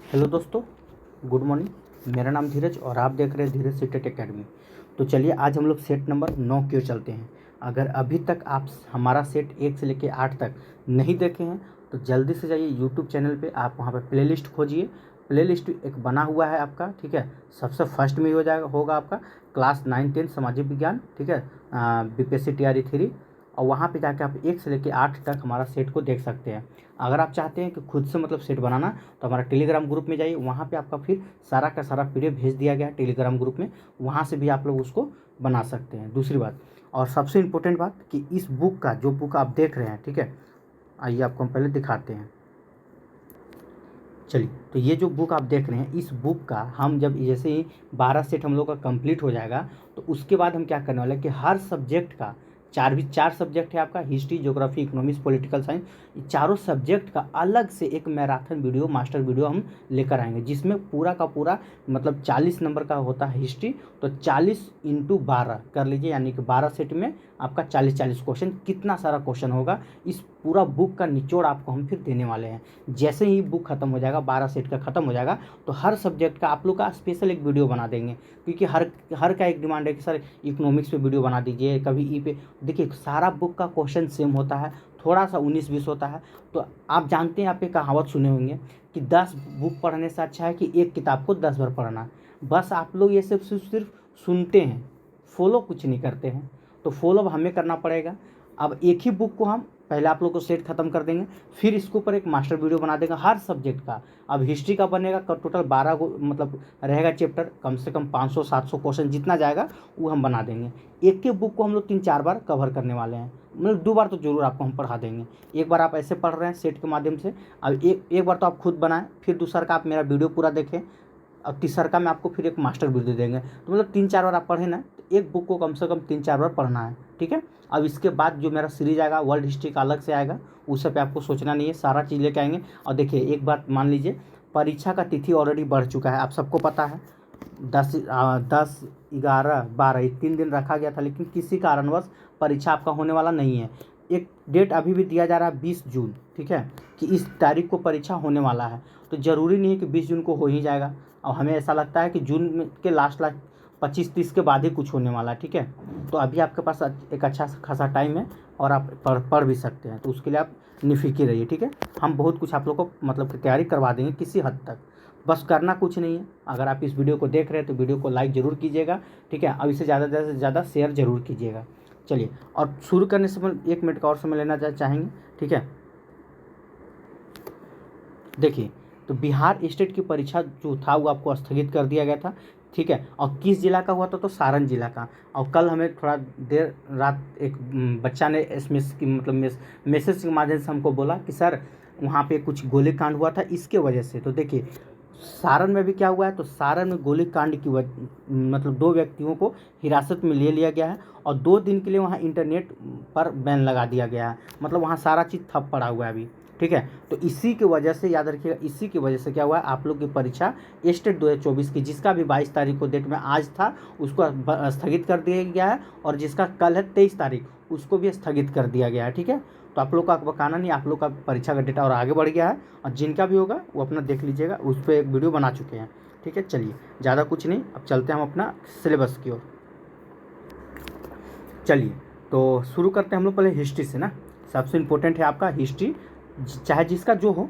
Hello दोस्तों, good morning. मेरा नाम धीरज और आप देख रहे हैं धीरज सीटेट एकेडमी। तो चलिए आज हम लोग सेट नंबर 9 की ओर चलते हैं। अगर अभी तक आप हमारा सेट 1 से लेकर 8 तक नहीं देखे हैं तो जल्दी से जाइए यूट्यूब चैनल पे, आप वहाँ पे प्लेलिस्ट खोजिए। प्लेलिस्ट एक बना हुआ है आपका, ठीक है। सबसे फर्स्ट में ही होगा आपका क्लास 9 10 सामाजिक विज्ञान, ठीक है, बीपीएससी टीआरई 3। और वहाँ पे जाके आप 1 से लेकर 8 तक हमारा सेट को देख सकते हैं। अगर आप चाहते हैं कि खुद से मतलब सेट बनाना तो हमारा टेलीग्राम ग्रुप में जाइए, वहाँ पे आपका फिर सारा का सारा पीडीएफ भेज दिया गया है टेलीग्राम ग्रुप में, वहाँ से भी आप लोग उसको बना सकते हैं। दूसरी बात और सबसे इम्पोर्टेंट बात कि इस बुक का जो बुक आप देख रहे हैं, ठीक है, आइए आपको हम पहले दिखाते हैं। चलिए, तो ये जो बुक आप देख रहे हैं, इस बुक का हम जब जैसे ही 12 सेट हम लोग का कंप्लीट हो जाएगा तो उसके बाद हम क्या करने वाले हैं कि हर सब्जेक्ट का चार सब्जेक्ट है आपका, history, geography, economics, political science. चारों सब्जेक्ट का अलग से एक मैराथन वीडियो, मास्टर वीडियो हम लेकर आएंगे, जिसमें पूरा का पूरा मतलब 40 नंबर का होता है हिस्ट्री। तो 40 × 12 कर लीजिए, यानी कि 12 सेट में आपका 40 क्वेश्चन। कितना सारा क्वेश्चन होगा, इस पूरा बुक का निचोड़ आपको हम फिर देने वाले हैं। जैसे ही बुक खत्म हो जाएगा, 12 सेट का खत्म हो जाएगा, तो हर सब्जेक्ट का आप लोग का स्पेशल एक वीडियो बना देंगे, क्योंकि हर का एक डिमांड है कि सर इकोनॉमिक्स पे वीडियो बना दीजिए, कभी ई पे। देखिए, सारा बुक का क्वेश्चन सेम होता है, थोड़ा सा 19-20 होता है। तो आप जानते हैं, आप एक कहावत सुने होंगे कि 10 बुक पढ़ने से अच्छा है कि एक किताब को 10 बार पढ़ना। बस आप लोग ये सब सिर्फ सुनते हैं, फॉलो कुछ नहीं करते हैं। तो फॉलो अब हमें करना पड़ेगा। अब एक ही बुक को हम पहले आप लोग को सेट खत्म कर देंगे, फिर इसके ऊपर एक मास्टर वीडियो बना देंगे हर सब्जेक्ट का। अब हिस्ट्री का बनेगा टोटल 12 को मतलब रहेगा चैप्टर, कम से कम 500-700 क्वेश्चन जितना जाएगा वो हम बना देंगे। एक के बुक को हम लोग 3-4 बार कवर करने वाले हैं, मतलब 2 बार तो जरूर आपको हम पढ़ा देंगे। एक बार आप ऐसे पढ़ रहे हैं सेट के माध्यम से, अब एक बार तो आप खुद बनाएं, फिर दूसरा का आप मेरा वीडियो पूरा देखें, और तीसरा का मैं आपको फिर एक मास्टर वीडियो देंगे। तो मतलब 3-4 बार आप पढ़ें ना, तो एक बुक को कम से कम 3-4 बार पढ़ना है, ठीक है। अब इसके बाद जो मेरा सीरीज आएगा वर्ल्ड हिस्ट्री का अलग से आएगा, उस सब पे आपको सोचना नहीं है, सारा चीज़ लेके आएंगे। और देखिए, एक बात मान लीजिए, परीक्षा का तिथि ऑलरेडी बढ़ चुका है, आप सबको पता है। 10, 11, 12 ये 3 दिन रखा गया था, लेकिन किसी कारणवश परीक्षा आपका होने वाला नहीं है। एक डेट अभी भी दिया जा रहा है 20 जून, ठीक है, कि इस तारीख को परीक्षा होने वाला है। तो ज़रूरी नहीं है कि 20 जून को हो ही जाएगा, और हमें ऐसा लगता है कि जून में के लास्ट 25-30 के बाद ही कुछ होने वाला है, ठीक है। तो अभी आपके पास एक अच्छा खासा टाइम है और आप पढ़ भी सकते हैं, तो उसके लिए आप निफिकी रहिए, ठीक है। हम बहुत कुछ आप लोग को मतलब कि तैयारी करवा देंगे किसी हद तक, बस करना कुछ नहीं है। अगर आप इस वीडियो को देख रहे हैं तो वीडियो को लाइक ज़रूर कीजिएगा, ठीक है, और इसे ज़्यादा से ज़्यादा शेयर ज़रूर कीजिएगा। चलिए, और शुरू करने से पहले 1 मिनट का और समय लेना चाहेंगे, ठीक है। देखिए, तो बिहार स्टेट की परीक्षा जो था वो आपको स्थगित कर दिया गया था, ठीक है। और किस जिला का हुआ था, तो सारण जिला का। और कल हमें थोड़ा देर रात एक बच्चा ने एसएमएस की मतलब मैसेज के माध्यम से हमको बोला कि सर वहाँ पे कुछ गोलीकांड हुआ था इसके वजह से। तो देखिए, सारण में भी क्या हुआ है, तो सारण में गोलीकांड की मतलब 2 व्यक्तियों को हिरासत में ले लिया गया है, और 2 दिन के लिए वहाँ इंटरनेट पर बैन लगा दिया गया है। मतलब वहाँ सारा चीज़ ठप पड़ा हुआ है अभी, ठीक है। तो इसी की वजह से याद रखिएगा, इसी की वजह से क्या हुआ है, आप लोग की परीक्षा स्टेट 2024 की, जिसका भी 22 तारीख को डेट में आज था, उसको स्थगित कर दिया गया है, और जिसका कल है 23 तारीख, उसको भी स्थगित कर दिया गया है, ठीक है। तो आप लोग का बकाना नहीं, आप लोग का परीक्षा का डेटा और आगे बढ़ गया है, और जिनका भी होगा वो अपना देख लीजिएगा, उस पर एक वीडियो बना चुके हैं, ठीक है। चलिए, ज़्यादा कुछ नहीं, अब चलते हैं हम अपना सिलेबस की ओर। चलिए, तो शुरू करते हैं हम लोग पहले हिस्ट्री से ना। सबसे इम्पोर्टेंट है आपका हिस्ट्री, चाहे जिसका जो हो,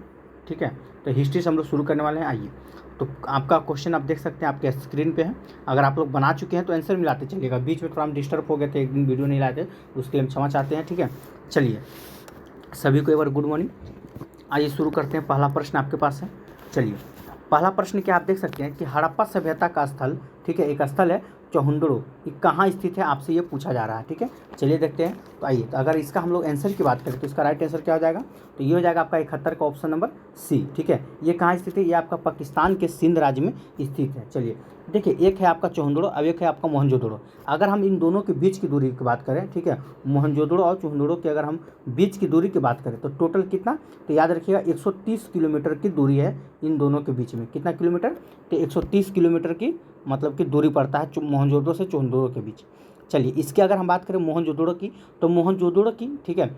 ठीक है। तो हिस्ट्री से हम लोग शुरू करने वाले हैं। आइए, तो आपका क्वेश्चन आप देख सकते हैं, आपके स्क्रीन पे है। अगर आप लोग बना चुके हैं तो आंसर मिलाते चलिएगा। बीच में थोड़ा हम डिस्टर्ब हो गए थे, एक दिन वीडियो नहीं लाए थे, उसके लिए हम क्षमा चाहते हैं, ठीक है। चलिए, सभी को एक बार गुड मॉर्निंग। आइए शुरू करते हैं। पहला प्रश्न आपके पास है। चलिए, पहला प्रश्न क्या आप देख सकते हैं कि हड़प्पा सभ्यता का स्थल, ठीक है, एक स्थल है चौहुंडड़ो, ये कहाँ स्थित है, आपसे ये पूछा जा रहा है, ठीक है। चलिए देखते हैं। तो आइए, तो अगर इसका हम लोग आंसर की बात करें तो इसका राइट आंसर क्या हो जाएगा, तो ये हो जाएगा आपका 71 का ऑप्शन नंबर सी, ठीक है। ये कहाँ स्थित है, ये आपका पाकिस्तान के सिंध राज्य में स्थित है। चलिए देखिए, एक है आपका चौहुंडड़ो, अब एक है आपका मोहनजोदड़ो। अगर हम इन दोनों के बीच की दूरी की बात करें, ठीक है, मोहनजोदड़ो और चौहुंडड़ो की अगर हम बीच की दूरी की बात करें तो टोटल कितना, तो याद रखिएगा 130 किलोमीटर की दूरी है इन दोनों के बीच में। कितना किलोमीटर, तो 130 किलोमीटर की मतलब की दूरी पड़ता है मोहनजोदड़ो से चौहुंडड़ो के बीच। चलिए, इसकी अगर हम बात करें मोहनजोदड़ो की, तो मोहनजोदड़ो की, ठीक है,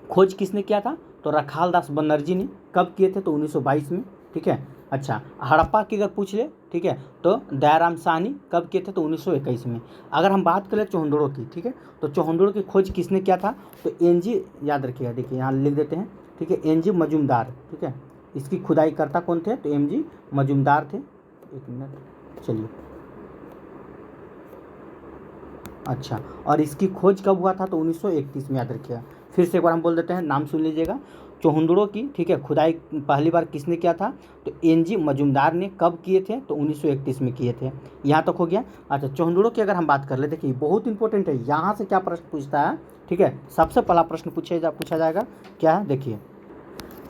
खोज किसने किया था, तो रखाल दास बनर्जी ने। कब किए थे, तो 1922 में, ठीक है। अच्छा, हड़प्पा की अगर पूछ ले, ठीक है, तो दयाराम साहनी कब किए थे, तो 1921 में। अगर हम बात करें चौहंदुड़ो की, ठीक है, तो चौहंदुड़ो की खोज किसने किया था, तो एनजी, याद रखिएगा, देखिए यहाँ लिख देते हैं, ठीक है, एनजी मजूमदार, ठीक है, इसकी खुदाई करता कौन थे, तो एमजी मजूमदार थे। एक मिनट, चलिए, अच्छा, और इसकी खोज कब हुआ था, तो 1931 में, याद रखिएगा। फिर से एक बार हम बोल देते हैं, नाम सुन लीजिएगा, चौहंदुड़ो की, ठीक है, खुदाई पहली बार किसने किया था, तो एनजी मजूमदार ने कब किए थे, तो 1931 में किए थे। यहाँ तक हो गया। अच्छा, चौहंदुड़ो की अगर हम बात कर ले, देखिए बहुत इंपॉर्टेंट है, यहाँ से क्या प्रश्न पूछता है, ठीक है, सबसे पहला प्रश्न पूछा जाएगा, क्या है,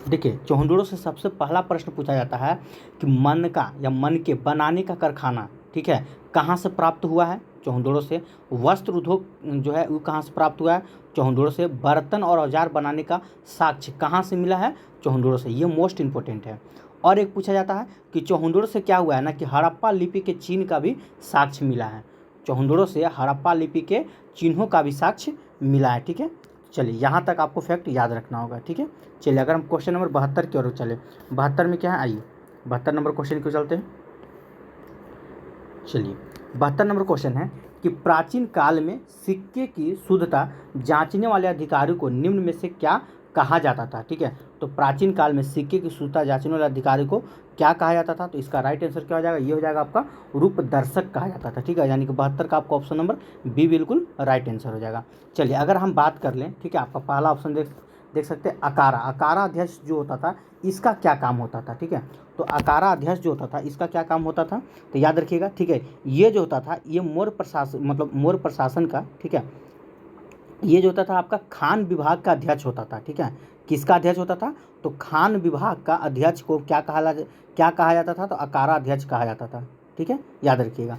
देखिए चौहंदुड़ो से सबसे पहला प्रश्न पूछा जाता है कि मन का या मन के बनाने का कारखाना, ठीक है, कहाँ से प्राप्त हुआ है, चौहंदुड़ो से। वस्त्र उद्योग जो है वो कहाँ से प्राप्त हुआ है, चौहंदुड़ो से। बर्तन और औजार बनाने का साक्ष्य कहाँ से मिला है, चौहंदुड़ो से। ये मोस्ट इंपॉर्टेंट है। और एक पूछा जाता है कि चौहंदुड़ो से क्या हुआ है ना, कि हड़प्पा लिपि के चिन्ह का भी साक्ष्य मिला है। चौहंदुड़ो से हड़प्पा लिपि के चिन्हों का भी साक्ष्य मिला है, ठीक है। चलिए, यहाँ तक आपको फैक्ट याद रखना होगा, ठीक है। चलिए, अगर हम क्वेश्चन नंबर 72 की ओर चले, 72 में क्या है, आइए 72 नंबर क्वेश्चन की चलते हैं। चलिए, 72 नंबर क्वेश्चन है कि प्राचीन काल में सिक्के की शुद्धता जांचने वाले अधिकारी को निम्न में से क्या कहा जाता था, ठीक है। तो प्राचीन काल में सिक्के की शुद्धता जांचने वाले अधिकारी को क्या कहा जाता था, तो इसका राइट आंसर क्या हो जाएगा, ये हो जाएगा आपका रूपदर्शक कहा जाता था, ठीक है। यानी कि 72 का आपका ऑप्शन नंबर बी बिल्कुल राइट आंसर हो जाएगा। चलिए, अगर हम बात कर लें, ठीक है, आपका पहला ऑप्शन देख सकते हैं, अकारा अध्यक्ष जो होता था, इसका क्या काम होता था, ठीक है। तो अकारा अध्यक्ष जो होता था, इसका क्या काम होता था, तो याद रखिएगा, ठीक है। ये जो होता था, ये मोर प्रशासन, मतलब मोर प्रशासन का, ठीक है, ये जो होता था आपका खान विभाग का अध्यक्ष होता था, ठीक है। किसका अध्यक्ष होता था, तो खान विभाग का अध्यक्ष को क्या कहा जाता था, तो अकारा अध्यक्ष कहा जाता था, ठीक है, याद रखिएगा।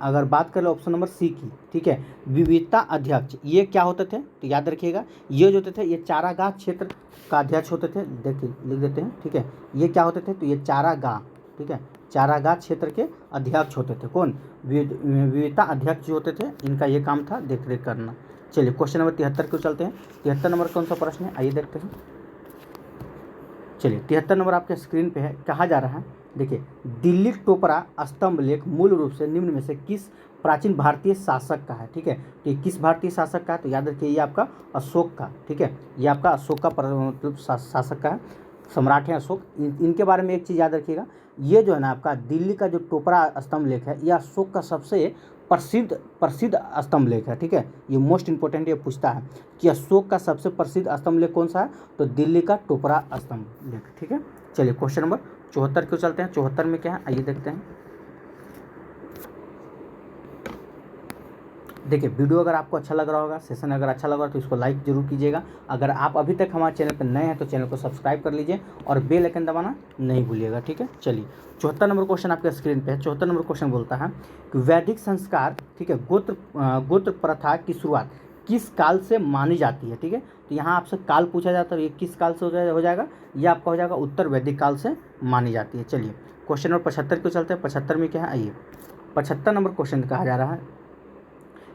अगर बात करें ऑप्शन नंबर सी की, ठीक है, विविधता अध्यक्ष, ये क्या होते थे, तो याद रखिएगा, ये जो होते थे, ये चारागाह क्षेत्र का अध्यक्ष होते थे। देखिए, लिख देते हैं, ठीक है, ये क्या होते थे, तो ये चारागाह, ठीक है, चारागाह क्षेत्र के अध्यक्ष होते थे। कौन, विविधता अध्यक्ष जो होते थे, इनका ये काम था देख रेख करना। चलिए, क्वेश्चन नंबर 73 को चलते हैं। 73 नंबर कौन सा प्रश्न है, आइए देखते हैं। चलिए, 73 नंबर आपके स्क्रीन पे है, कहा जा रहा है, देखिए, दिल्ली टोपरा स्तंभ लेख मूल रूप से निम्न में से किस प्राचीन भारतीय शासक का है, ठीक है। तो ये किस भारतीय शासक का है, तो याद रखिए, ये आपका अशोक का, ठीक है, ये आपका अशोक का मतलब शासक का है, सम्राट हैं अशोक। इनके बारे में एक चीज़ याद रखिएगा, ये जो है ना आपका दिल्ली का जो टोपरा स्तंभ लेख है, ये अशोक का सबसे प्रसिद्ध स्तंभ लेख है, ठीक है। ये मोस्ट इंपॉर्टेंट, ये पूछता है कि अशोक का सबसे प्रसिद्ध स्तंभ लेख कौन सा है, तो दिल्ली का टोपरा स्तंभ लेख, ठीक है। चलिए, क्वेश्चन नंबर 74 को चलते हैं। 74 में क्या है, आइए देखते हैं। देखिए, वीडियो अगर आपको अच्छा लग रहा होगा, सेशन अगर अच्छा लग रहा है, तो इसको लाइक जरूर कीजिएगा। अगर आप अभी तक हमारे चैनल पर नए हैं तो चैनल को सब्सक्राइब कर लीजिए और बेल आइकन दबाना नहीं भूलिएगा, ठीक है। चलिए, 74 नंबर क्वेश्चन आपके स्क्रीन पे है। 74 नंबर क्वेश्चन बोलता है कि वैदिक संस्कार, ठीक है, गोत्र प्रथा की शुरुआत किस काल से मानी जाती है, ठीक है। तो यहाँ आपसे काल पूछा जाता है, ये किस काल से हो जाएगा, ये आपका हो जाएगा उत्तर वैदिक काल से मानी जाती है। चलिए, क्वेश्चन नंबर 75 को चलते हैं। 75 में क्या है, आइए 75 नंबर क्वेश्चन कहा जा रहा है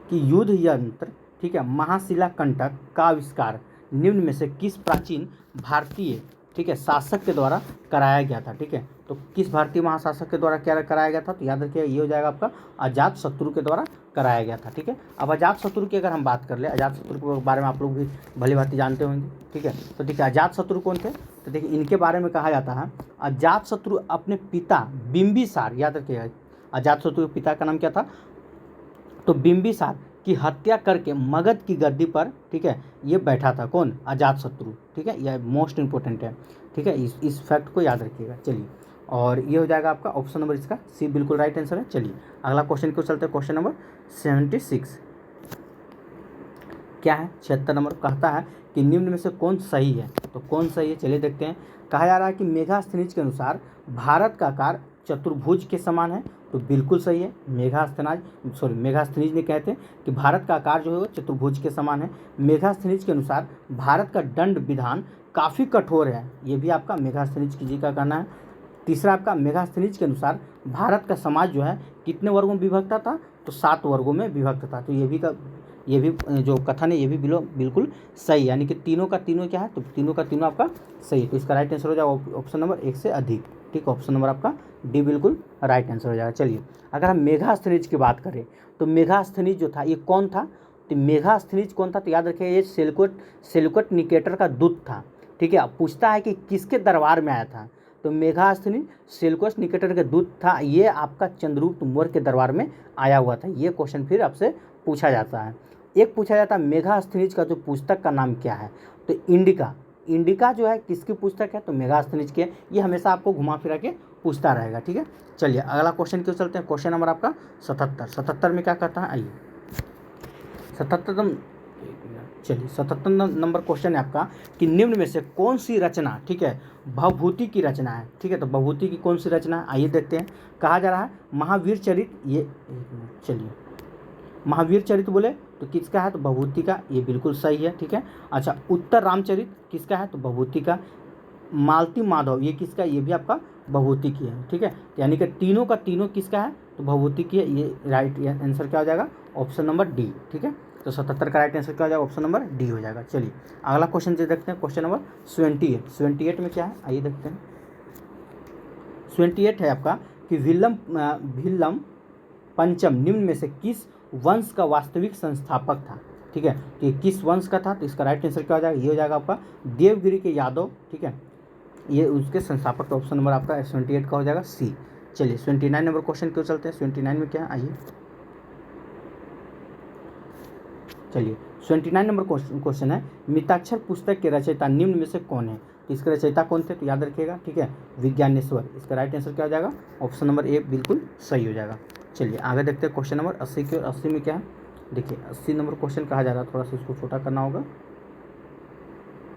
कि युद्ध यंत्र, ठीक है, महाशिला कंटक का आविष्कार निम्न में से किस प्राचीन भारतीय, ठीक है, शासक के द्वारा कराया गया था, ठीक है। तो किस भारतीय महाशासक के द्वारा क्या कराया गया था, तो याद रखिए, ये हो जाएगा आपका अजातशत्रु के द्वारा कराया गया था, ठीक है। अब अजातशत्रु की अगर हम बात कर ले, अजातशत्रु के बारे में आप लोग भी भली भांति जानते होंगे, ठीक है। तो देखिए, अजातशत्रु कौन थे, तो देखिए, इनके बारे में कहा जाता है, अजातशत्रु अपने पिता बिंबिसार, याद रखिएगा, अजातशत्रु के पिता का नाम क्या था, तो बिंबिसार की हत्या करके मगध की गद्दी पर, ठीक है, ये बैठा था। कौन, अजातशत्रु, ठीक है, यह मोस्ट इंपॉर्टेंट है, ठीक है, इस फैक्ट को याद रखिएगा। चलिए, और ये हो जाएगा आपका ऑप्शन नंबर, इसका सी बिल्कुल राइट आंसर है। चलिए, अगला क्वेश्चन को चलते हैं। क्वेश्चन नंबर 76 क्या है, 76 नंबर कहता है कि निम्न में से कौन सही है, तो कौन सही है, चलिए देखते हैं। कहा जा रहा है कि मेगास्थनीज के अनुसार भारत का आकार चतुर्भुज के समान है, तो बिल्कुल सही है। मेगास्थनीज ने कहते हैं कि भारत का आकार जो है वो चतुर्भुज के समान है। मेगास्थनीज के अनुसार भारत का दंड विधान काफ़ी कठोर है, ये भी आपका मेगास्थनीज जी का कहना है। तीसरा आपका मेगास्थनीज के अनुसार भारत का समाज जो है कितने वर्गों में विभक्त था, तो 7 वर्गों में विभक्त था। तो ये भी जो कथन है, ये भी बिल्कुल सही, यानी कि तीनों का तीनों क्या है, तो तीनों का तीनों आपका सही है। तो इसका राइट आंसर हो जाएगा ऑप्शन नंबर 1 से अधिक। ठीक, ऑप्शन नंबर आपका डी बिल्कुल राइट आंसर हो जाएगा। चलिए, अगर हम मेगास्थनीज की बात करें तो मेगास्थनीज जो था ये कौन था, तो मेगास्थनीज कौन था, तो याद रखिए ये सेल्यूकट निकेटर का दूत था। ठीक है, अब पूछता है कि किसके दरबार में आया था, तो मेगास्थनीज सेल्यूकस निकेटर के दूत था, ये आपका चंद्रगुप्त मौर्य के दरबार में आया हुआ था। ये क्वेश्चन फिर आपसे पूछा जाता है। एक पूछा जाता है मेगास्थनीज का जो पुस्तक का नाम क्या है, तो इंडिका जो है किसकी पुस्तक है, तो मेगास्थनीज की है। ये हमेशा आपको घुमा फिरा के पूछता रहेगा। ठीक है, चलिए अगला क्वेश्चन क्यों चलते हैं, क्वेश्चन नंबर आपका 77 में क्या कहता है, आइए 77 चलिए 77 नंबर क्वेश्चन है आपका कि निम्न में से कौन सी रचना, ठीक है, भवभूति की रचना है। ठीक है, तो भवभूति की कौन सी रचना है, आइए देखते हैं। कहा जा रहा है महावीर चरित, ये चलिए महावीर चरित बोले तो किसका है, तो भवभूति का, ये बिल्कुल सही है। ठीक है, अच्छा उत्तर रामचरित किसका है, तो भवभूति का। मालती माधव ये किसका, ये भी आपका भवभूति की है। ठीक है, यानी कि तीनों का तीनों किसका है, तो भवभूति की है। ये राइट आंसर क्या हो जाएगा, ऑप्शन नंबर डी। ठीक है, तो 77 का राइट आंसर क्या हो जाएगा, ऑप्शन नंबर डी हो जाएगा। चलिए अगला क्वेश्चन से देखते हैं, क्वेश्चन नंबर 78 में क्या है, आइए देखते हैं। 78 है आपका कि भिल्लम पंचम निम्न में से किस वंश का वास्तविक संस्थापक था। ठीक है, तो ये किस वंश का था, तो इसका राइट आंसर क्या हो जाएगा, ये हो जाएगा आपका देवगिरी के यादव। ठीक है, ये उसके संस्थापक, ऑप्शन नंबर आपका 78 का हो जाएगा सी। चलिए 29 नंबर क्वेश्चन क्यों चलते हैं, 29 में क्या है, आइए चलिए 29 नंबर क्वेश्चन है मिताक्षर पुस्तक के रचयिता निम्न में से कौन है, तो इसके रचयिता कौन थे, तो याद रखिएगा। ठीक है, विज्ञानेश्वर, इसका राइट आंसर क्या हो जाएगा, ऑप्शन नंबर ए बिल्कुल सही हो जाएगा। चलिए आगे देखते हैं क्वेश्चन नंबर 80 के, 80 में क्या है, देखिए 80 नंबर क्वेश्चन कहा जा रहा है, थोड़ा सा इसको छोटा करना होगा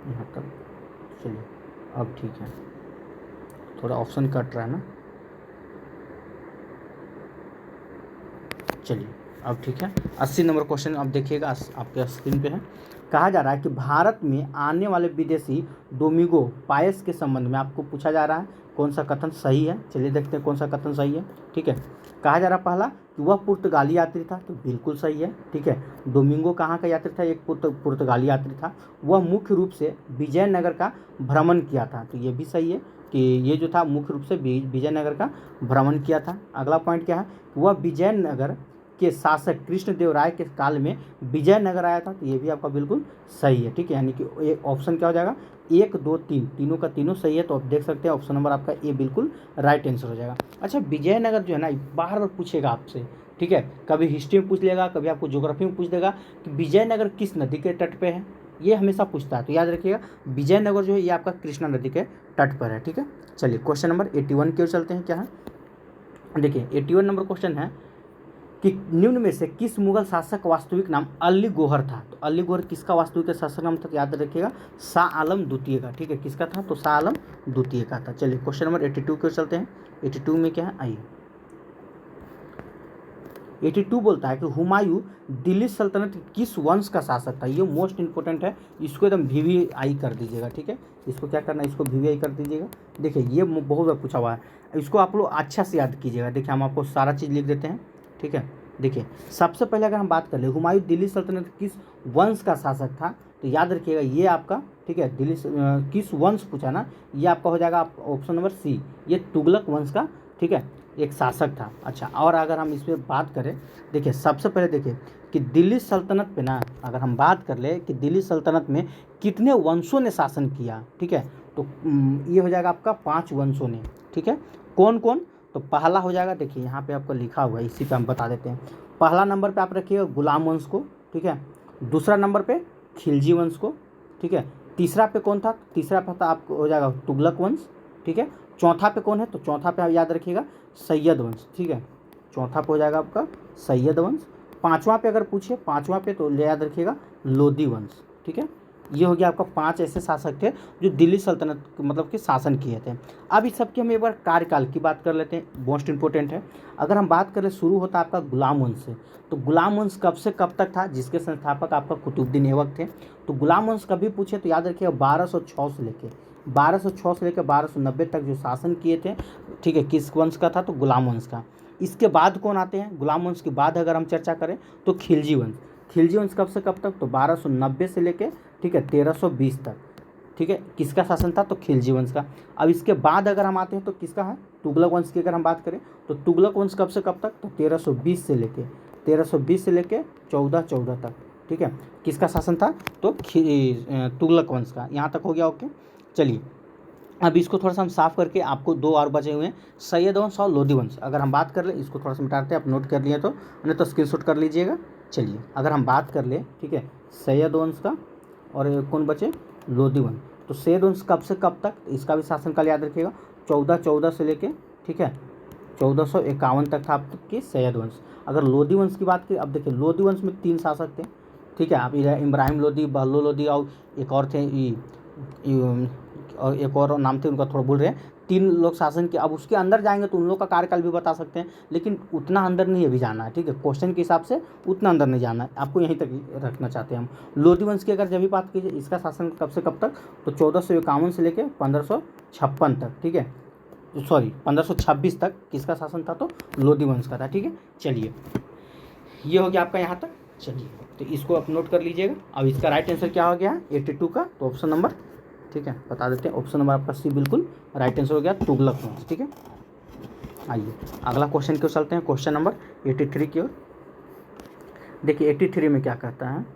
यहाँ तक। चलिए अब ठीक है, थोड़ा ऑप्शन कट रहा है ना, चलिए अब ठीक है। 80 नंबर क्वेश्चन अब देखिएगा, आपके स्क्रीन पे है। कहा जा रहा है कि भारत में आने वाले विदेशी डोमिंगो पायस के संबंध में आपको पूछा जा रहा है कौन सा कथन सही है। चलिए देखते हैं कौन सा कथन सही है। ठीक है, कहा जा रहा है पहला कि वह पुर्तगाली यात्री था, तो बिल्कुल सही है। ठीक है, डोमिंगो कहाँ का यात्री था, एक पुर्तगाली यात्री था। वह मुख्य रूप से विजयनगर का भ्रमण किया था, तो ये भी सही है कि ये जो था मुख्य रूप से विजयनगर का भ्रमण किया था। अगला पॉइंट क्या है, वह विजयनगर के शासक कृष्णदेव राय के काल में विजयनगर आया था, तो ये भी आपका बिल्कुल सही है। ठीक है, यानी कि एक ऑप्शन क्या हो जाएगा, 1 2 3 तीनों का तीनों सही है, तो आप देख सकते हैं ऑप्शन नंबर आपका ए बिल्कुल राइट आंसर हो जाएगा। अच्छा विजयनगर जो है ना बार बार पूछेगा आपसे। ठीक है, कभी हिस्ट्री में पूछ लेगा, कभी आपको ज्योग्राफी में पूछ देगा कि विजयनगर किस नदी के तट पे है, ये हमेशा पूछता है, तो याद रखिएगा विजयनगर जो है ये आपका कृष्णा नदी के तट पर है। ठीक है, चलिए क्वेश्चन नंबर 81 की ओर चलते हैं। क्या है, देखिए 81 नंबर क्वेश्चन है कि निम्न में से किस मुगल शासक का वास्तविक नाम अली गोहर था, तो अली गोहर किसका वास्तविक शासक नाम था, तो याद रखिएगा शाह आलम द्वितीय का। ठीक है, किसका था, तो शाह आलम द्वितीय का था। चलिए क्वेश्चन नंबर 82 की ओर चलते हैं। 82 में क्या है, आइए 82 बोलता है कि हुमायूं दिल्ली सल्तनत किस वंश का शासक था। ये मोस्ट इंपॉर्टेंट है, इसको एकदम VVI कर दीजिएगा। ठीक है, इसको क्या करना है, इसको VVI कर दीजिएगा। देखिए ये बहुत बार पूछा हुआ है, इसको आप लोग अच्छा से याद कीजिएगा। देखिए हम आपको सारा चीज़ लिख देते हैं। ठीक है, देखिए सबसे पहले अगर हम बात कर ले हुमायूं दिल्ली सल्तनत किस वंश का शासक था, तो याद रखिएगा ये आपका, ठीक है, दिल्ली किस वंश पूछा ना, ये आपका हो जाएगा ऑप्शन नंबर सी, ये तुगलक वंश का, ठीक है, एक शासक था। अच्छा, और अगर हम इस पर बात करें, देखिए सबसे पहले देखिए कि दिल्ली सल्तनत पे ना अगर हम बात कर ले कि दिल्ली सल्तनत में कितने वंशों ने शासन किया, ठीक है, तो ये हो जाएगा आपका 5 वंशों ने। ठीक है, कौन कौन, तो पहला हो जाएगा, देखिए यहाँ पे आपको लिखा हुआ है, इसी पे हम बता देते हैं। पहला नंबर पे आप रखिएगा गुलाम वंश को। ठीक है, दूसरा नंबर पे खिलजी वंश को। ठीक है, तीसरा पे कौन था, तीसरा पे था आपको हो जाएगा तुगलक वंश। ठीक है, चौथा पे कौन है, तो चौथा पे आप याद रखिएगा सैयद वंश। ठीक है, चौथा पे हो जाएगा आपका सैयद वंश। पाँचवा पे अगर पूछे, पाँचवा पे तो याद रखिएगा लोधी वंश। ठीक है, ये हो गया आपका 5 ऐसे शासक थे जो दिल्ली सल्तनत मतलब कि शासन किए थे। अब इस सब की हम एक बार कार्यकाल की बात कर लेते हैं, मोस्ट इंपॉर्टेंट है। अगर हम बात करें शुरू होता आपका गुलाम वंश से, तो गुलाम वंश कब से कब तक था, जिसके संस्थापक आपका कुतुबुद्दीन ऐबक थे। तो गुलाम वंश कभी पूछे तो याद रखिएगा 1206 से लेके 1290 तक जो शासन किए थे। ठीक है, किस वंश का था, तो गुलाम वंश का। इसके बाद कौन आते हैं, गुलाम वंश के बाद अगर हम चर्चा करें तो खिलजी वंश। खिलजी वंश कब से कब तक, तो 1290 से लेके, ठीक है, 1320 तक। ठीक है। किसका शासन था? तो खिलजी वंश का। अब इसके बाद अगर हम आते हैं तो किसका है? तुगलक वंश की अगर हम बात करें तो तुगलक वंश कब से कब तक? तो 1320 से लेके 1414 तक, ठीक है। किसका शासन था? तो तुगलक वंश का। यहाँ तक हो गया, ओके। चलिए अब इसको थोड़ा सा हम साफ करके, आपको दो और बचे हुए हैं, सैयद वंश और लोधी वंश। अगर हम बात कर ले, इसको थोड़ा सा मिटाते हैं, आप नोट कर लिए तो, नहीं तो स्क्रीनशॉट कर लीजिएगा। चलिए अगर हम बात कर ले, ठीक है, सैयद वंश का और कौन बचे? लोधी वंश। तो सैयद वंश कब से कब तक? इसका भी शासनकाल याद रखिएगा, 1414 से लेके, ठीक है, 1451 तक था आपकी सैयद वंश। अगर लोधी वंश की बात करें, अब देखिए लोधी वंश में 3 शासक थे, ठीक है। आप इब्राहिम लोधी, बहलो लोधी और एक और थे, और एक और नाम थे उनका, थोड़ा भूल रहे हैं। 3 लोग शासन के। अब उसके अंदर जाएंगे तो उन लोगों का कार्यकाल भी बता सकते हैं, लेकिन उतना अंदर नहीं अभी जाना है, ठीक है। क्वेश्चन के हिसाब से उतना अंदर नहीं जाना है, आपको यहीं तक रखना चाहते हैं हम। लोधी वंश की अगर जब भी बात कीजिए, इसका शासन कब से कब तक? तो 1451 से लेकर 1556 तक, ठीक है, सॉरी 1526 तक किसका शासन था? तो लोधी वंश का था, ठीक है। चलिए ये हो गया आपका यहाँ तक। चलिए तो इसको आप नोट कर लीजिएगा। अब इसका राइट आंसर क्या हो गया? 82 का। तो ऑप्शन नंबर, ठीक है, बता देते हैं, ऑप्शन नंबर आपका सी बिल्कुल राइट आंसर हो गया, तुगलक वंश, ठीक है। आइए अगला क्वेश्चन की ओर चलते हैं, क्वेश्चन नंबर 83 की ओर। देखिए 83 में क्या कहता है?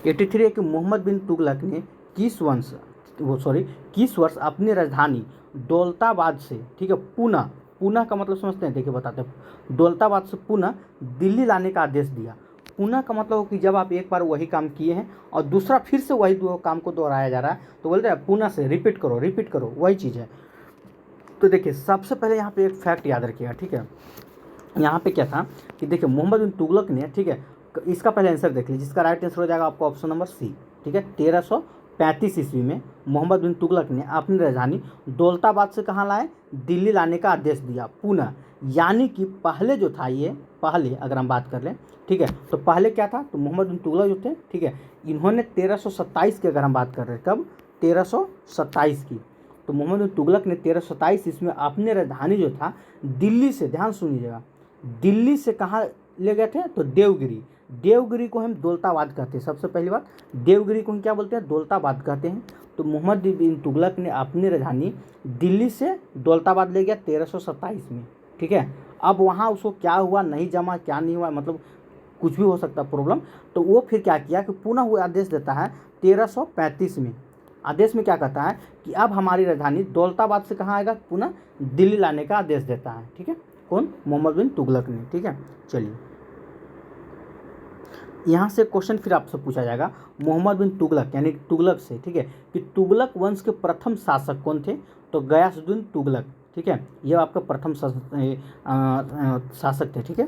83 है कि मोहम्मद बिन तुगलक ने किस वर्ष अपनी राजधानी दौलताबाद से, ठीक है, पुनः, पुनः का मतलब समझते हैं, देखिए बताते हैं, दौलताबाद से पुनः दिल्ली लाने का आदेश दिया। पुनः का मतलब हो कि जब आप एक बार वही काम किए हैं और दूसरा फिर से वही काम को दोहराया जा रहा है, तो बोलते हैं पुनः से, रिपीट करो, वही चीज़ है। तो देखिए सबसे पहले यहाँ पे एक फैक्ट याद रखिएगा, ठीक है। यहाँ पे क्या था कि देखिए मोहम्मद बिन तुगलक ने, ठीक है, इसका पहले आंसर देख लीजिए, जिसका राइट आंसर हो जाएगा आपको ऑप्शन नंबर सी, ठीक है। 1335 ईस्वी में मोहम्मद बिन तुगलक ने अपनी राजधानी दौलताबाद से कहाँ लाए? दिल्ली लाने का आदेश दिया, पुनः। यानी कि पहले जो था ये, पहले अगर हम बात कर लें, ठीक है, तो पहले क्या था? तो मोहम्मद बिन तुगलक जो थे, ठीक है, इन्होंने 1327 की अगर हम बात कर रहे हैं, कब? 1327 की। तो मोहम्मद बिन तुगलक ने 1327 ईस्वी में अपनी राजधानी जो था दिल्ली से, ध्यान सुनिएगा, दिल्ली से कहाँ ले गए थे? तो देवगिरी। देवगिरी को हम दौलताबाद कहते हैं। सबसे पहली बात, देवगिरी को हम क्या बोलते हैं? दौलताबाद कहते हैं। तो मोहम्मद बिन तुगलक ने अपनी राजधानी दिल्ली से दौलताबाद ले गया 1327 में, ठीक है। अब वहाँ उसको क्या हुआ, नहीं जमा, क्या नहीं हुआ, मतलब कुछ भी हो सकता प्रॉब्लम। तो वो फिर क्या किया कि पुनः वो आदेश देता है 1335 में। आदेश में क्या कहता है कि अब हमारी राजधानी दौलताबाद से कहाँ आएगा? पुनः दिल्ली लाने का आदेश देता है, ठीक है। कौन? मोहम्मद बिन तुगलक ने, ठीक है। चलिए यहाँ से क्वेश्चन फिर आपसे पूछा जाएगा, मोहम्मद बिन तुगलक यानी तुगलक से, ठीक है, कि तुगलक वंश के प्रथम शासक कौन थे? तो गयासुद्दीन तुगलक, ठीक है, ये आपका प्रथम शासक थे, ठीक है।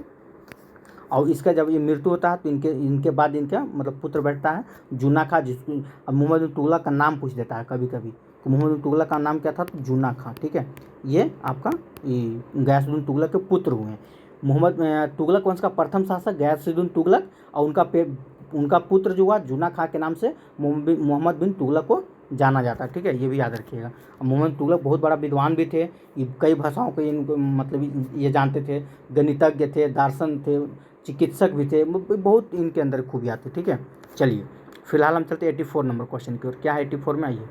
और इसका जब ये मृत्यु होता है तो इनके बाद इनका मतलब पुत्र बैठता है जूना खां, जिसको अब मोहम्मद बिन तुगलक का नाम पूछ देता है कभी कभी। तो मोहम्मद बिन तुगलक का नाम क्या था? तो जूना खां, ठीक है। ये आपका गयासुद्दीन तुगलक के पुत्र हुए हैं। मोहम्मद तुगलक वंश का प्रथम शासक गयासुद्दीन तुगलक, और उनका पुत्र जो हुआ जूना खां के नाम से मोहम्मद बिन तुगलक को जाना जाता है, ठीक है। ये भी याद रखिएगा। मोहम्मद तुगलक बहुत बड़ा विद्वान भी थे, कई भाषाओं के इनको मतलब ये जानते थे, गणितज्ञ थे, दार्शन थे, चिकित्सक भी थे, बहुत इनके अंदर खूबियाँ थी, ठीक है। चलिए फिलहाल हम चलते 84 नंबर क्वेश्चन की ओर। क्या है 84 में? आइए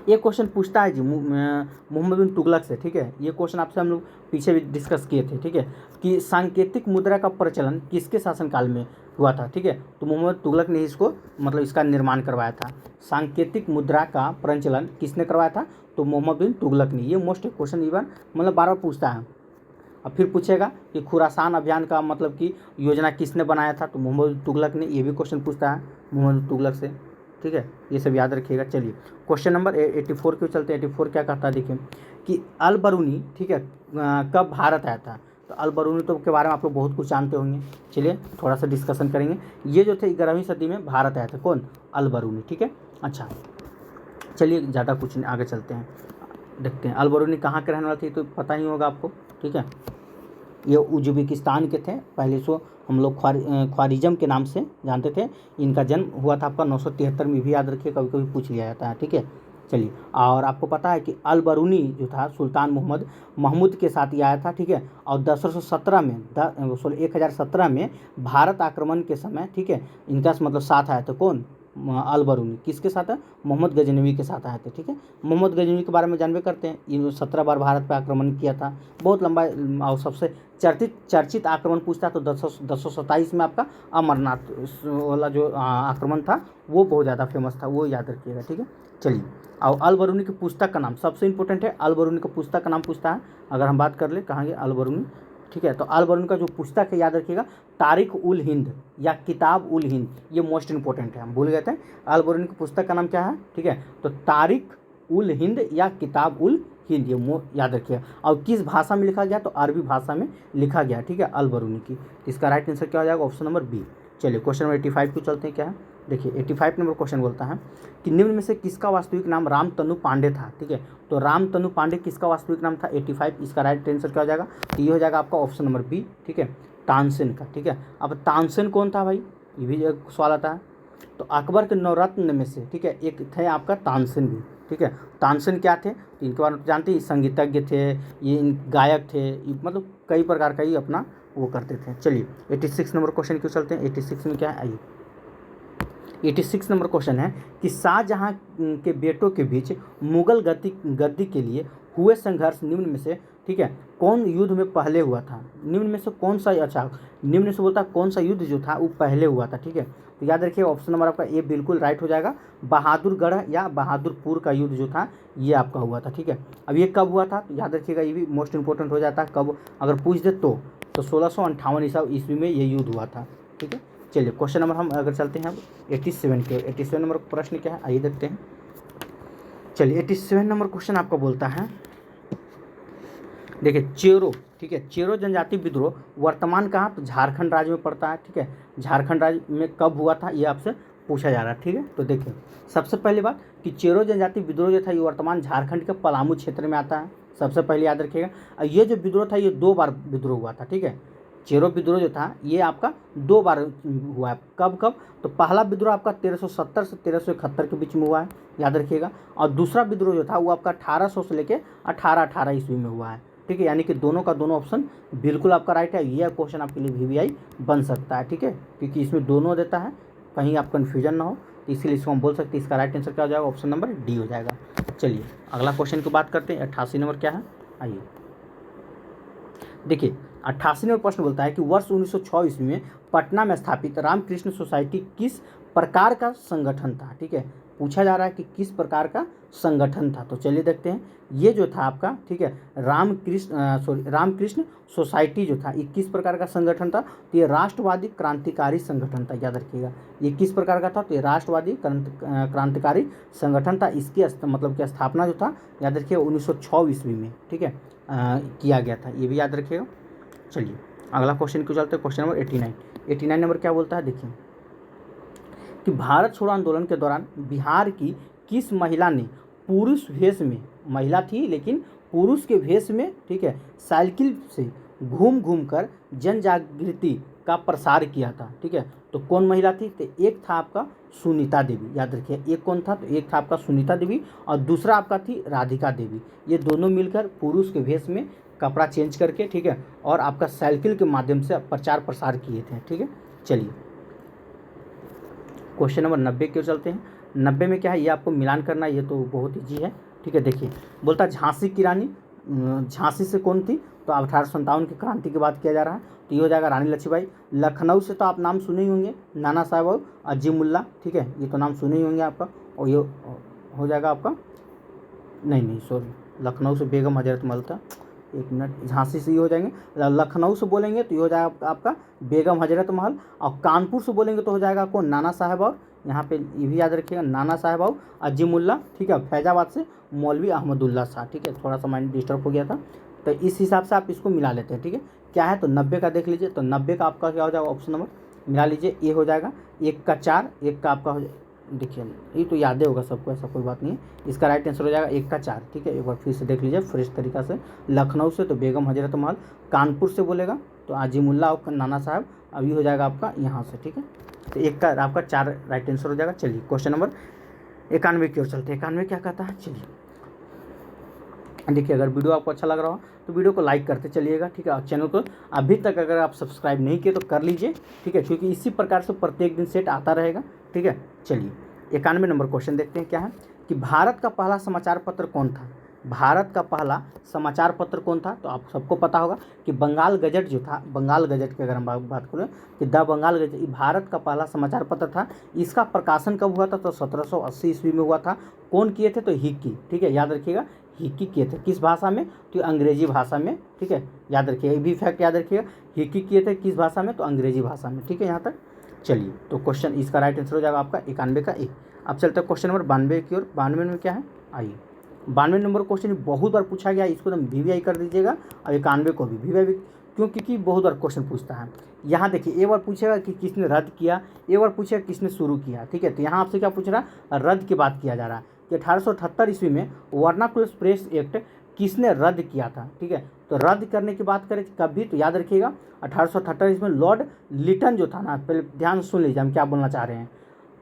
ये क्वेश्चन पूछता है जी मोहम्मद बिन तुगलक से, ठीक है। ये क्वेश्चन आपसे हम लोग पीछे भी डिस्कस किए थे, ठीक है, कि सांकेतिक मुद्रा का प्रचलन किसके शासनकाल में हुआ था, ठीक है। तो मोहम्मद तुगलक ने इसको मतलब इसका निर्माण करवाया था। सांकेतिक मुद्रा का प्रचलन किसने करवाया था? तो मोहम्मद बिन तुगलक ने। ये मोस्ट क्वेश्चन इवन मतलब बार बार पूछता है। अब फिर पूछेगा कि खुरासान अभियान का मतलब कि योजना किसने बनाया था? तो मोहम्मद तुगलक ने। ये भी क्वेश्चन पूछता है मोहम्मद तुगलक से, ठीक है। ये सब याद रखिएगा। चलिए क्वेश्चन नंबर 84 क्यों चलते हैं। 84 क्या कहता है, देखिए कि अल बरूनी, ठीक है, कब भारत आया था? तो अल बरूनी तो के बारे में आप लोग बहुत कुछ जानते होंगे। चलिए थोड़ा सा डिस्कशन करेंगे। ये जो थे 11वीं सदी में भारत आया था। कौन? अल बरूनी, ठीक है। अच्छा चलिए ज़्यादा कुछ नहीं, आगे चलते हैं, देखते हैं। अल बरूनी कहाँ के रहने वाले थे तो पता ही होगा आपको, ठीक है। ये उज्बेकिस्तान के थे। पहले सो हम लोग ख्वारिज़म के नाम से जानते थे। इनका जन्म हुआ था आपका 973 में, भी याद रखिए, कभी कभी पूछ लिया जाता है, ठीक है। चलिए और आपको पता है कि अल बरूनी जो था सुल्तान मोहम्मद महमूद के साथ ही आया था, ठीक है। और 1017 में 1017 में भारत आक्रमण के समय, ठीक है, इनका मतलब साथ आया था। कौन? अल बरूनी किसके साथ है, मोहम्मद गजनवी के साथ आए थे। ठीक है, मोहम्मद गजनवी के बारे में जानबे करते हैं, इन्होंने 17 बार भारत पर आक्रमण किया था, बहुत लंबा। और सबसे चर्चित आक्रमण पूछता है तो 1027 में आपका अमरनाथ वाला जो आक्रमण था वो बहुत ज़्यादा फेमस था, वो याद रखिएगा। ठीक है, चलिए। और अल बरूनी की पुस्तक का नाम सबसे इंपॉर्टेंट है, अल बरूनी का पुस्तक का नाम पूछता है। अगर हम बात कर ले कहेंगे अल बरूनी, ठीक है, तो अल बरूनी का जो पुस्तक है याद रखिएगा, तारिख उल हिंद या किताब उल हिंद, ये मोस्ट इंपॉर्टेंट है, हम भूल गए थे। अल बरूनी की पुस्तक का नाम क्या है, ठीक है, तो तारिख उल हिंद या किताब उल हिंद, ये याद रखिएगा। और किस भाषा में लिखा गया, तो अरबी भाषा में लिखा गया। ठीक है, अल बरूनी की। इसका राइट आंसर क्या हो जाएगा, ऑप्शन नंबर बी। चलिए क्वेश्चन नंबर 85 को चलते हैं, क्या है देखिए। 85 नंबर क्वेश्चन बोलता है कि निम्न में से किसका वास्तविक नाम रामतनु पांडे था। ठीक है, तो रामतनु पांडे किसका वास्तविक नाम था 85, इसका राइट आंसर क्या हो जाएगा, तो ये हो जाएगा आपका ऑप्शन नंबर बी। ठीक है, तानसेन का। ठीक है, अब तानसेन कौन था भाई, ये भी एक सवाल आता है। तो अकबर के नवरत्न में से, ठीक है, एक थे आपका तानसेन भी। ठीक है, तानसेन क्या थे, तो इनके बारे में जानते हैं, संगीतज्ञ थे, ये गायक थे, मतलब कई प्रकार का ही अपना वो करते थे। चलिए 86 नंबर क्वेश्चन क्यों चलते हैं। 86 में क्या है, आइए 86 नंबर क्वेश्चन है कि शाहजहां के बेटों के बीच मुगल गद्दी के लिए हुए संघर्ष निम्न में से, ठीक है, कौन युद्ध में पहले हुआ था। निम्न में से कौन सा, अच्छा निम्न से बोलता कौन सा युद्ध जो था वो पहले हुआ था। ठीक है, तो याद रखिए ऑप्शन नंबर आपका ए बिल्कुल राइट हो जाएगा। बहादुरगढ़ या बहादुरपुर का युद्ध जो था ये आपका हुआ था। ठीक है, अब ये कब हुआ था, तो याद रखिएगा ये भी मोस्ट इंपॉर्टेंट हो जाता है, कब अगर पूछ दे तो 1658 ईस्वी में ये युद्ध हुआ था। ठीक है, चलिए क्वेश्चन नंबर हम अगर चलते हैं अब 87 के, 87 नंबर प्रश्न क्या है, आइए देखते हैं। चलिए 87 नंबर क्वेश्चन आपका बोलता है, देखिए चेरो, ठीक है, चेरो जनजाति विद्रोह वर्तमान कहाँ, तो झारखंड राज्य में पड़ता है। ठीक है, झारखंड राज्य में कब हुआ था ये आपसे पूछा जा रहा है। ठीक है, तो देखिए सबसे पहली बात कि चेरो जनजाति विद्रोह जो था ये वर्तमान झारखंड के पलामू क्षेत्र में आता है, सबसे पहले याद रखिएगा। और ये जो विद्रोह था ये 2 बार विद्रोह हुआ था। ठीक है, चेरो विद्रोह जो था ये आपका 2 बार हुआ है। कब कब, तो पहला विद्रोह आपका 1370 से 1371 के बीच में हुआ है, याद रखिएगा। और दूसरा विद्रोह जो था वो आपका 1800 से लेकर 1818 ईस्वी में हुआ है। ठीक है, यानी कि दोनों का दोनों ऑप्शन बिल्कुल आपका राइट है। यह क्वेश्चन आपके लिए वीवीआई बन सकता है। ठीक है, क्योंकि इसमें दोनों देता है, कहीं आप कन्फ्यूजन ना हो, तो इसीलिए इसको हम बोल सकते हैं इसका राइट आंसर क्या हो जाएगा, ऑप्शन नंबर डी हो जाएगा। चलिए अगला क्वेश्चन की बात करते हैं। 88 नंबर क्या है, आइए देखिए 88 नंबर प्रश्न बोलता है कि वर्ष 1906 ईस्वी में पटना में स्थापित रामकृष्ण सोसाइटी किस प्रकार का संगठन था। ठीक है, पूछा जा रहा है कि किस प्रकार का संगठन था, तो चलिए देखते हैं। ये जो था आपका, ठीक है, रामकृष्ण सोसाइटी जो था ये किस प्रकार का संगठन था, तो ये राष्ट्रवादी क्रांतिकारी संगठन था, याद रखिएगा। ये किस प्रकार का था, तो ये राष्ट्रवादी क्रांतिकारी संगठन था। इसकी मतलब कि स्थापना जो था याद रखिएगा 1906 ईस्वी में, ठीक है, किया गया था, ये भी याद रखिएगा। चलिए अगला क्वेश्चन क्यों चलते हैं, क्वेश्चन नंबर 89 नंबर क्या बोलता है, देखिए कि भारत छोड़ो आंदोलन के दौरान बिहार की किस महिला ने पुरुष वेश में, महिला थी लेकिन पुरुष के वेश में, ठीक है, साइकिल से घूम घूम कर जन जागृति का प्रसार किया था। ठीक है, तो कौन महिला थी, तो एक था आपका सुनीता देवी, याद रखिए। एक कौन था, तो एक था आपका सुनीता देवी और दूसरा आपका थी राधिका देवी। ये दोनों मिलकर पुरुष के वेश में कपड़ा चेंज करके, ठीक है, और आपका साइकिल के माध्यम से प्रचार प्रसार किए थे। ठीक है, चलिए क्वेश्चन नंबर 90 क्यों चलते हैं। 90 में क्या है, ये आपको मिलान करना है, ये तो बहुत ईजी है। ठीक है, देखिए बोलता है झांसी की रानी, झांसी से कौन थी, तो 1857 की क्रांति की बात किया जा रहा है, तो ये हो जाएगा रानी लक्ष्मीबाई। लखनऊ से तो आप नाम सुने ही होंगे, नाना साहब और अजीमुल्ला। ठीक है, ये तो नाम सुने ही होंगे आपका, और ये हो जाएगा आपका, नहीं सॉरी, लखनऊ से बेगम हजरत महल था, एक मिनट, झांसी से ये हो जाएंगे। लखनऊ से बोलेंगे तो ये हो जाएगा आपका बेगम हजरत महल, और कानपुर से बोलेंगे तो हो जाएगा आपको नाना साहब, और यहाँ पे ये भी याद रखिएगा नाना साहब और अजीमुल्ला। ठीक है, फैजाबाद से मौलवी अहमदुल्ला शाह। ठीक है, थोड़ा सा माइंड डिस्टर्ब हो गया था, तो इस हिसाब से आप इसको मिला लेते हैं। ठीक है, क्या है, तो 90 का देख लीजिए, तो 90 का आपका क्या हो जाएगा, ऑप्शन नंबर मिला लीजिए, ए हो जाएगा। 1 का 4, 1 का आपका हो जाएगा, देखिए ये तो याद होगा सबको, ऐसा कोई बात नहीं है। इसका राइट आंसर हो जाएगा 1 का 4। ठीक है, एक बार फिर से देख लीजिए फ्रेश तरीका से। लखनऊ से तो बेगम हजरत महल, कानपुर से बोलेगा तो आजिमुल्ला और नाना साहब, अभी हो जाएगा आपका यहाँ से। ठीक है, तो 1 का आपका 4 राइट आंसर हो जाएगा। चलिए क्वेश्चन नंबर 91 की ओर चलते हैं। 91 क्या कहता है, चलिए देखिए, अगर वीडियो आपको अच्छा लग रहा हो तो वीडियो को लाइक करते चलिएगा। ठीक है, और चैनल को अभी तक अगर आप सब्सक्राइब नहीं किए तो कर लीजिए। ठीक है, क्योंकि इसी प्रकार से प्रत्येक दिन सेट आता रहेगा। ठीक है, चलिए 91 नंबर क्वेश्चन देखते हैं क्या है कि भारत का पहला समाचार पत्र कौन था। भारत का पहला समाचार पत्र कौन था, तो आप सबको पता होगा कि बंगाल गजट जो था, बंगाल गजट की अगर हम बात करें कि द बंगाल गजट ये भारत का पहला समाचार पत्र था। इसका प्रकाशन कब हुआ था, तो 1780 ईस्वी में हुआ था। कौन किए थे, तो हिक्की, ठीक है, याद रखिएगा, हिक्की किए थे। किस भाषा में, तो अंग्रेजी भाषा में, ठीक है, याद रखिएगा, ये भी फैक्ट याद रखिएगा, हिक्की किए थे किस भाषा में, तो अंग्रेजी भाषा में, ठीक है। यहाँ तक चलिए, तो क्वेश्चन इसका राइट आंसर हो जाएगा आपका 91 का ए। अब चलते हैं क्वेश्चन नंबर 92 की ओर। 92 में क्या है, आइए 92 नंबर क्वेश्चन बहुत बार पूछा गया, इसको तुम वीवीआई कर दीजिएगा और 91 को भी वीवीआई, क्यों, क्योंकि बहुत बार क्वेश्चन पूछता है। यहाँ देखिए, एक बार पूछेगा कि किसने रद्द किया, एक बार पूछेगा किसने शुरू किया, ठीक है। तो यहाँ आपसे क्या पूछ रहा है, रद्द की बात किया जा रहा है कि 1878 ईस्वी में वर्नाकुलर प्रेस एक्ट किसने रद्द किया था, ठीक है। तो रद्द करने की बात करें कभी, तो याद रखिएगा 1878 ईस्वी में लॉर्ड लिटन जो था ना, पहले ध्यान सुन लीजिए हम क्या बोलना चाह रहे हैं।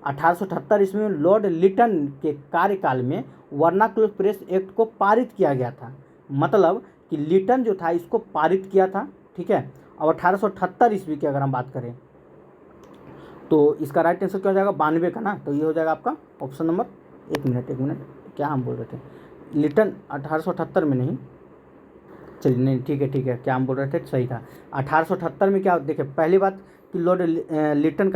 1878 ईस्वी में लॉर्ड लिटन के कार्यकाल में वर्नाकुलर प्रेस एक्ट को पारित किया गया था। मतलब कि लिटन जो था इसको पारित किया था, ठीक है। और 1878 ईस्वी की अगर हम बात करें तो इसका राइट आंसर क्या हो जाएगा, 92 का ना, तो ये हो जाएगा आपका ऑप्शन नंबर, एक मिनट क्या हम बोल रहे थे, लिटन 1878 में नहीं, चलिए नहीं, ठीक है, क्या हम बोल रहे थे, सही था। 1878 में क्या, देखिए पहली बात कि लॉर्ड लिटन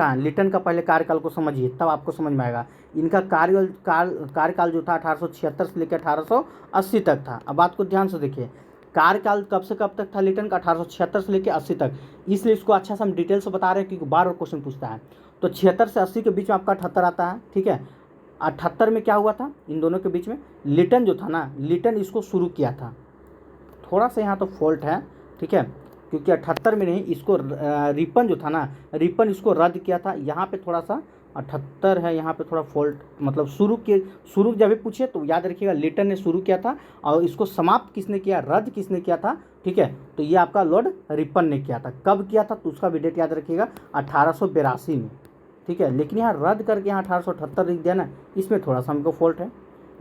का पहले कार्यकाल को समझिए, तब आपको समझ में आएगा। इनका कार्यकाल जो था 1876 से लेकर 1880 तक था। अब बात को ध्यान से देखिए, कार्यकाल कब से कब तक था लिटन का, 1876 से लेकर 80 तक, इसलिए इसको अच्छा से हम डिटेल से बता रहे हैं क्योंकि बार बार क्वेश्चन पूछता है। तो 76 से 80 के बीच में आपका 78 आता है, ठीक है। 78 में क्या हुआ था, इन दोनों के बीच में लिटन जो था ना, लिटन इसको शुरू किया था। थोड़ा सा यहाँ तो फॉल्ट है, ठीक है, क्योंकि 78 में नहीं, इसको रिपन जो था ना, रिपन इसको रद्द किया था। यहाँ पे थोड़ा सा 78 है, यहाँ पे थोड़ा फॉल्ट, मतलब शुरू जब भी पूछे तो याद रखिएगा लिटन ने शुरू किया था और इसको समाप्त किसने किया, रद्द किसने किया था, ठीक है। तो ये आपका लॉर्ड रिपन ने किया था। कब किया था, तो उसका भी डेट याद रखिएगा 1882 में, ठीक है। लेकिन यहाँ रद्द करके यहाँ 1878 लिख दिया ना, इसमें थोड़ा सा हमको फॉल्ट है,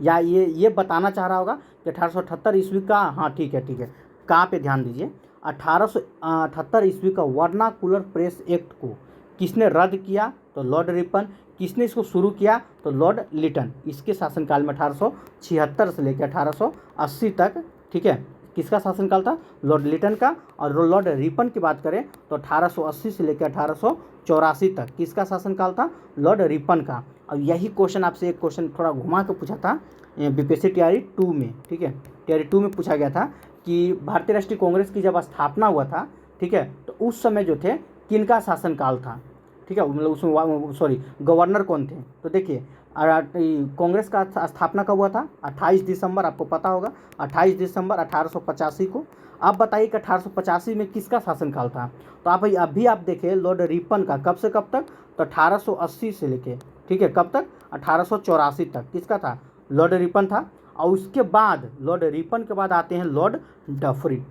या ये बताना चाह रहा होगा कि 1878 ईस्वी का, हाँ ठीक है, कहाँ पे ध्यान दीजिए, 1878 ईस्वी का वर्नाकुलर प्रेस एक्ट को किसने रद्द किया, तो लॉर्ड रिपन। किसने इसको शुरू किया, तो लॉर्ड लिटन। इसके शासनकाल में 1876 से लेकर 1880 तक, ठीक है, किसका शासनकाल था, लॉर्ड लिटन का। और लॉर्ड रिपन की बात करें तो 1880 से लेकर 1884 तक किसका शासनकाल था, लॉर्ड रिपन का। और यही क्वेश्चन आपसे एक क्वेश्चन थोड़ा घुमा के पूछा था बीपीएससी तैयारी 2 में, ठीक है, तैयारी 2 में पूछा गया था कि भारतीय राष्ट्रीय कांग्रेस की जब स्थापना हुआ था, ठीक है, तो उस समय जो थे किनका शासनकाल था, ठीक है, मतलब उसमें गवर्नर कौन थे। तो देखिए कांग्रेस का स्थापना कब हुआ था, 28 दिसंबर, आपको पता होगा 28 दिसंबर 1885 को। आप बताइए कि 1885 में किसका शासनकाल था, तो अभी आप देखिए लॉर्ड रिपन का कब से कब तक, तो 1880 से लेके, ठीक है, कब तक, 1884 तक किसका था, लॉर्ड रिपन था। और उसके बाद लॉर्ड रिपन के बाद आते हैं लॉर्ड डफरिन,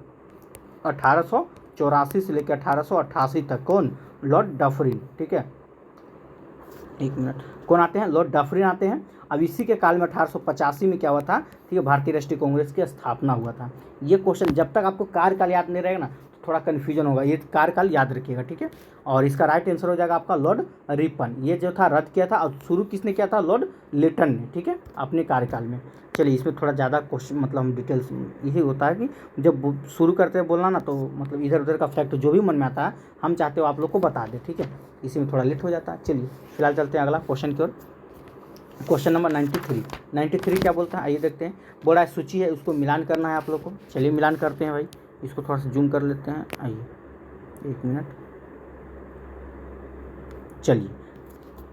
1884 से लेकर 1888 तक, कौन, लॉर्ड डफरिन, ठीक है, एक मिनट, कौन आते हैं, लॉर्ड डफरिन आते हैं। अब इसी के काल में 1885 में क्या हुआ था, ठीक है, भारतीय राष्ट्रीय कांग्रेस की स्थापना हुआ था। ये क्वेश्चन जब तक आपको कार्यकाल याद नहीं रहेगा ना तो थोड़ा कन्फ्यूजन होगा, ये कार्यकाल याद रखिएगा, ठीक है। और इसका राइट आंसर हो जाएगा आपका लॉर्ड रिपन। ये जो था रद्द किया था और शुरू किसने किया था, लॉर्ड लिटन ने, ठीक है, अपने कार्यकाल में। चलिए इसमें थोड़ा ज़्यादा क्वेश्चन, मतलब हम डिटेल्स, यही होता है कि जब शुरू करते हैं बोलना ना तो मतलब इधर उधर का फैक्ट जो भी मन में आता है हम चाहते हो आप लोग को बता दें, ठीक है, इसी में थोड़ा लेट हो जाता है। चलिए फिलहाल चलते हैं अगला क्वेश्चन की ओर। क्वेश्चन नंबर 93 क्या बोलता है, आइए देखते हैं। बोला सूची है, उसको मिलान करना है आप लोग को। चलिए मिलान करते हैं भाई, इसको थोड़ा सा जूम कर लेते हैं, आइए एक मिनट, चलिए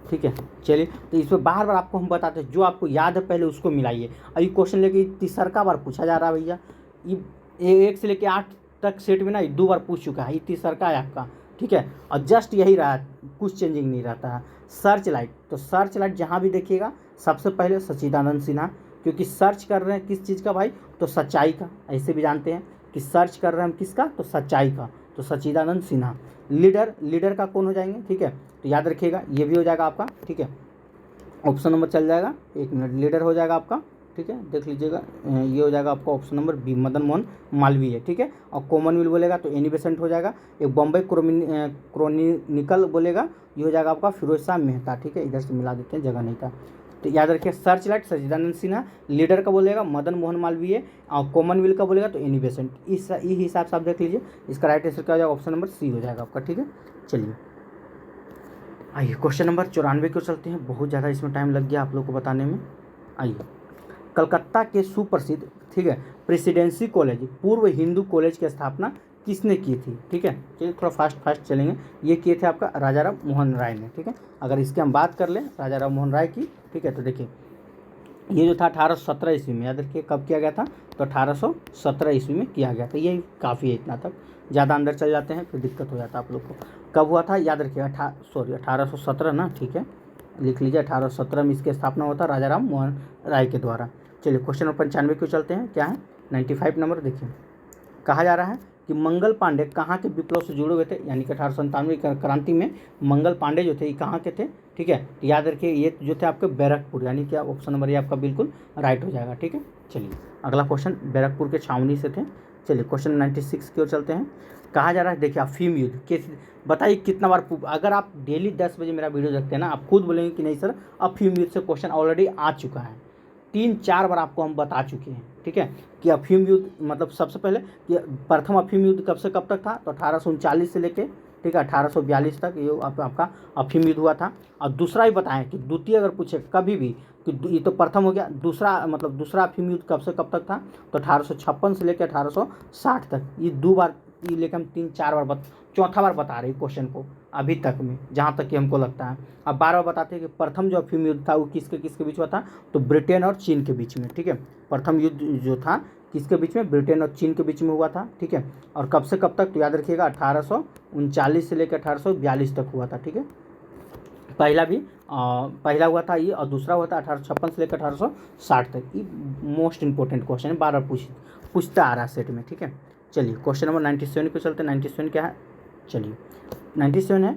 ठीक है। चलिए तो इसमें बार बार आपको हम बताते हैं, जो आपको याद है पहले उसको मिलाइए। अब ये क्वेश्चन लेके तीसरा बार पूछा जा रहा है भैया, ये 1 से लेके 8 तक सेट में ना 2 बार पूछ चुका है, ये तीसरा है आपका, ठीक है। और जस्ट यही रहा, कुछ चेंजिंग नहीं रहता है। सर्च लाइट, तो सर्च लाइट जहाँ भी देखिएगा सबसे पहले सच्चिदानंद सिन्हा, क्योंकि सर्च कर रहे हैं किस चीज़ का भाई, तो सच्चाई का। ऐसे भी जानते हैं कि सर्च कर रहे हैं हम किसका, तो सच्चाई का, तो सच्चिदानंद सिन्हा। लीडर का कौन हो जाएंगे, ठीक है, तो याद रखिएगा ये भी हो जाएगा आपका, ठीक है, ऑप्शन नंबर चल जाएगा, एक मिनट, लीडर हो जाएगा आपका, ठीक है, देख लीजिएगा, ये हो जाएगा आपका option number B, Madan Mohan Malviya, ठीक है। और कॉमनवेल्थ बोलेगा तो एनी बेसेंट हो जाएगा। एक बॉम्बे क्रोनिकल बोलेगा, ये हो जाएगा आपका फिरोज शाह मेहता, ठीक है, इधर से मिला देते हैं, जगह नहीं था। तो याद रखिए सर्च लाइट सच्चिदानंद सिन्हा, लीडर का बोलेगा मदन मोहन मालवीय, और कॉमनवेल्थ का बोलेगा तो एनी बेसेंट। इस हिसाब से आप देख लीजिए, इसका राइट आंसर क्या हो जाएगा, ऑप्शन नंबर सी हो जाएगा आपका। ठीक है, चलिए आइए क्वेश्चन नंबर 94 को चलते हैं। बहुत ज़्यादा इसमें टाइम लग गया आप लोग को बताने में। आइए, कलकत्ता के सुप्रसिद्ध, ठीक है, प्रेसिडेंसी कॉलेज, पूर्व हिंदू कॉलेज की स्थापना किसने की थी? ठीक है, चलिए थोड़ा फास्ट चलेंगे। ये किए थे आपका राजा राम मोहन राय ने। ठीक है, अगर इसकी हम बात कर लें राजा राम मोहन राय की, ठीक है, तो देखिए ये जो था 1817 ईस्वी में, याद रखिए कब किया गया था, तो 1817 ईस्वी में किया गया था। यही काफ़ी है, इतना तक ज़्यादा अंदर चल जाते हैं फिर दिक्कत हो जाता है आप लोग को। कब हुआ था याद रखिए, 1817 ना, ठीक है, लिख लीजिए 1817 में इसकी स्थापना हुआ था राजा राम मोहन राय के द्वारा। चलिए क्वेश्चन नंबर 95 को चलते हैं। क्या है 95 नंबर, देखिए कहा जा रहा है कि मंगल पांडे कहाँ के विप्लव से जुड़े हुए थे, यानी कि 1897 क्रांति में मंगल पांडे जो थे ये कहाँ के थे? ठीक है, तो याद रखिए ये जो थे आपके बैरकपुर, यानी कि ऑप्शन नंबर ये आपका बिल्कुल राइट हो जाएगा। ठीक है, चलिए अगला क्वेश्चन बैरकपुर के छावनी से थे। चलिए क्वेश्चन 96 की ओर चलते हैं। कहा जा रहा है, देखिए अफीम युद्ध के, बताइए कितना बार, अगर आप डेली 10 बजे मेरा वीडियो देखते हैं ना, आप खुद बोलेंगे कि नहीं सर अफीम युद्ध से क्वेश्चन ऑलरेडी आ चुका है, 3-4 बार आपको हम बता चुके हैं। ठीक है, कि अफीम युद्ध मतलब सबसे पहले कि प्रथम अफीम युद्ध कब से कब तक था, तो 1839 से लेके, ठीक है, 1842 तक ये आपका अफीम युद्ध हुआ था। और दूसरा ही बताएं कि द्वितीय अगर पूछे कभी भी, कि ये तो प्रथम हो गया, दूसरा मतलब दूसरा अफीम युद्ध कब से कब तक था, तो 1856 से लेकर 1860 तक। ये 2 बार, ये लेकर हम 3-4 बार चौथा बार बता रहे हैं क्वेश्चन को अभी तक में, जहाँ तक कि हमको लगता है। अब बार बार बताते हैं कि प्रथम जो अफीम युद्ध था वो किसके किसके बीच हुआ था, तो ब्रिटेन और चीन के बीच में। ठीक है, प्रथम युद्ध जो था किसके बीच में, ब्रिटेन और चीन के बीच में हुआ था। ठीक है, और कब से कब तक, तो याद रखिएगा 1839 से लेकर 1842 तक हुआ था। ठीक है, पहला हुआ था ये, और दूसरा हुआ था 1856 से लेकर 1860 तक। ये मोस्ट इंपॉर्टेंट क्वेश्चन है, बार बार पूछता आ रहा है सेट में। ठीक है, चलिए क्वेश्चन नंबर 97 पे चलते हैं। 97 क्या है, चलिए 97 है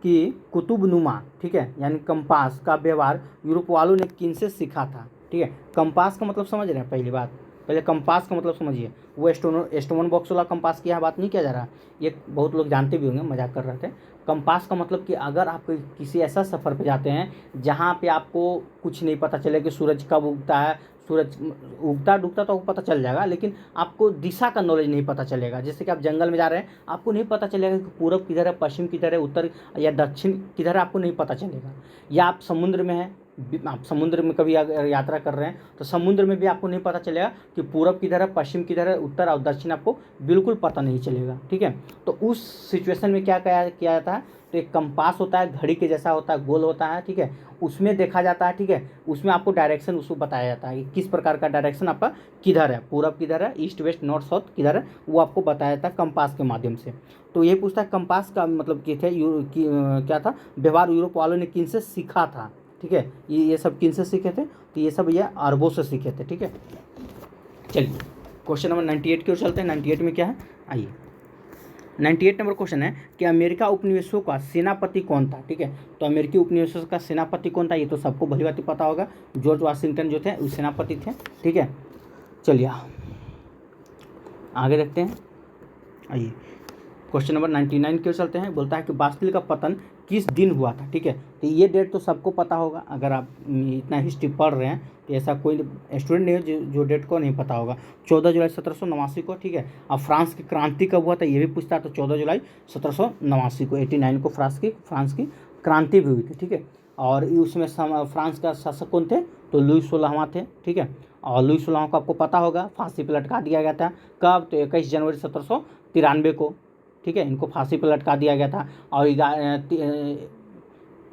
कि कुतुबनुमा, ठीक है, यानी कंपास का व्यवहार यूरोप वालों ने किनसे सीखा था? ठीक है, कंपास का मतलब समझ रहे हैं, पहली बात, पहले कंपास का मतलब समझिए, वो एस्टोमन बॉक्स वाला कंपास की यहाँ बात नहीं किया जा रहा, ये बहुत लोग जानते भी होंगे, मजाक कर रहे थे। कंपास का मतलब कि अगर आप किसी ऐसा सफ़र पे जाते हैं जहाँ पे आपको कुछ नहीं पता चले कि सूरज कब उगता है, सूरज उगता डूबता तो आपको पता चल जाएगा, लेकिन आपको दिशा का नॉलेज नहीं पता चलेगा। जैसे कि आप जंगल में जा रहे हैं, आपको नहीं पता चलेगा कि पूरब किधर है, पश्चिम किधर है, उत्तर या दक्षिण किधर है, आपको नहीं पता चलेगा। या आप समुद्र में हैं, आप समुद्र में कभी अगर यात्रा कर रहे हैं तो समुद्र में भी आपको नहीं पता चलेगा कि पूरब किधर है, पश्चिम किधर है, उत्तर और दक्षिण आपको बिल्कुल पता नहीं चलेगा। ठीक है, तो उस सिचुएशन में क्या किया जाता है, तो एक कंपास होता है, घड़ी के जैसा होता है, गोल होता है। ठीक है, उसमें देखा जाता है। ठीक है, उसमें आपको डायरेक्शन उसको बताया जाता है कि किस प्रकार का डायरेक्शन आपका किधर है, पूरब किधर है, ईस्ट वेस्ट नॉर्थ साउथ किधर है, वो आपको बताया जाता है कंपास के माध्यम से। तो ये पूछता है कंपास का मतलब क्या था, व्यवहार यूरोप वालों ने किन से सीखा था? ठीक है, ये सब किन से सीखे थे, तो ये सब ये अरबों से सीखे थे। ठीक है, चलिए क्वेश्चन नंबर 98 की ओर चलते हैं। 98 में क्या है, आइए 98 नंबर क्वेश्चन है कि अमेरिका उपनिवेशों का सेनापति कौन था? ठीक है, तो अमेरिकी उपनिवेशों का सेनापति कौन था, ये तो सबको भली भांति पता होगा, जॉर्ज वाशिंगटन जो थे वो सेनापति थे। ठीक है, चलिए आगे देखते हैं। आइए क्वेश्चन नंबर 99 की ओर चलते हैं। बोलता है कि बास्टिल का पतन किस दिन हुआ था? ठीक है, तो ये डेट तो सबको पता होगा, अगर आप इतना हिस्ट्री पढ़ रहे हैं तो ऐसा कोई स्टूडेंट नहीं है जो डेट को नहीं पता होगा। 14 जुलाई 1789 को। ठीक है, अब फ्रांस की क्रांति कब हुआ था ये भी पूछता है, तो 14 जुलाई 1789 को, 89 को फ्रांस की क्रांति भी हुई थी। ठीक है, और उसमें फ्रांस का शासक कौन थे, तो लुई 16वां थे। ठीक है, और लुई 16वां को आपको पता होगा फांसी पर लटका दिया गया था। कब, तो 21 जनवरी 1793 को। ठीक है, इनको फांसी पर लटका दिया गया था। और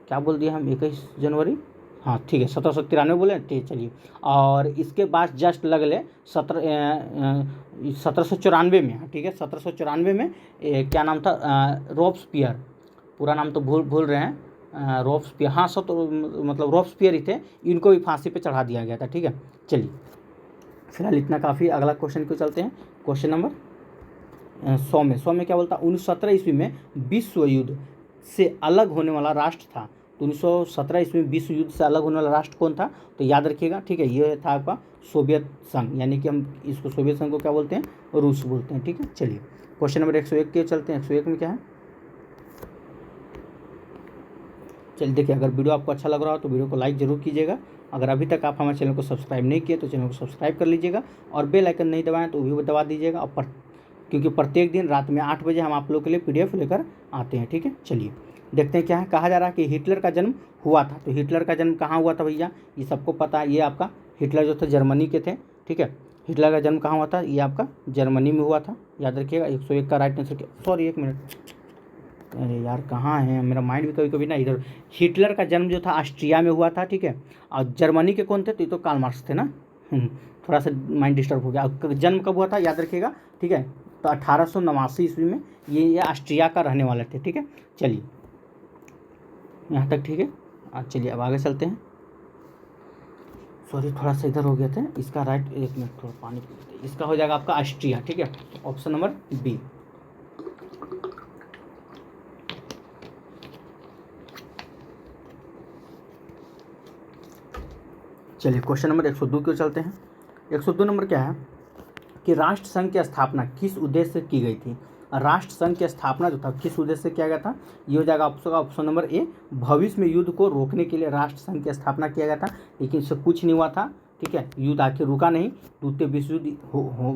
क्या बोल दिया हम, 21 जनवरी, हाँ ठीक है 1793 बोले, ठीक चलिए। और इसके बाद जस्ट लगले 1794 में, ठीक है 1794 में क्या नाम था, रॉब्सपियर, पूरा नाम तो भूल रहे हैं, रॉब्सपियर, हाँ मतलब रॉब्सपियर ही थे, इनको भी फांसी पे चढ़ा दिया गया था। ठीक है, चलिए फिलहाल इतना काफ़ी। अगला क्वेश्चन को चलते हैं, क्वेश्चन नंबर 100 में क्या बोलता है, 1917 ईस्वी में विश्व युद्ध से अलग होने वाला राष्ट्र था। तो 1917 ईस्वी में विश्व युद्ध से अलग होने वाला राष्ट्र कौन था, तो याद रखिएगा। ठीक है, ये था आपका सोवियत संघ, यानी कि हम इसको सोवियत संघ को क्या बोलते हैं, रूस बोलते हैं। ठीक है, चलिए क्वेश्चन नंबर 101 के चलते हैं। 101 में क्या है, चलिए देखिए, अगर वीडियो आपको अच्छा लग रहा हो तो वीडियो को लाइक ज़रूर कीजिएगा। अगर अभी तक आप हमारे चैनल को सब्सक्राइब नहीं किए तो चैनल को सब्सक्राइब कर लीजिएगा और बेल आइकन नहीं दबाएं तो वो भी दबा दीजिएगा। और क्योंकि प्रत्येक दिन रात में 8 बजे हम आप लोग के लिए PDF लेकर आते हैं, ठीक है। चलिए देखते हैं क्या है। कहा जा रहा है कि हिटलर का जन्म हुआ था। तो हिटलर का जन्म कहाँ हुआ था भैया, ये सबको पता है। ये आपका हिटलर जो थे जर्मनी के थे, ठीक है। हिटलर का जन्म कहाँ हुआ था, ये आपका जर्मनी में हुआ था, याद रखिएगा। 101 का राइट आंसर, सॉरी 1 मिनट, अरे यार कहाँ है मेरा माइंड भी कभी कभी ना इधर। हिटलर का जन्म जो था ऑस्ट्रिया में हुआ था, ठीक है। और जर्मनी के कौन थे, तो ये तो कार्ल मार्क्स थे ना। थोड़ा सा माइंड डिस्टर्ब हो गया। जन्म कब हुआ था याद रखिएगा, ठीक है। तो 1889 ईस्वी में ये ऑस्ट्रिया का रहने वाले थे, ठीक है। चलिए यहाँ तक ठीक है। चलिए अब आगे चलते हैं। सॉरी थोड़ा सा इधर हो गया था इसका राइट, 1 मिनट थोड़ा पानी पी लेते हैं। इसका हो जाएगा आपका ऑस्ट्रिया, ठीक है। Option number B. चलिए क्वेश्चन नंबर 102 की ओर चलते हैं। 102 नंबर क्या है कि राष्ट्र संघ की स्थापना किस उद्देश्य से की गई थी। राष्ट्र संघ की स्थापना जो था किस उद्देश्य से किया गया था, ये हो जाएगा ऑप्शन नंबर ए। भविष्य में युद्ध को रोकने के लिए राष्ट्र संघ की स्थापना किया गया था, लेकिन इससे कुछ नहीं हुआ था, ठीक है। युद्ध आखिर रुका नहीं, द्वितीय विश्व युद्ध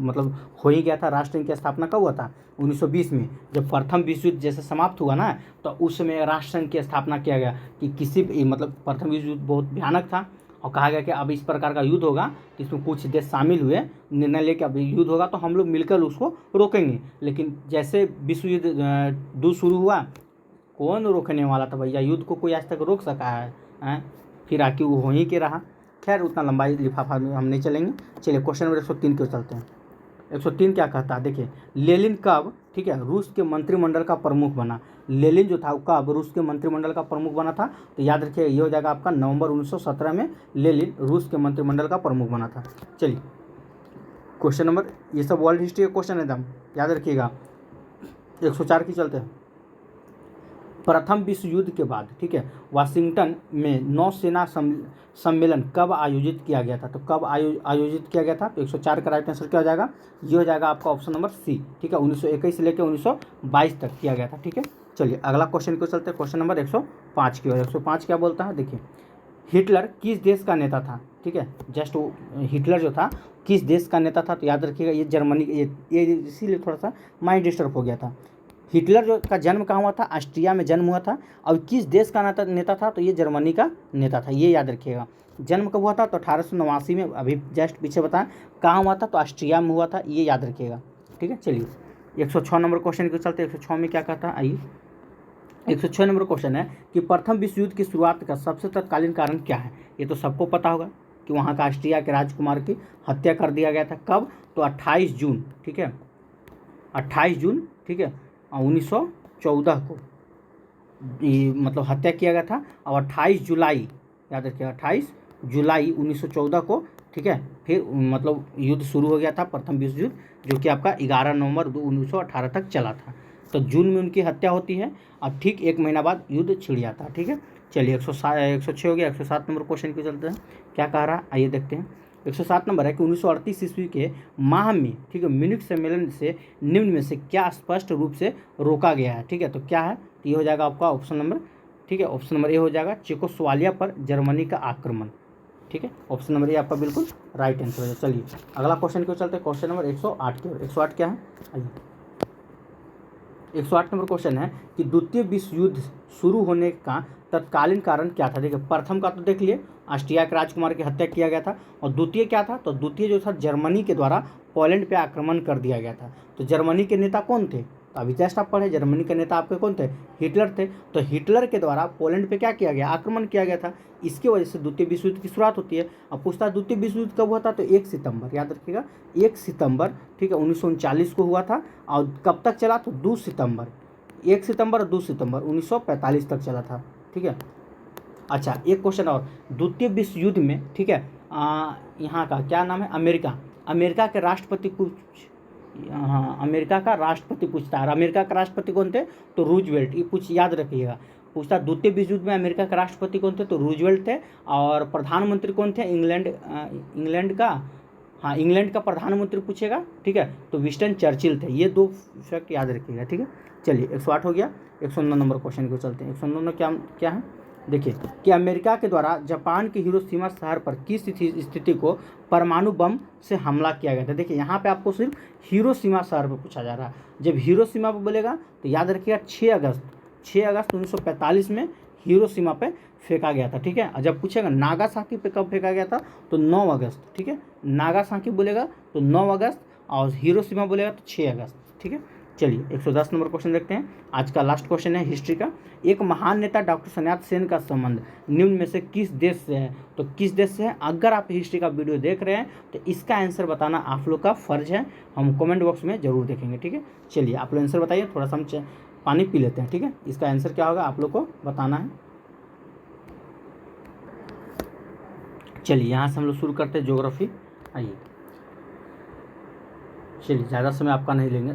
मतलब हो ही गया था। राष्ट्र संघ की स्थापना कब हुआ था, 1920 में, जब प्रथम विश्व युद्ध जैसे समाप्त हुआ ना, तो उस समय राष्ट्र संघ की स्थापना किया गया कि किसी मतलब प्रथम विश्व युद्ध बहुत भयानक था और कहा गया कि अब इस प्रकार का युद्ध होगा तो इसमें कुछ देश शामिल हुए, निर्णय लेकर अब युद्ध होगा तो हम लोग मिलकर उसको रोकेंगे। लेकिन जैसे विश्व युद्ध युद्ध शुरू हुआ, कौन रोकने वाला था भैया, युद्ध को कोई आज तक रोक सका है? फिर आके वो वहीं के रहा। खैर उतना लंबाई लिफाफा में हम नहीं चलेंगे। चलिए क्वेश्चन नंबर 103 के चलते हैं। 103 क्या कहता है, देखिए लेनिन कब, ठीक है, रूस के मंत्रिमंडल का प्रमुख बना। लेनिन जो था वो कब रूस के मंत्रिमंडल का प्रमुख बना था, तो याद रखिए ये हो जाएगा आपका नवंबर 1917 में लेनिन रूस के मंत्रिमंडल का प्रमुख बना था। चलिए क्वेश्चन नंबर, ये सब वर्ल्ड हिस्ट्री का क्वेश्चन है एकदम, याद रखिएगा। 104 की चलते हैं। प्रथम विश्व युद्ध के बाद, ठीक है, वाशिंगटन में नौसेना सम्मेलन कब आयोजित किया गया था। तो कब आयोजित किया गया था, तो 104 का राइट आंसर क्या हो जाएगा, ये हो जाएगा आपका ऑप्शन नंबर सी, ठीक है। 1921 से लेकर 1922 तक किया गया था, ठीक है। चलिए अगला क्वेश्चन को चलते हैं। क्वेश्चन नंबर 105 की ओर। 105 क्या बोलता है, देखिए हिटलर किस देश का नेता था, ठीक है। जस्ट हिटलर जो था किस देश का नेता था, तो याद रखिएगा ये जर्मनी, ये इसीलिए थोड़ा सा माइंड डिस्टर्ब हो गया था। हिटलर जो का जन्म कहाँ हुआ था, ऑस्ट्रिया में जन्म हुआ था। और किस देश का नेता था, तो ये जर्मनी का नेता था, ये याद रखिएगा। जन्म कब हुआ था, तो 1889 में, अभी जस्ट पीछे बताएं कहाँ हुआ था, तो ऑस्ट्रिया में हुआ था, ये याद रखिएगा, ठीक है। चलिए 106 नंबर क्वेश्चन को चलते हैं। 106 में क्या कहता है, आइए 106 नंबर क्वेश्चन है कि प्रथम विश्व युद्ध की शुरुआत का सबसे तत्कालीन कारण क्या है। ये तो सबको पता होगा कि वहाँ का ऑस्ट्रिया के राजकुमार की हत्या कर दिया गया था। कब, तो 28 जून, ठीक है, 28 जून, ठीक है, 1914 को मतलब हत्या किया गया था। और 28 जुलाई, याद रखिए 28 जुलाई 1914 को, ठीक है, फिर मतलब युद्ध शुरू हो गया था, प्रथम विश्व युद्ध, जो कि आपका 11 नवंबर 1918 तक चला था। तो जून में उनकी हत्या होती है और ठीक 1 महीना बाद युद्ध छिड़ जाता है, ठीक है। चलिए 106 हो गया। 107 नंबर क्वेश्चन की चलते हैं, क्या कह रहा है, आइए देखते हैं। 107 नंबर है कि 1938 ईस्वी के माह में, ठीक है, म्यूनिख सम्मेलन से निम्न में से क्या स्पष्ट रूप से रोका गया है, ठीक है। तो क्या है, तो ये हो जाएगा आपका ऑप्शन नंबर, ठीक है, ऑप्शन नंबर ए हो जाएगा, चेकोस्लोवाकिया पर जर्मनी का आक्रमण, ठीक है। ऑप्शन नंबर ए आपका बिल्कुल राइट आंसर हो जाएगा। चलिए अगला क्वेश्चन को चलते हैं। क्वेश्चन नंबर 108 की ओर। 108 क्या है, आइए 108 नंबर क्वेश्चन है कि द्वितीय विश्व युद्ध शुरू होने का तत्कालीन कारण क्या था। देखिए प्रथम का तो देख लिए, ऑस्ट्रिया के राजकुमार की हत्या किया गया था। और द्वितीय क्या था, तो द्वितीय जो था जर्मनी के द्वारा पोलैंड पे आक्रमण कर दिया गया था। तो जर्मनी के नेता कौन थे, तो अभी जस्ट आप पढ़े, जर्मनी के नेता आपके कौन थे, हिटलर थे। तो हिटलर के द्वारा पोलैंड पे क्या किया गया, आक्रमण किया गया था। इसकी वजह से द्वितीय विश्व युद्ध की शुरुआत होती है। अब पूछता है द्वितीय विश्व युद्ध कब हुआ था, तो 1 सितंबर, याद रखिएगा 1 सितंबर, ठीक है, 1939 को हुआ था। और कब तक चला, तो 2 सितंबर, 1 सितंबर और 2 सितंबर 1945 तक चला था, ठीक है। अच्छा एक क्वेश्चन और, द्वितीय विश्व युद्ध में, ठीक है, यहाँ का क्या नाम है, अमेरिका के राष्ट्रपति हाँ अमेरिका का राष्ट्रपति पूछता है। अमेरिका का राष्ट्रपति कौन थे, तो रूजवेल्ट, ये याद रखिएगा। पूछता द्वितीय विश्व युद्ध में अमेरिका के राष्ट्रपति कौन थे, तो रूजवेल्ट थे। और प्रधानमंत्री कौन थे, इंग्लैंड का, हाँ इंग्लैंड का प्रधानमंत्री पूछेगा, ठीक है, तो विंस्टन चर्चिल थे। ये 2 फैक्ट याद रखिएगा, ठीक है। चलिए 108 हो गया। 109 नंबर क्वेश्चन को चलते हैं। 109 क्या है, देखिए कि अमेरिका के द्वारा जापान के हिरोशिमा शहर पर किस स्थिति को परमाणु बम से हमला किया गया था। देखिए यहाँ पे आपको सिर्फ हिरोशिमा शहर पर पूछा जा रहा है। जब हिरोशिमा पर बोलेगा तो याद रखिएगा 6 अगस्त 1945 में हिरोशिमा पे फेंका गया था, ठीक है। और जब पूछेगा नागासाकी पे कब फेंका गया था तो 9 अगस्त, ठीक है। नागासाकी बोलेगा तो 9 अगस्त और हिरोशिमा बोलेगा तो 6 अगस्त, ठीक है। चलिए 110 नंबर क्वेश्चन देखते हैं। आज का लास्ट क्वेश्चन है हिस्ट्री का। एक महान नेता डॉक्टर सन्यात सेन का संबंध निम्न में से किस देश से है। तो किस देश से है, अगर आप हिस्ट्री का वीडियो देख रहे हैं तो इसका आंसर बताना आप लोग का फर्ज है, हम कमेंट बॉक्स में जरूर देखेंगे, ठीक है। चलिए आप लोग आंसर बताइए, थोड़ा सा हम पानी पी लेते हैं, ठीक है। इसका आंसर क्या होगा आप लोग को बताना है। चलिए यहाँ से हम लोग शुरू करते हैं ज्योग्राफी। आइए, चलिए ज़्यादा समय आपका नहीं लेंगे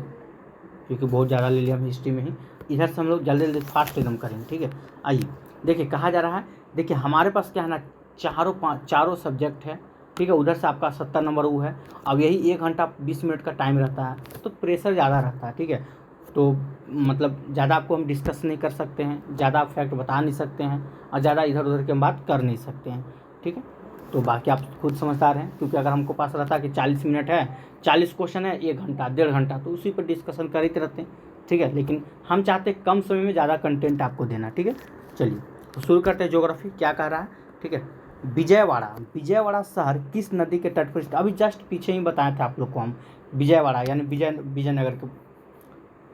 क्योंकि बहुत ज़्यादा ले लिया हम हिस्ट्री में ही। इधर से हम लोग जल्दी जल्दी फास्ट एकदम करेंगे, ठीक है। आइए देखिए कहा जा रहा है, देखिए हमारे पास क्या है ना, चारों सब्जेक्ट है, ठीक है। उधर से आपका 70 नंबर वो है। अब यही 1 घंटा 20 मिनट का टाइम रहता है तो प्रेशर ज़्यादा रहता है, ठीक है। तो मतलब ज़्यादा आपको हम डिस्कस नहीं कर सकते हैं, ज़्यादा आप फैक्ट बता नहीं सकते हैं और ज़्यादा इधर उधर की हम बात कर नहीं सकते हैं, ठीक है। तो बाकी आप खुद समझदार हैं, क्योंकि अगर हमको पास रहता है कि 40 मिनट है, 40 क्वेश्चन है, 1 घंटा 1.5 घंटा, तो उसी पर डिस्कशन करते रहते हैं, ठीक है। लेकिन हम चाहते हैं कम समय में ज़्यादा कंटेंट आपको देना, ठीक है। चलिए तो शुरू करते हैं ज्योग्राफी। क्या कह रहा है, ठीक है। विजयवाड़ा शहर किस नदी के तट पर स्थित, अभी जस्ट पीछे ही बताए थे आप लोग को हम, विजयवाड़ा यानी विजयनगर के,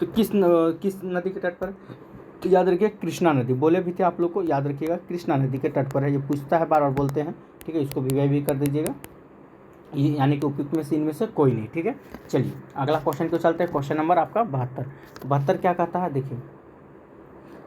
तो किस नदी के तट पर, तो याद रखिए कृष्णा नदी, बोले भी थे आप लोग को, याद रखिएगा कृष्णा नदी के तट पर है। ये पूछता है, बार बार बोलते हैं, ठीक है। इसको भी कर दीजिएगा, ये यानी कि उपयुक्त में से इनमें से कोई नहीं, ठीक है। चलिए अगला क्वेश्चन को चलते हैं। क्वेश्चन नंबर आपका 72 क्या कहता है, देखिए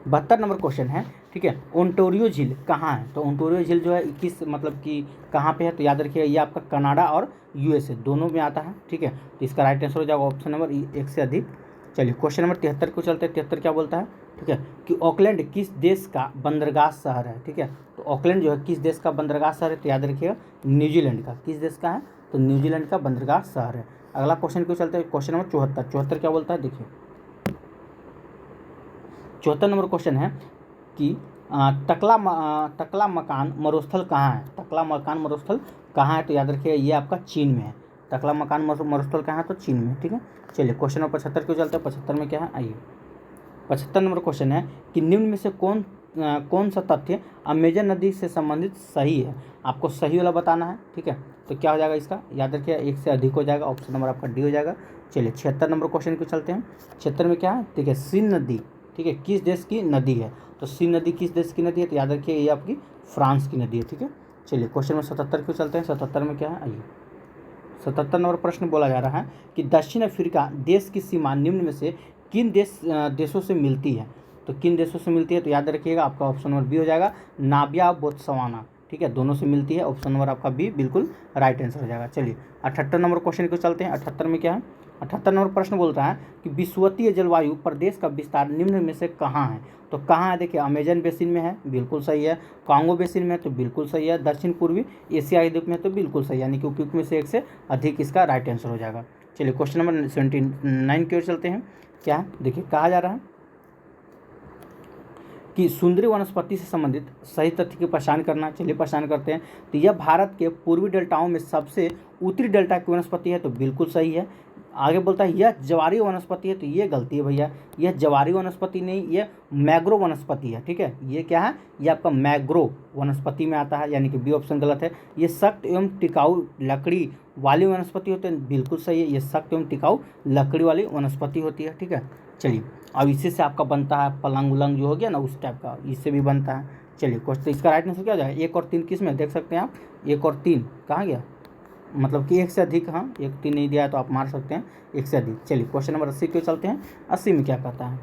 72 नंबर क्वेश्चन है, ठीक है। ओंटारियो झील कहाँ है। तो ओंटारियो झील जो है किस मतलब कि कहाँ पे है, तो याद रखिएगा ये आपका कनाडा और यूएसए दोनों में आता है, ठीक है। तो इसका राइट आंसर हो जाएगा ऑप्शन नंबर 1 से अधिक। चलिए क्वेश्चन नंबर 73 को चलते हैं। 73 क्या बोलता है, ठीक है, कि ऑकलैंड किस देश का बंदरगाह शहर है, ठीक है। तो ऑकलैंड जो है किस देश का बंदरगाह शहर है, तो याद रखिएगा न्यूजीलैंड का। किस देश का है, तो न्यूजीलैंड का बंदरगाह शहर है। अगला क्वेश्चन को चलते हैं। क्वेश्चन नंबर 74 क्या बोलता है, देखिए 74 नंबर क्वेश्चन है कि टकला मकान मरुस्थल कहाँ है। टकला मकान मरुस्थल कहाँ है, तो याद रखिएगा ये आपका चीन में है। टकला मकान मरुस्थल कहाँ है, तो चीन में, ठीक है। चलिए क्वेश्चन नंबर 75 क्यों चलते हैं। 75 में क्या है, आइए 75 नंबर क्वेश्चन है कि निम्न में से कौन सा तथ्य अमेजन नदी से संबंधित सही है। आपको सही वाला बताना है, ठीक है। तो क्या हो जाएगा इसका, याद रखिए 1 से अधिक हो जाएगा, ऑप्शन नंबर आपका डी हो जाएगा। चलिए 76 नंबर क्वेश्चन को चलते हैं। 76 में क्या है, ठीक है, सिंध नदी, ठीक है, किस देश की नदी है। तो सिंध नदी किस देश की नदी है, तो याद रखिए ये आपकी फ्रांस की नदी है, ठीक है। चलिए क्वेश्चन नंबर 77 को चलते हैं। 77 में क्या है, आइए 77 नंबर प्रश्न बोला जा रहा है कि दक्षिण अफ्रीका देश की सीमा निम्न में से किन देशों से मिलती है। तो किन देशों से मिलती है, तो याद रखिएगा आपका ऑप्शन नंबर बी हो जाएगा, नामिबिया बोत्सवाना, ठीक है, दोनों से मिलती है। ऑप्शन नंबर आपका बी बिल्कुल राइट आंसर हो जाएगा। चलिए 78 नंबर क्वेश्चन को चलते हैं। 78 में क्या है, 78 नंबर प्रश्न बोलता है कि विषुवतीय जलवायु प्रदेश का विस्तार निम्न में से कहाँ है। तो कहाँ है, देखिए अमेजन बेसिन में है, बिल्कुल सही है। कांगो बेसिन में तो बिल्कुल सही है। दक्षिण पूर्वी एशियाई द्वीप में तो बिल्कुल सही है, यानी कि उपयुक्त में से 1 से अधिक इसका राइट आंसर हो जाएगा। चलिए क्वेश्चन नंबर 79 की ओर चलते हैं। क्या देखिए कहा जा रहा है कि सुंदरी वनस्पति से संबंधित सही तथ्य की पहचान करना। चलिए पहचान करते हैं। तो यह भारत के पूर्वी डेल्टाओं में सबसे उत्तरी डेल्टा की वनस्पति है, तो बिल्कुल सही है। आगे बोलता है यह जवारी वनस्पति है, तो ये गलती है भैया, यह जवारी वनस्पति नहीं, ये मैग्रो वनस्पति है, ठीक है। ये क्या है, ये आपका मैग्रो वनस्पति में आता है, यानी कि बी ऑप्शन गलत है। ये सख्त एवं टिकाऊ लकड़ी वाली वनस्पति होती है, बिल्कुल सही है, ये सख्त एवं टिकाऊ लकड़ी वाली वनस्पति होती है, ठीक है। चलिए अब इसी से आपका बनता है पलंग उलंग जो हो गया ना, उस टाइप का इससे भी बनता है। चलिए क्वेश्चन इसका राइट आंसर क्या हो जाएगा, 1 और 3 किस में देख सकते हैं आप, 1 और 3 कहाँ गया, मतलब कि 1 से अधिक, हाँ 1 3 नहीं दिया है तो आप मार सकते हैं 1 से अधिक। चलिए क्वेश्चन नंबर 80 क्यों चलते हैं। 80 में क्या कहता है,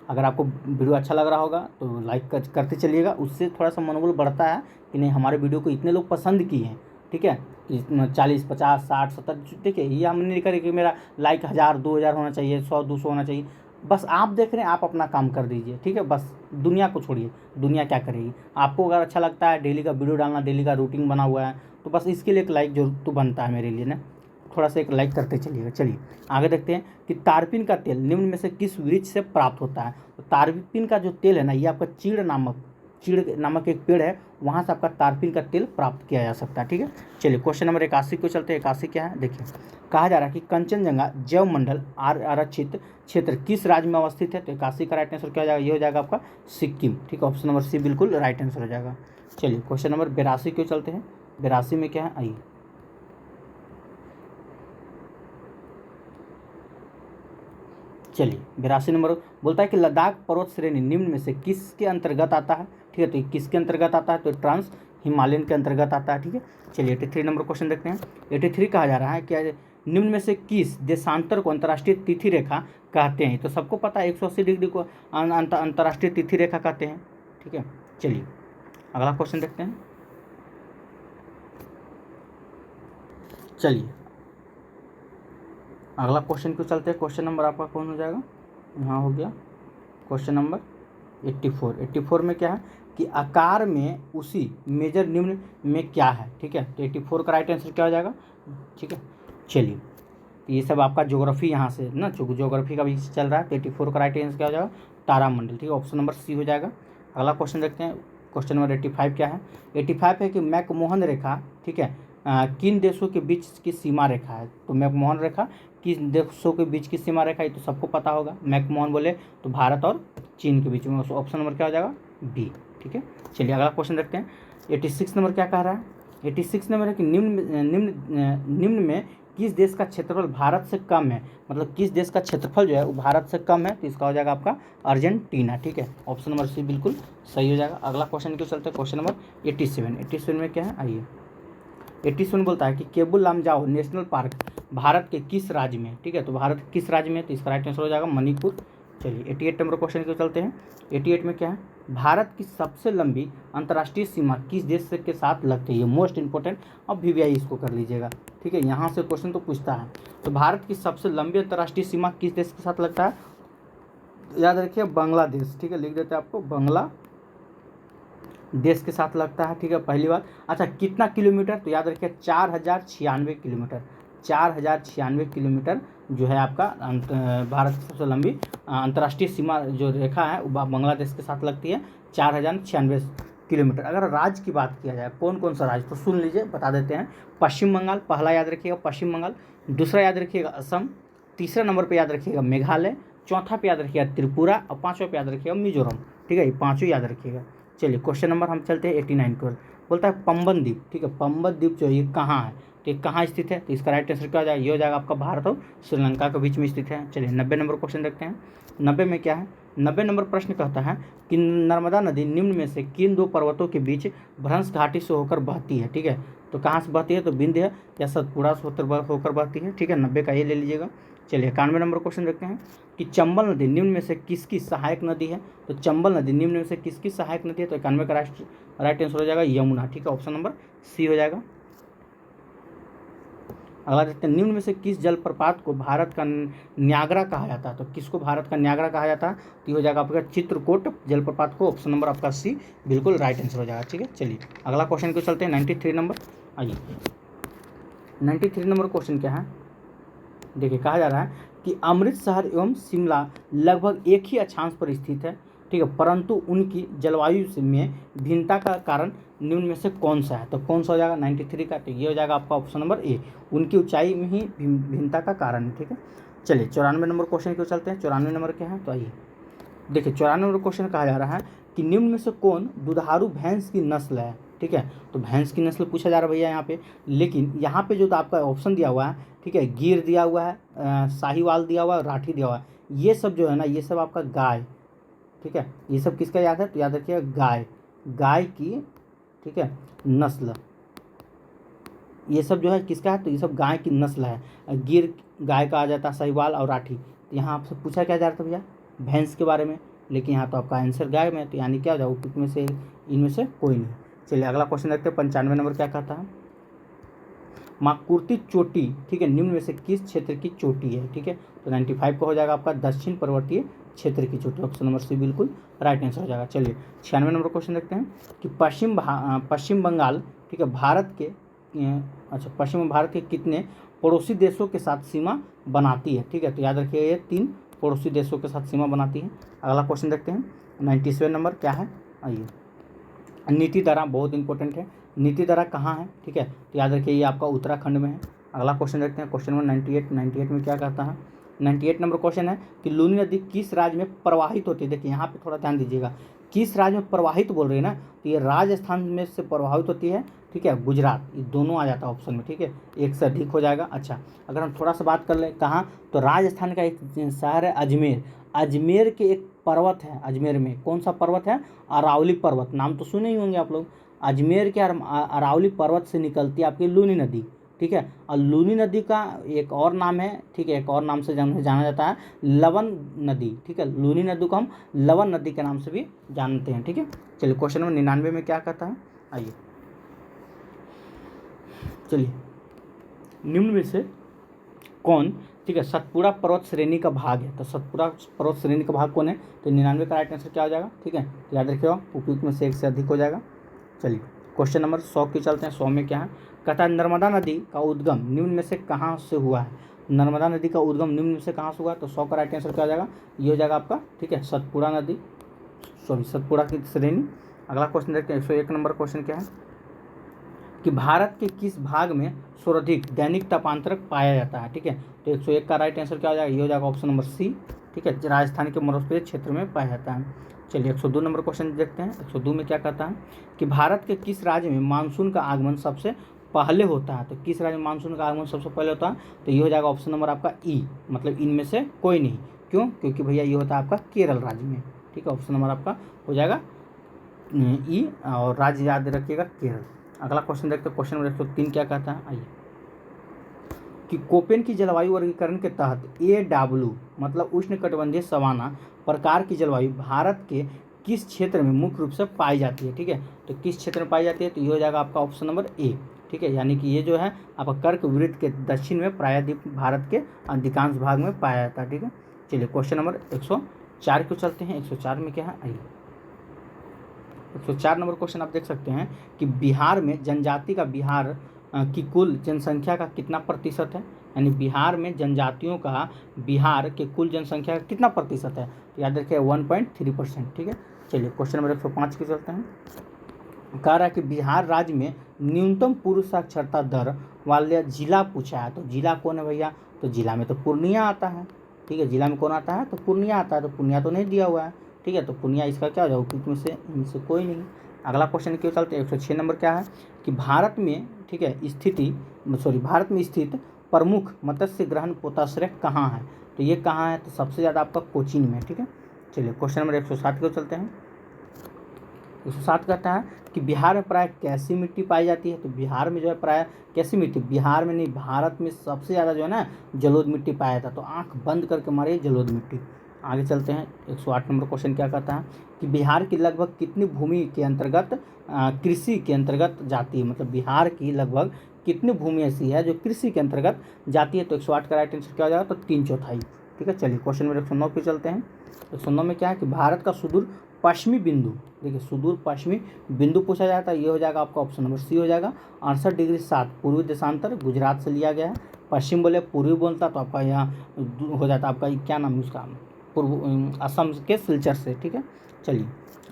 अगर आपको वीडियो अच्छा लग रहा होगा तो लाइक करते चलिएगा, उससे थोड़ा सा मनोबल बढ़ता है कि नहीं हमारे वीडियो को इतने लोग पसंद किए हैं, ठीक है। 40 50 60 70, देखिए ये हम नहीं करें कि मेरा लाइक 1000 2000 होना चाहिए, 100 200 होना चाहिए। बस आप देख रहे हैं, आप अपना काम कर दीजिए, ठीक है। बस दुनिया को छोड़िए, दुनिया क्या करेगी। आपको अगर अच्छा लगता है डेली का वीडियो डालना, डेली का रूटीन बना हुआ है, तो बस इसके लिए एक लाइक जरूर तो बनता है मेरे लिए ना, थोड़ा सा एक लाइक करते चलिएगा। चलिए आगे देखते हैं कि तारपीन का तेल निम्न में से किस वृक्ष से प्राप्त होता है। तो तारपीन का जो तेल है ना, ये आपका चीड़ नामक चीड़ नामक एक पेड़ है, वहाँ से आपका तारपीन का तेल प्राप्त किया जा सकता है। ठीक है, चलिए क्वेश्चन नंबर 81 को चलते हैं। 81 क्या है देखिए, कहा जा रहा है कि कंचनजंगा जैव मंडल आरक्षित क्षेत्र किस राज्य में अवस्थित है। तो 81 का राइट आंसर क्या हो जाएगा, ये हो जाएगा आपका सिक्किम। ठीक है, ऑप्शन नंबर सी बिल्कुल राइट आंसर हो जाएगा। चलिए क्वेश्चन नंबर 82 को चलते हैं। 82 में क्या है, आइए चलिए 82 नंबर बोलता है कि लद्दाख पर्वत श्रेणी निम्न में से किसके अंतर्गत आता है। ठीक है, तो ये किसके अंतर्गत आता है, तो ट्रांस हिमालयन के अंतर्गत आता है। ठीक है, चलिए 83 नंबर क्वेश्चन देखते हैं। 83 कहा जा रहा है कि निम्न में से किस देशांतर को अंतर्राष्ट्रीय तिथि रेखा कहते हैं। तो सबको पता है 180 डिग्री को अंतर्राष्ट्रीय तिथि रेखा कहते हैं। ठीक है, चलिए अगला क्वेश्चन देखते हैं। चलिए अगला क्वेश्चन को चलते हैं। क्वेश्चन नंबर आपका कौन हो जाएगा, यहाँ हो गया क्वेश्चन नंबर 84। 84 में क्या है कि आकार में उसी मेजर निम्न में क्या है। ठीक है, तो 84 का राइट आंसर क्या हो जाएगा। ठीक है, चलिए तो ये सब आपका ज्योग्राफी यहाँ से ना, ज्योग्राफी का भी चल रहा है। तो 84 का राइट आंसर क्या हो जाएगा, तारामंडल। ठीक है, ऑप्शन नंबर सी हो जाएगा। अगला क्वेश्चन देखते हैं। क्वेश्चन नंबर 85 क्या है, 85 है कि मैकमोहन रेखा, ठीक है, किन देशों के बीच की सीमा रेखा है। तो मैकमोहन रेखा किस देशों के बीच की सीमा रेखा है, तो सबको पता होगा। मैकमोहन बोले तो भारत और चीन के बीच में, ऑप्शन नंबर क्या हो जाएगा, बी। ठीक है, चलिए अगला क्वेश्चन देखते हैं। 86 नंबर क्या कह रहा है, 86 नंबर है कि निम्न में किस देश का क्षेत्रफल भारत से कम है। मतलब किस देश का क्षेत्रफल जो है वो भारत से कम है, तो इसका हो जाएगा आपका अर्जेंटीना। ठीक है, ऑप्शन नंबर सी बिल्कुल सही हो जाएगा। अगला क्वेश्चन क्यों चलते हैं, क्वेश्चन नंबर 87 में क्या है, आइए 87 बोलता है कि केबुल लामजाओ नेशनल पार्क भारत के किस राज्य में। ठीक है, तो भारत किस राज्य में, तो इसका राइट आंसर हो जाएगा मणिपुर। चलिए 88 नंबर क्वेश्चन को चलते हैं। 88 में क्या है, भारत की सबसे लंबी अंतर्राष्ट्रीय सीमा किस देश के साथ लगती है। ये मोस्ट इंपॉर्टेंट, अब VVI इसको कर लीजिएगा। ठीक है, यहाँ से क्वेश्चन तो पूछता है। तो भारत की सबसे लंबी अंतर्राष्ट्रीय सीमा किस देश के साथ लगता है, याद रखिए बांग्लादेश। ठीक है, लिख देते हैं आपको, बांग्ला देश के साथ लगता है। ठीक है, पहली बात। अच्छा कितना किलोमीटर, तो याद रखिए 4096 किलोमीटर। 4096 किलोमीटर जो है आपका भारत की सबसे लंबी अंतर्राष्ट्रीय सीमा जो रेखा है वो बांग्लादेश के साथ लगती है, 4096 किलोमीटर। अगर राज्य की बात किया जाए कौन कौन सा राज्य, तो सुन लीजिए बता देते हैं। पश्चिम बंगाल पहला याद रखिएगा, पश्चिम बंगाल। दूसरा याद रखिएगा असम। तीसरा नंबर पर याद रखिएगा मेघालय। चौथा पे याद रखिएगा त्रिपुरा और पाँचवा पे याद रखिएगा मिजोरम। ठीक है, ये पाँचों याद रखिएगा। चलिए क्वेश्चन नंबर हम चलते हैं 89 को। बोलता है पंबन द्वीप। ठीक है, पंबन द्वीप जो है ये कहाँ है, तो ये कहाँ स्थित है, तो इसका राइट आंसर क्या हो जाएगा, ये हो जाएगा आपका भारत और श्रीलंका के बीच में स्थित है। चलिए 90 नंबर क्वेश्चन देखते हैं। 90 में क्या है, 90 नंबर प्रश्न कहता है कि नर्मदा नदी निम्न में से किन दो पर्वतों के बीच भ्रंश घाटी से होकर बहती है। ठीक है, तो कहाँ से बहती है, तो विंध्य या सतपुड़ा से होकर बहती है। ठीक है, 90 का ये ले लीजिएगा। चलिए 91 नंबर क्वेश्चन देखते हैं कि चंबल नदी निम्न में से किसकी सहायक नदी है। तो चंबल नदी निम्न में से किसकी सहायक नदी है, तो 91 का राइट आंसर हो जाएगा यमुना। ठीक है, ऑप्शन नंबर सी हो जाएगा। अगला देखते हैं, निम्न में से किस जलप्रपात को भारत का न्यागरा कहा जाता है। तो किसको भारत का न्यागरा कहा जाता है, तो ये हो जाएगा आपका चित्रकूट जलप्रपात को, ऑप्शन नंबर आपका सी बिल्कुल राइट आंसर हो जाएगा। ठीक है, चलिए अगला क्वेश्चन को चलते हैं। 93 नंबर, आइए 93 नंबर क्वेश्चन क्या है, देखिए कहा जा रहा है कि अमृतसर एवं शिमला लगभग एक ही अक्षांश पर स्थित है। ठीक है, परंतु उनकी जलवायु में भिन्नता का कारण निम्न में से कौन सा है। तो कौन सा हो जाएगा 93 का, तो ये हो जाएगा आपका ऑप्शन नंबर ए, उनकी ऊंचाई में ही भिन्नता का कारण है। ठीक है, चलिए 94 नंबर क्वेश्चन क्यों चलते हैं। 94 नंबर क्या है, तो आइए देखिए 94 नंबर क्वेश्चन कहा जा रहा है कि निम्न में से कौन दुधारू भैंस की नस्ल है। ठीक है, तो भैंस की नस्ल पूछा जा रहा है भैया यहाँ पे, लेकिन यहाँ पे जो तो आपका ऑप्शन दिया हुआ है, ठीक है, गिर दिया हुआ है, साहिवाल दिया हुआ है, राठी दिया हुआ है। ये सब जो है ना, ये सब आपका गाय। ठीक है, ये सब किसका याद है, तो याद रखिएगा गाय की, ठीक है, नस्ल। ये सब जो है किसका है, तो ये सब गाय की नस्ल है। गिर गाय का आ जाता है, साहिवाल और राठी। तो यहाँ आपसे पूछा क्या जा रहा था भैया, भैंस के बारे में, लेकिन यहाँ तो आपका आंसर गाय में, तो यानी क्या हो जाएगा में से इनमें से कोई नहीं। चलिए अगला क्वेश्चन देखते हैं। 95 नंबर क्या कहता है, माकुर्ती चोटी, ठीक है, निम्न में से किस क्षेत्र की चोटी है। ठीक है, तो 95 का हो जाएगा आपका दक्षिण पर्वतीय क्षेत्र की चोटी, ऑप्शन नंबर सी बिल्कुल राइट आंसर हो जाएगा। चलिए 96 नंबर क्वेश्चन देखते हैं कि पश्चिम बंगाल, ठीक है, पश्चिम भारत के कितने पड़ोसी देशों के साथ सीमा बनाती है। ठीक है, तो याद रखिए ये 3 पड़ोसी देशों के साथ सीमा बनाती है। अगला क्वेश्चन देखते हैं 97 नंबर क्या है, आइए नीति धारा बहुत इंपॉर्टेंट है। नीति धारा कहाँ है, ठीक है, तो याद रखिए ये आपका उत्तराखंड में है। अगला क्वेश्चन देखते हैं, क्वेश्चन नंबर 98 में क्या कहता है। 98 नंबर क्वेश्चन है कि लूनी नदी किस राज्य में प्रवाहित होती है। देखिए यहाँ पे थोड़ा ध्यान दीजिएगा, किस राज्य में प्रवाहित बोल रही है ना, तो ये राजस्थान में से प्रभावित होती है, ठीक है, गुजरात, ये दोनों आ जाता है ऑप्शन में, ठीक है, एक से अधिक हो जाएगा। अच्छा, अगर हम थोड़ा सा बात कर लें कहाँ, तो राजस्थान का एक शहर है अजमेर। अजमेर के एक पर्वत है, अजमेर में कौन सा पर्वत है, अरावली पर्वत, नाम तो सुने ही होंगे आप लोग। अजमेर के अरावली पर्वत से निकलती है आपकी लूनी नदी, ठीक है। और लूनी नदी का एक और नाम है, ठीक है, एक और नाम से जाना जाता है लवन नदी, ठीक है। लूनी नदी को हम लवन नदी के नाम से भी जानते हैं, ठीक है। चलिए क्वेश्चन नंबर 99 में क्या कहता है, आइए चलिए, निम्न में से कौन, ठीक है, सतपुड़ा पर्वत श्रेणी का भाग है। तो सतपुड़ा पर्वत श्रेणी का भाग कौन है, तो 99 का राइट आंसर क्या हो जाएगा, ठीक है, तो याद रखिएगा उपयुक्त में से एक से अधिक हो जाएगा। चलिए क्वेश्चन नंबर 100 की चलते हैं। 100 में क्या है, कहता है नर्मदा नदी का उद्गम निम्न में से कहाँ से हुआ है। नर्मदा नदी का उद्गम निम्न में से कहाँ से हुआ, तो 100 का राइट आंसर क्या हो जाएगा, ये हो जाएगा आपका, ठीक है, सतपुड़ा नदी, सतपुड़ा की श्रेणी। अगला क्वेश्चन देखते हैं, 101 नंबर क्वेश्चन क्या है कि भारत के किस भाग में सर्वाधिक दैनिक तापांतरक पाया जाता है, ठीक है, तो 101 का राइट आंसर क्या हो जाएगा, ये हो जाएगा ऑप्शन नंबर सी, ठीक है, राजस्थान के मरुस्थलीय क्षेत्र में पाया जाता है। चलिए 102 नंबर क्वेश्चन देखते हैं। 102 में क्या कहता है कि भारत के किस राज्य में मानसून का आगमन सबसे पहले होता है। तो किस राज्य में मानसून का आगमन सबसे पहले होता है, तो ये हो जाएगा ऑप्शन नंबर आपका ई, मतलब इनमें से कोई नहीं। क्यों, क्योंकि भैया ये होता है आपका केरल राज्य में, ठीक है, ऑप्शन नंबर आपका हो जाएगा ई, और राज्य याद रखिएगा केरल। अगला क्वेश्चन देखते हैं, क्वेश्चन नंबर 103 क्या कहता है, आइए, कि कोपेन की जलवायु वर्गीकरण के तहत AW मतलब उष्णकटिबंधीय सवाना प्रकार की जलवायु भारत के किस क्षेत्र में मुख्य रूप से पाई जाती है, ठीक है, तो किस क्षेत्र में पाई जाती है, तो ये हो जाएगा आपका ऑप्शन नंबर ए, ठीक है, यानी कि ये जो है आपका कर्क वृत्त के दक्षिण में प्रायद्वीप भारत के अधिकांश भाग में पाया जाता है, ठीक है। चलिए क्वेश्चन नंबर 104 को चलते हैं। 104 में क्या है, आइए, 104 नंबर क्वेश्चन आप देख सकते हैं कि बिहार में जनजाति का बिहार की कुल जनसंख्या का कितना प्रतिशत है, यानी बिहार में जनजातियों का बिहार के कुल जनसंख्या का कितना प्रतिशत है, तो याद रखिए 1.3%, ठीक है। चलिए क्वेश्चन नंबर 105 की चलते हैं। कह रहा है कि बिहार राज्य में न्यूनतम पुरुष साक्षरता दर वाले जिला पूछा है, तो जिला कौन है भैया, तो जिला में तो पूर्णिया आता है, ठीक है, जिला में कौन आता है, तो पूर्णिया आता है, तो पूर्णिया तो नहीं दिया हुआ है, ठीक है, तो पूर्णिया इसका क्या हो जाएगा, क्योंकि इनसे कोई नहीं। अगला क्वेश्चन क्यों चलते हैं, 106 नंबर क्या है कि भारत में, ठीक है, भारत में स्थित प्रमुख मत्स्य ग्रहण पोताश्रय कहाँ है, तो ये कहाँ है, तो सबसे ज़्यादा आपका कोचीन में, ठीक है। चलिए क्वेश्चन नंबर 107 को चलते हैं। 107 कहता है कि बिहार में प्राय कैसी मिट्टी पाई जाती है, तो बिहार में जो है प्राय कैसी मिट्टी, बिहार में नहीं, भारत में सबसे ज़्यादा जो है ना जलोढ़ मिट्टी पाया था, तो आंख बंद करके मारिए जलोढ़ मिट्टी। आगे चलते हैं, 108 नंबर क्वेश्चन क्या कहता है कि बिहार की लगभग कितनी भूमि के अंतर्गत कृषि के अंतर्गत जाती है, मतलब बिहार की लगभग कितनी भूमि ऐसी है जो कृषि के अंतर्गत जाती है, तो 108 का राइट आंसर क्या हो जाएगा, तो 3/4, ठीक है। चलिए क्वेश्चन नंबर 109 पे चलते हैं। 109 में क्या है कि भारत का सुदूर पश्चिमी बिंदु, देखिए सुदूर पश्चिमी बिंदु पूछा जाता है, ये हो जाएगा आपका ऑप्शन नंबर सी हो जाएगा, 68 डिग्री 7 पूर्वी देशांतर गुजरात से लिया गया है। पश्चिम बोले पूर्वी बोलता तो आपका यहाँ हो जाता आपका क्या नाम है उसका, पूर्व असम के सिलचर से, ठीक है। चलिए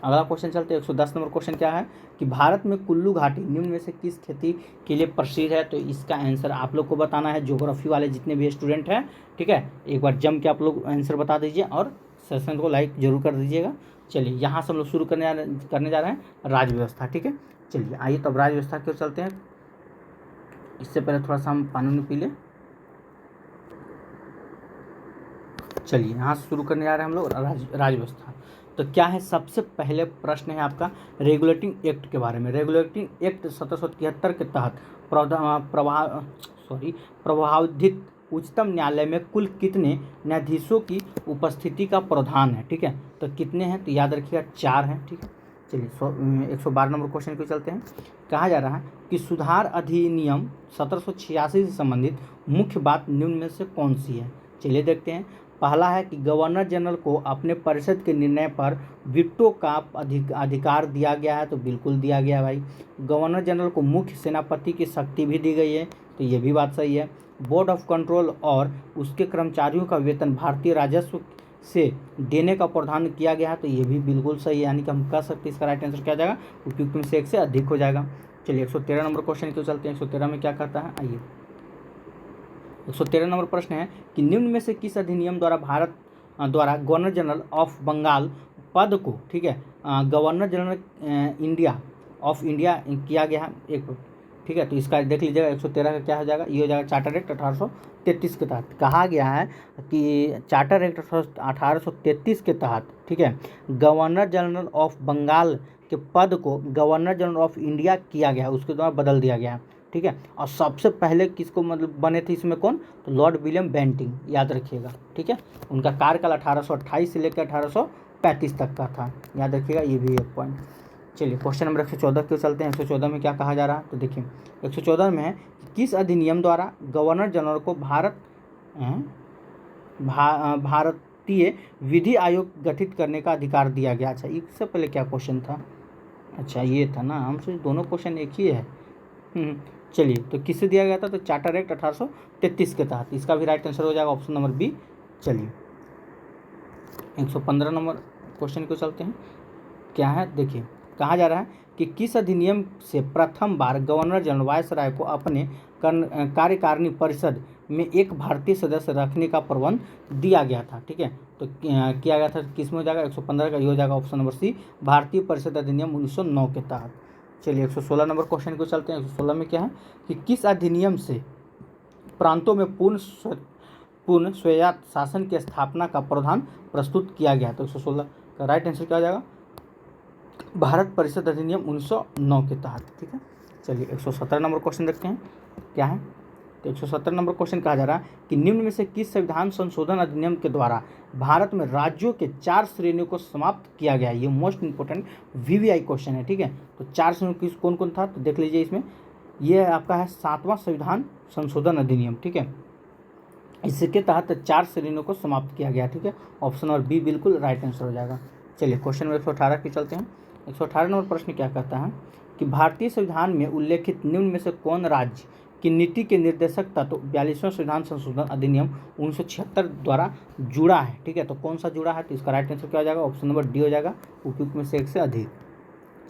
अगला क्वेश्चन चलते हैं। 110 नंबर क्वेश्चन क्या है कि भारत में कुल्लू घाटी निम्न में से किस खेती के लिए प्रसिद्ध है, तो इसका आंसर आप लोग को बताना है, ज्योग्राफी वाले जितने भी स्टूडेंट हैं, ठीक है, एक बार जम के आप लोग आंसर बता दीजिए और सेशन को लाइक जरूर कर दीजिएगा। चलिए यहाँ से हम लोग शुरू करने जा रहे हैं राज्य व्यवस्था, ठीक है। चलिए आइए तब राज्य व्यवस्था क्यों चलते हैं, इससे पहले थोड़ा सा हम पानी पी लें। चलिए यहाँ से शुरू करने जा रहे हैं हम लोग राज्य व्यवस्था। तो क्या है, सबसे पहले प्रश्न है आपका रेगुलेटिंग एक्ट के बारे में। रेगुलेटिंग एक्ट 1773 के तहत प्रभावित उच्चतम न्यायालय में कुल कितने न्यायाधीशों की उपस्थिति का प्रावधान है, ठीक है, तो कितने हैं, तो याद रखिएगा 4 हैं, ठीक है। चलिए 112 नंबर क्वेश्चन को चलते हैं। कहा जा रहा है कि सुधार अधिनियम 1786 से संबंधित मुख्य बात निम्न में से कौन सी है, चलिए देखते हैं। पहला है कि गवर्नर जनरल को अपने परिषद के निर्णय पर वीटो का अधिकार दिया गया है, तो बिल्कुल दिया गया है भाई। गवर्नर जनरल को मुख्य सेनापति की शक्ति भी दी गई है, तो ये भी बात सही है। बोर्ड ऑफ कंट्रोल और उसके कर्मचारियों का वेतन भारतीय राजस्व से देने का प्रावधान किया गया है, तो ये भी बिल्कुल सही है, यानी कि हम कह सकते हैं इसका राइट आंसर क्या आ जाएगा, उपयुक्त में से एक से अधिक हो जाएगा। चलिए 113 नंबर क्वेश्चन क्यों चलते हैं। 113 में क्या कहता है, आइए 113 नंबर प्रश्न है कि निम्न में से किस अधिनियम द्वारा भारत द्वारा गवर्नर जनरल ऑफ बंगाल पद को, ठीक है, governor general India of India किया गया है एक, ठीक है। तो इसका देख लीजिएगा 113 का क्या हो जाएगा, ये हो जाएगा चार्टर एक्ट 1833 के तहत कहा गया है कि चार्टर एक्ट 1833 के तहत, ठीक है, गवर्नर जनरल ऑफ बंगाल के पद को गवर्नर जनरल ऑफ इंडिया किया गया है, उसके द्वारा बदल दिया गया है, ठीक है। और सबसे पहले किसको मतलब बने थे इसमें, कौन, तो लॉर्ड विलियम बेंटिंग, याद रखिएगा, ठीक है। उनका कार्यकाल 1828 से लेकर 1835 तक का था, याद रखिएगा, ये भी एक पॉइंट। चलिए क्वेश्चन नंबर 114 क्यों चलते हैं। 114 में क्या कहा जा रहा है, तो देखिए 114 में है कि किस अधिनियम द्वारा गवर्नर जनरल को भारतीय विधि आयोग गठित करने का अधिकार दिया गया। अच्छा, इससे पहले क्या क्वेश्चन था, अच्छा ये था ना, हमसे दोनों क्वेश्चन एक ही है। चलिए, तो किससे दिया गया था, तो चार्टर एक्ट 1833 के तहत, इसका भी राइट आंसर हो जाएगा ऑप्शन नंबर बी। चलिए 115 नंबर क्वेश्चन को चलते हैं, क्या है, देखिए कहा जा रहा है कि किस अधिनियम से प्रथम बार गवर्नर जनरल वायसराय को अपने कार्यकारिणी परिषद में एक भारतीय सदस्य रखने का प्रबंध दिया गया था, ठीक है। तो किया गया था, किस में हो जाएगा, 115 का ये हो जाएगा ऑप्शन नंबर सी, भारतीय परिषद अधिनियम 1909 के तहत। चलिए 116 नंबर क्वेश्चन को चलते हैं। 116 में क्या है कि किस अधिनियम से प्रांतों में पूर्ण स्वायत्त शासन की स्थापना का प्रावधान प्रस्तुत किया गया, तो 116 का राइट आंसर क्या हो जाएगा, भारत परिषद अधिनियम 1909 के तहत, ठीक है। चलिए 117 नंबर क्वेश्चन देखते हैं, क्या है, तो 117 नंबर क्वेश्चन कहा जा रहा है कि निम्न में से किस संविधान संशोधन अधिनियम के द्वारा भारत में राज्यों के 4 श्रेणियों को समाप्त किया गया है। ये मोस्ट इंपोर्टेंट वीवीआई क्वेश्चन है, ठीक है। तो 4 श्रेणियों किस कौन कौन था, तो देख लीजिए इसमें, ये आपका है 7वां संविधान संशोधन अधिनियम, ठीक है। इसके तहत 4 श्रेणियों को समाप्त किया गया, ठीक है। ऑप्शन और बी बिल्कुल राइट आंसर हो जाएगा। चलिए क्वेश्चन नंबर 118 की चलते हैं। 118 नंबर प्रश्न क्या कहता है कि भारतीय संविधान में उल्लेखित निम्न में से कौन राज्य की नीति के निर्देशक तत्व 42वां संविधान संशोधन अधिनियम 1976 द्वारा जुड़ा है, ठीक है। तो कौन सा जुड़ा है, तो इसका राइट आंसर क्या हो जाएगा, ऑप्शन नंबर डी हो जाएगा, उपयुक्त में से एक से अधिक।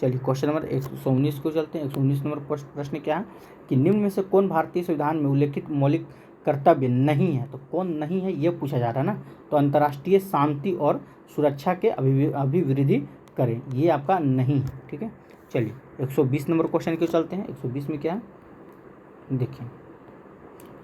चलिए क्वेश्चन नंबर 119 को चलते हैं। 119 नंबर प्रश्न क्या है कि निम्न में से कौन भारतीय संविधान में उल्लेखित मौलिक कर्तव्य नहीं है, तो कौन नहीं है ये पूछा जा रहा है ना, तो अंतर्राष्ट्रीय शांति और सुरक्षा के अभिवृद्धि करें, ये आपका नहीं है, ठीक है। चलिए 120 नंबर क्वेश्चन क्यों चलते हैं। 120 में क्या है, देखिए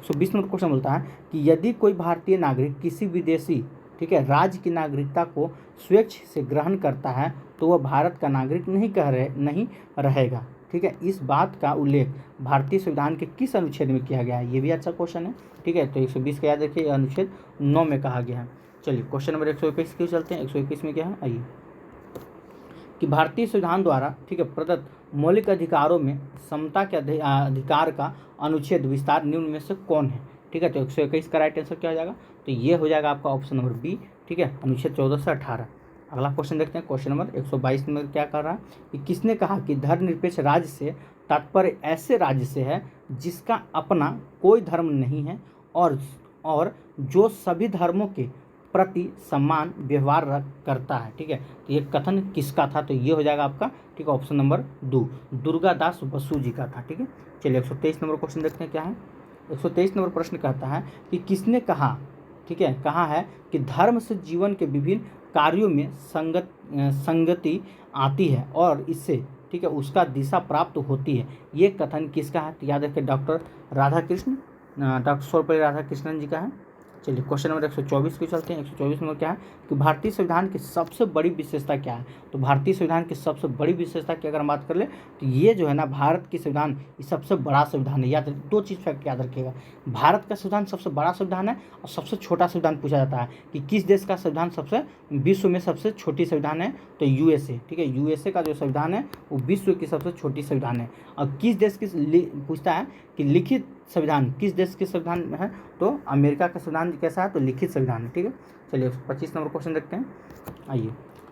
120 नंबर क्वेश्चन बोलता है कि यदि कोई भारतीय नागरिक किसी विदेशी, ठीक है, राज्य की नागरिकता को स्वेच्छ से ग्रहण करता है तो वह भारत का नागरिक नहीं रहेगा, ठीक है। इस बात का उल्लेख भारतीय संविधान के किस अनुच्छेद में किया गया है, ये भी अच्छा क्वेश्चन है, ठीक है। तो 120 का याद रखिए, अनुच्छेद 9 में कहा गया है। चलिए क्वेश्चन नंबर 121 क्यों चलते हैं। 121 में क्या है, आइए, कि भारतीय संविधान द्वारा, ठीक है, प्रदत्त मौलिक अधिकारों में समता के अधिकार का अनुच्छेद विस्तार निम्न में से कौन है, ठीक है। तो 121 का राइट आंसर क्या हो जाएगा, तो ये हो जाएगा आपका ऑप्शन नंबर बी, ठीक है, अनुच्छेद 14 से 18। अगला क्वेश्चन देखते हैं, क्वेश्चन नंबर 122 में क्या कर रहा है कि किसने कहा कि धर्मनिरपेक्ष राज्य से तात्पर्य ऐसे राज्य से है जिसका अपना कोई धर्म नहीं है और जो सभी धर्मों के प्रति समान व्यवहार करता है, ठीक है। तो ये कथन किसका था, तो ये हो जाएगा आपका, ठीक है, ऑप्शन नंबर 2, दुर्गादास बसु जी का था, ठीक है। चलिए 123 नंबर क्वेश्चन देखते हैं, क्या है। 123 नंबर प्रश्न कहता है कि किसने कहा, ठीक है, कहा है कि धर्म से जीवन के विभिन्न कार्यों में संगति आती है और इससे, ठीक है, उसका दिशा प्राप्त होती है। ये कथन किसका है, तो याद रखिए डॉक्टर सर्वपल्ली राधाकृष्णन जी का है। चलिए क्वेश्चन नंबर 124 को चलते हैं। 124 में क्या है कि भारतीय संविधान की सबसे बड़ी विशेषता क्या है, तो भारतीय संविधान की सबसे बड़ी विशेषता की अगर हम बात कर ले तो ये जो है ना, भारत की संविधान ये सबसे बड़ा संविधान है। याद 2 चीज़ फैक्ट याद रखिएगा, भारत का संविधान सबसे बड़ा संविधान है और सबसे छोटा संविधान पूछा जाता है कि किस देश का संविधान सबसे विश्व में सबसे छोटी संविधान है, तो यूएसए, ठीक है। यूएसए का जो संविधान है वो विश्व की सबसे छोटी संविधान है। और किस देश की पूछता है कि लिखित संविधान किस देश के संविधान में है, तो अमेरिका का संविधान कैसा है, तो लिखित संविधान है, ठीक है। चलिए 25 नंबर क्वेश्चन देखते हैं। आइए,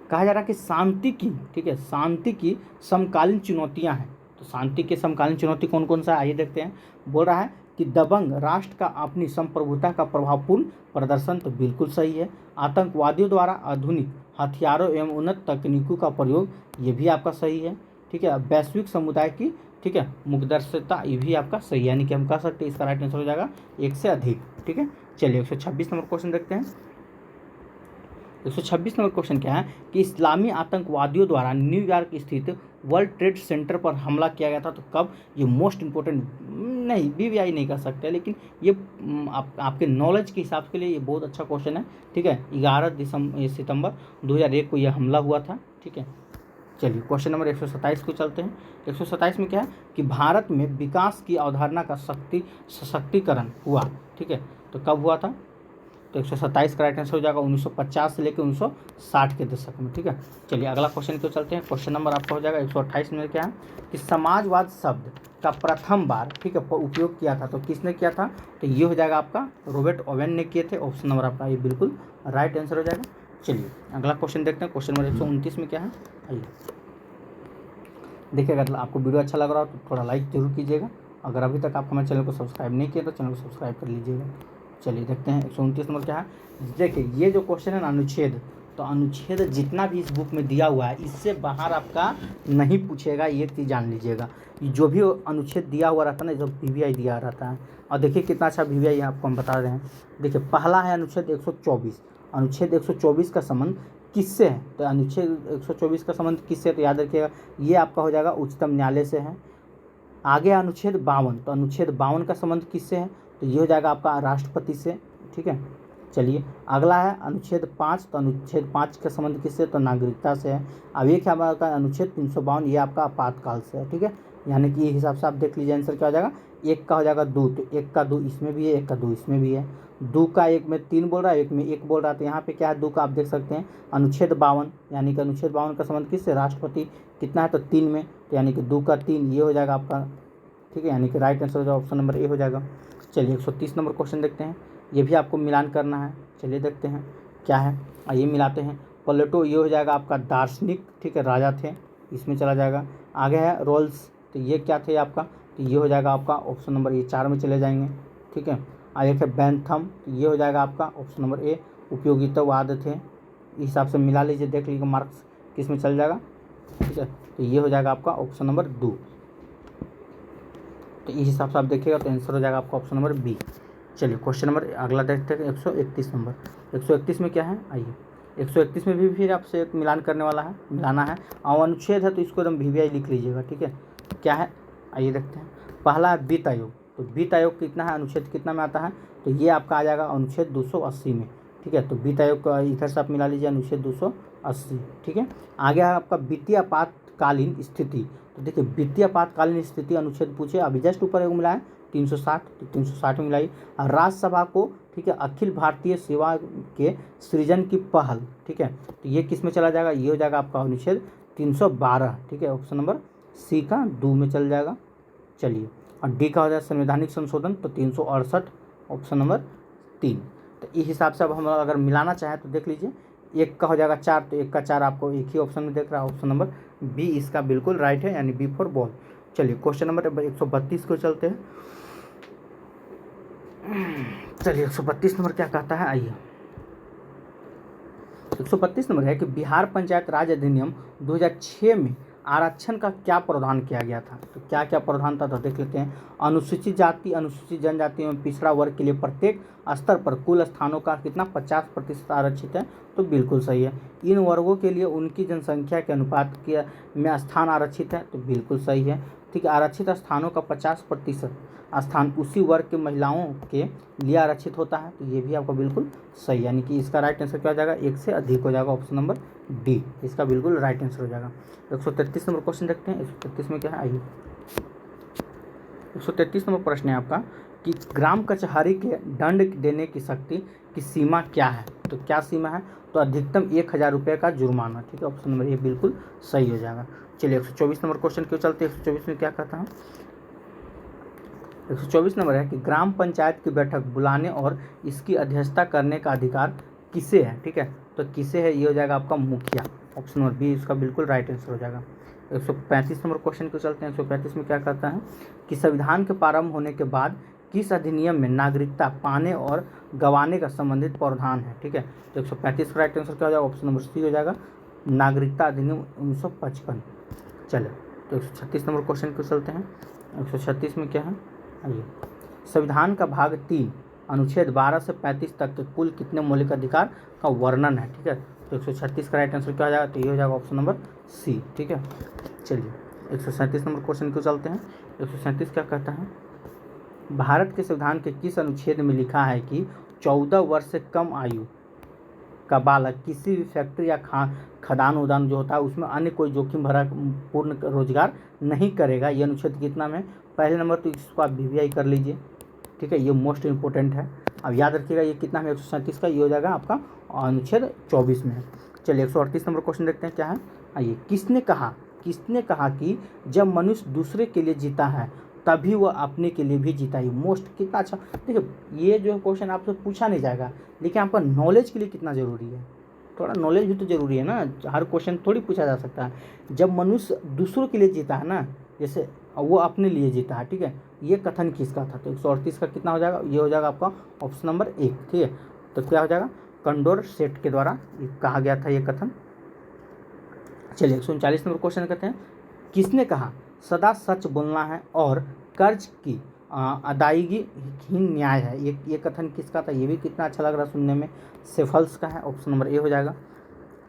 कहा जा रहा है कि शांति की, ठीक है, शांति की समकालीन चुनौतियां हैं, तो शांति के समकालीन चुनौती कौन कौन सा है, आइए देखते हैं। बोल रहा है कि दबंग राष्ट्र का अपनी संप्रभुता का प्रभावपूर्ण प्रदर्शन, तो बिल्कुल सही है। आतंकवादियों द्वारा आधुनिक हथियारों एवं उन्नत तकनीकों का प्रयोग, ये भी आपका सही है। ठीक है, वैश्विक समुदाय की, ठीक है, मुखदर्शिता, ये भी आपका सही है, यानी कि हम कह सकते हैं इसका राइट आंसर हो जाएगा एक से अधिक। ठीक है, चलिए 126 नंबर क्वेश्चन देखते हैं। 126 नंबर क्वेश्चन क्या है कि इस्लामी आतंकवादियों द्वारा न्यूयॉर्क स्थित वर्ल्ड ट्रेड सेंटर पर हमला किया गया था, तो कब? ये मोस्ट इंपॉर्टेंट नहीं, BVI नहीं कर सकते, लेकिन ये आपके नॉलेज के हिसाब के लिए ये बहुत अच्छा क्वेश्चन है। ठीक है, 11 सितंबर 2001 को यह हमला हुआ था। ठीक है, चलिए क्वेश्चन नंबर 127 को चलते हैं। 127 में क्या है कि भारत में विकास की अवधारणा का सशक्तिकरण हुआ। ठीक है, तो कब हुआ था? तो 127 का राइट आंसर हो जाएगा 1950 से लेकर 1960 के दशक में। ठीक है, चलिए अगला क्वेश्चन को चलते हैं। क्वेश्चन नंबर आपका हो जाएगा 128 में क्या है कि समाजवाद शब्द का प्रथम बार, ठीक है, उपयोग किया था, तो किसने किया था? तो ये हो जाएगा आपका रॉबर्ट ओवेन ने किए थे। ऑप्शन नंबर आपका ये बिल्कुल राइट आंसर हो जाएगा। चलिए अगला क्वेश्चन देखते हैं। क्वेश्चन नंबर 129 में क्या है, आइए देखिए। अगर आपको वीडियो अच्छा लग रहा हो तो थोड़ा लाइक जरूर कीजिएगा। अगर अभी तक आप हमारे चैनल को सब्सक्राइब नहीं किया तो चैनल को सब्सक्राइब कर लीजिएगा। चलिए देखते हैं 129 नंबर क्या है। देखिए ये जो क्वेश्चन है ना, अनुच्छेद, तो अनुच्छेद जितना भी इस बुक में दिया हुआ है इससे बाहर आपका नहीं पूछेगा, ये चीज़ जान लीजिएगा। जो भी अनुच्छेद दिया हुआ रहता है ना, जो BVI दिया रहता है, और देखिए कितना अच्छा BVI आपको हम बता रहे हैं। देखिए पहला है अनुच्छेद 124। अनुच्छेद 124 का संबंध किससे है? तो अनुच्छेद 124 का संबंध किससे, तो याद रखिएगा ये आपका हो जाएगा उच्चतम न्यायालय से है। आगे अनुच्छेद 52, तो अनुच्छेद 52 का संबंध किससे है? तो ये हो जाएगा आपका राष्ट्रपति से। ठीक है, चलिए अगला है अनुच्छेद 5, तो अनुच्छेद 5 का संबंध किससे? तो नागरिकता से है। अब एक है आपका अनुच्छेद 352, ये आपका आपातकाल से है। ठीक है, यानी कि ये हिसाब से आप देख लीजिए आंसर क्या हो जाएगा। एक का हो जाएगा 2, तो एक का 2 इसमें भी है, एक का 2 इसमें भी है। 2 का एक में 3 बोल रहा है, एक में 1 बोल रहा है, तो यहाँ पे क्या है 2 का आप देख सकते हैं अनुच्छेद 52, यानी कि अनुच्छेद 52 का संबंध किससे? राष्ट्रपति। कितना है? तो 3 में, तो यानी कि 2 का 3 ये हो जाएगा आपका। ठीक है, यानी कि राइट आंसर हो जाएगा ऑप्शन नंबर ए हो जाएगा। चलिए 130 नंबर क्वेश्चन देखते हैं। ये भी आपको मिलान करना है। चलिए देखते हैं क्या है, आइए मिलाते हैं। प्लेटो ये हो जाएगा आपका दार्शनिक, ठीक है, राजा थे, इसमें चला जाएगा। आगे है रोल्स, तो ये क्या थे आपका? तो ये हो जाएगा आपका ऑप्शन नंबर ये 4 में चले जाएंगे। ठीक है, आगे है बेंथम, तो ये हो जाएगा आपका ऑप्शन नंबर ए उपयोगितावाद थे। इस हिसाब से मिला लीजिए, देख लीजिए मार्क्स किस में चल जाएगा। ठीक है, तो ये हो जाएगा आपका ऑप्शन नंबर 2। तो इस हिसाब से आप देखिएगा तो आंसर हो जाएगा आपका ऑप्शन नंबर बी। चलिए क्वेश्चन नंबर अगला देखते हैं 131 नंबर। 131 में क्या है, आइए 131 में भी फिर आपसे एक मिलान करने वाला है, मिलाना है। और अनुच्छेद है तो इसको एकदम BVI लिख लीजिएगा। ठीक है, क्या है आइए देखते हैं। पहला है वित्त आयोग, तो वित्त आयोग कितना है, अनुच्छेद कितना में आता है? तो ये आपका आ जाएगा अनुच्छेद 280 में। ठीक है, तो वित्त आयोग का इधर से आप मिला लीजिए अनुच्छेद 280। ठीक है, आगे है आपका वित्तीय आपातकालीन स्थिति, तो देखिए वित्तीय आपातकालीन स्थिति अनुच्छेद पूछे, अभी जस्ट ऊपर एक मिला है 360, तो 360 में मिलाई। राज्यसभा को, ठीक है, अखिल भारतीय सेवा के सृजन की पहल। ठीक है, तो ये किस में चला जाएगा? ये हो जाएगा आपका अनुच्छेद 312। ठीक है, ऑप्शन नंबर सी का 2 में चल जाएगा। चलिए, और डी का हो जाएगा संवैधानिक संशोधन, तो 368 ऑप्शन नंबर 3। तो इस हिसाब से अब हम अगर मिलाना चाहें तो देख लीजिए, एक का हो जाएगा 4, तो एक का 4 आपको एक ही ऑप्शन में देख रहा है, ऑप्शन नंबर बी इसका बिल्कुल राइट है, यानी बी फॉर बॉल। चलिए क्वेश्चन नंबर 132 को चलते हैं। चलिए 132 नंबर क्या कहता है, आइए 132 नंबर है कि बिहार पंचायत राज अधिनियम 2006 में आरक्षण का क्या प्रावधान किया गया था? तो क्या क्या प्रावधान था, तो देख लेते हैं। अनुसूचित जाति, अनुसूचित जनजाति एवं पिछड़ा वर्ग के लिए प्रत्येक स्तर पर कुल स्थानों का कितना 50% आरक्षित है, तो बिल्कुल सही है। इन वर्गों के लिए उनकी जनसंख्या के अनुपात के में स्थान आरक्षित है, तो बिल्कुल सही है। ठीक है, आरक्षित स्थानों का 50% स्थान उसी वर्ग के महिलाओं के लिए आरक्षित होता है, तो ये भी आपका बिल्कुल सही, यानी कि इसका राइट आंसर क्या हो जाएगा? एक से अधिक हो जाएगा, ऑप्शन नंबर डी इसका बिल्कुल राइट आंसर हो जाएगा। 133 नंबर क्वेश्चन देखते हैं। 133 में क्या है, आइए 133 नंबर प्रश्न है आपका कि ग्राम कचहरी के दंड देने की शक्ति की सीमा क्या है? तो क्या सीमा है? तो अधिकतम 1000 रुपये का जुर्माना। ठीक है, ऑप्शन नंबर ए बिल्कुल सही हो जाएगा। चलिए 124 नंबर क्वेश्चन क्यों चलते हैं। 124 में क्या कहता है? 124 नंबर है कि ग्राम पंचायत की बैठक बुलाने और इसकी अध्यक्षता करने का अधिकार किसे है? ठीक है, तो किसे है? ये हो जाएगा आपका मुखिया, ऑप्शन नंबर बी इसका बिल्कुल राइट आंसर हो जाएगा। 135 नंबर क्वेश्चन को चलते हैं। 135 में क्या कहता है कि संविधान के प्रारंभ होने के बाद किस अधिनियम में नागरिकता पाने और गंवाने का संबंधित प्रावधान है? ठीक है, तो 135 का राइट आंसर क्या हो जाएगा? ऑप्शन नंबर सी हो जाएगा, नागरिकता अधिनियम 1955। चलो, तो 136 नंबर क्वेश्चन को चलते हैं। 136 में क्या है? आइए, संविधान का भाग 3 अनुच्छेद 12 से 35 तक के कुल कितने मौलिक अधिकार का वर्णन है? ठीक है, तो 136 का राइट आंसर क्या हो जाएगा? तो ये हो जाएगा ऑप्शन नंबर सी। ठीक है, चलिए 137 नंबर क्वेश्चन को चलते हैं। 137 क्या कहता है? भारत के संविधान के किस अनुच्छेद में लिखा है कि 14 वर्ष से कम आयु का बालक किसी भी फैक्ट्री या खदान उदान जो होता है उसमें अन्य कोई जोखिम भरा पूर्ण रोजगार नहीं करेगा? ये अनुच्छेद कितना में? पहले नंबर तो इसको आप वीवीआई कर लीजिए। ठीक है, ये मोस्ट इंपॉर्टेंट है, अब याद रखिएगा ये कितना है? 137 का, ये हो जाएगा आपका अनुच्छेद 24 में है। चलिए 138 नंबर क्वेश्चन देखते हैं क्या है। आइए, किसने कहा कि जब मनुष्य दूसरे के लिए जीता है तभी वह अपने के लिए भी जीता है? मोस्ट कितना अच्छा। देखिए, ये जो क्वेश्चन आपसे पूछा नहीं जाएगा, लेकिन आपका नॉलेज के लिए कितना ज़रूरी है, थोड़ा नॉलेज भी तो ज़रूरी है ना, हर क्वेश्चन थोड़ी पूछा जा सकता है। जब मनुष्य दूसरों के लिए जीता है ना, जैसे वो अपने लिए जीता है, ठीक है, ये कथन किसका था? तो 138 का कितना हो जाएगा? ये हो जाएगा आपका ऑप्शन नंबर 1। ठीक है, तो क्या हो जाएगा? कंडोर सेट के द्वारा कहा गया था ये कथन। चलिए 139 नंबर क्वेश्चन कहते हैं, किसने कहा सदा सच बोलना है और कर्ज की अदायगी ही न्याय है? ये कथन किसका था? ये भी कितना अच्छा लग रहा है सुनने में, सेफल्स का है, ऑप्शन नंबर ए हो जाएगा।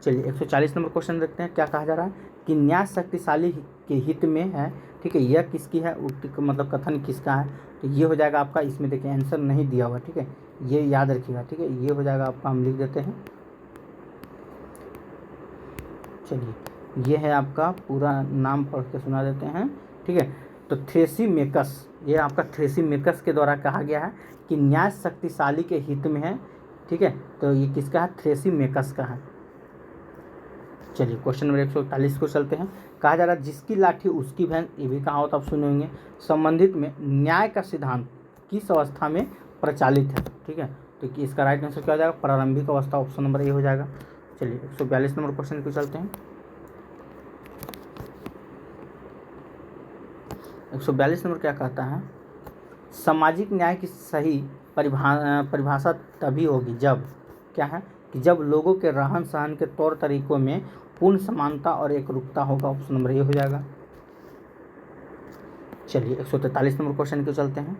चलिए 140 नंबर क्वेश्चन देखते हैं, क्या कहा जा रहा है कि न्याय शक्तिशाली के हित में है। ठीक है, यह किसकी है, मतलब कथन किसका है? तो ये हो जाएगा आपका, इसमें देखिए आंसर नहीं दिया हुआ, ठीक है, ये याद रखिएगा। ठीक है, ये हो जाएगा आपका, हम लिख देते हैं। चलिए, ये है आपका पूरा नाम पढ़ के सुना देते हैं। ठीक है, तो थ्रेसिमेकस, ये आपका थ्रेसिमेकस के द्वारा कहा गया है कि न्याय शक्तिशाली के हित में है। ठीक है, तो ये किसका है? थ्रेसिमेकस का है। चलिए क्वेश्चन नंबर 141 को चलते हैं। कहा जा रहा है जिसकी लाठी उसकी भैंस, ये भी कहा होता आप सुने होंगे। संबंधित में न्याय का सिद्धांत किस अवस्था में प्रचालित है? ठीक है, तो इसका राइट आंसर क्या हो जाएगा? प्रारंभिक अवस्था, ऑप्शन नंबर ए हो जाएगा। चलिए 142 नंबर क्वेश्चन को चलते हैं। 142 नंबर क्या कहता है? सामाजिक न्याय की सही परिभाषा तभी होगी जब, क्या है, कि जब लोगों के रहन सहन के तौर तरीकों में पूर्ण समानता और एकरूपता होगा, ऑप्शन नंबर ए हो जाएगा। चलिए 143 नंबर क्वेश्चन को चलते हैं।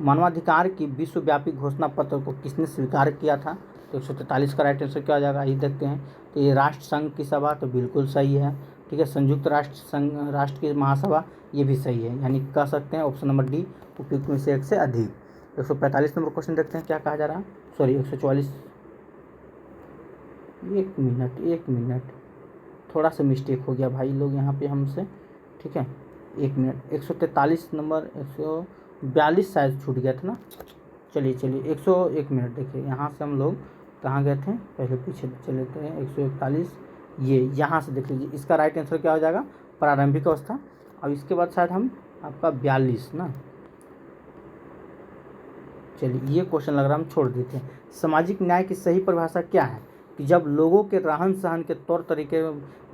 मानवाधिकार की विश्वव्यापी घोषणा पत्र को किसने स्वीकार किया था? तो 143 का राइट आंसर क्या हो जाएगा? ये देखते हैं, तो ये राष्ट्र संघ की सभा, तो बिल्कुल सही है। ठीक है, संयुक्त राष्ट्र की महासभा, ये भी सही है, यानी कह सकते हैं ऑप्शन नंबर डी, उपयुक्त में से एक से अधिक। 145 नंबर क्वेश्चन देखते हैं, क्या कहा जा रहा है? सॉरी 144, एक मिनट, थोड़ा सा मिस्टेक हो गया भाई लोग यहाँ पे हमसे। ठीक है, एक मिनट, 143 नंबर 142 शायद छूट गया था ना। चलिए 101 मिनट, देखिए यहाँ से हम लोग कहाँ गए थे, पहले पीछे चले लेते हैं। 141, ये यहाँ से देख लीजिए, इसका राइट आंसर क्या हो जाएगा? प्रारंभिक अवस्था। अब इसके बाद शायद हम आपका 42 ना, चलिए ये क्वेश्चन लग रहा है हम छोड़ देते हैं। सामाजिक न्याय की सही परिभाषा क्या है? कि जब लोगों के रहन सहन के तौर तरीके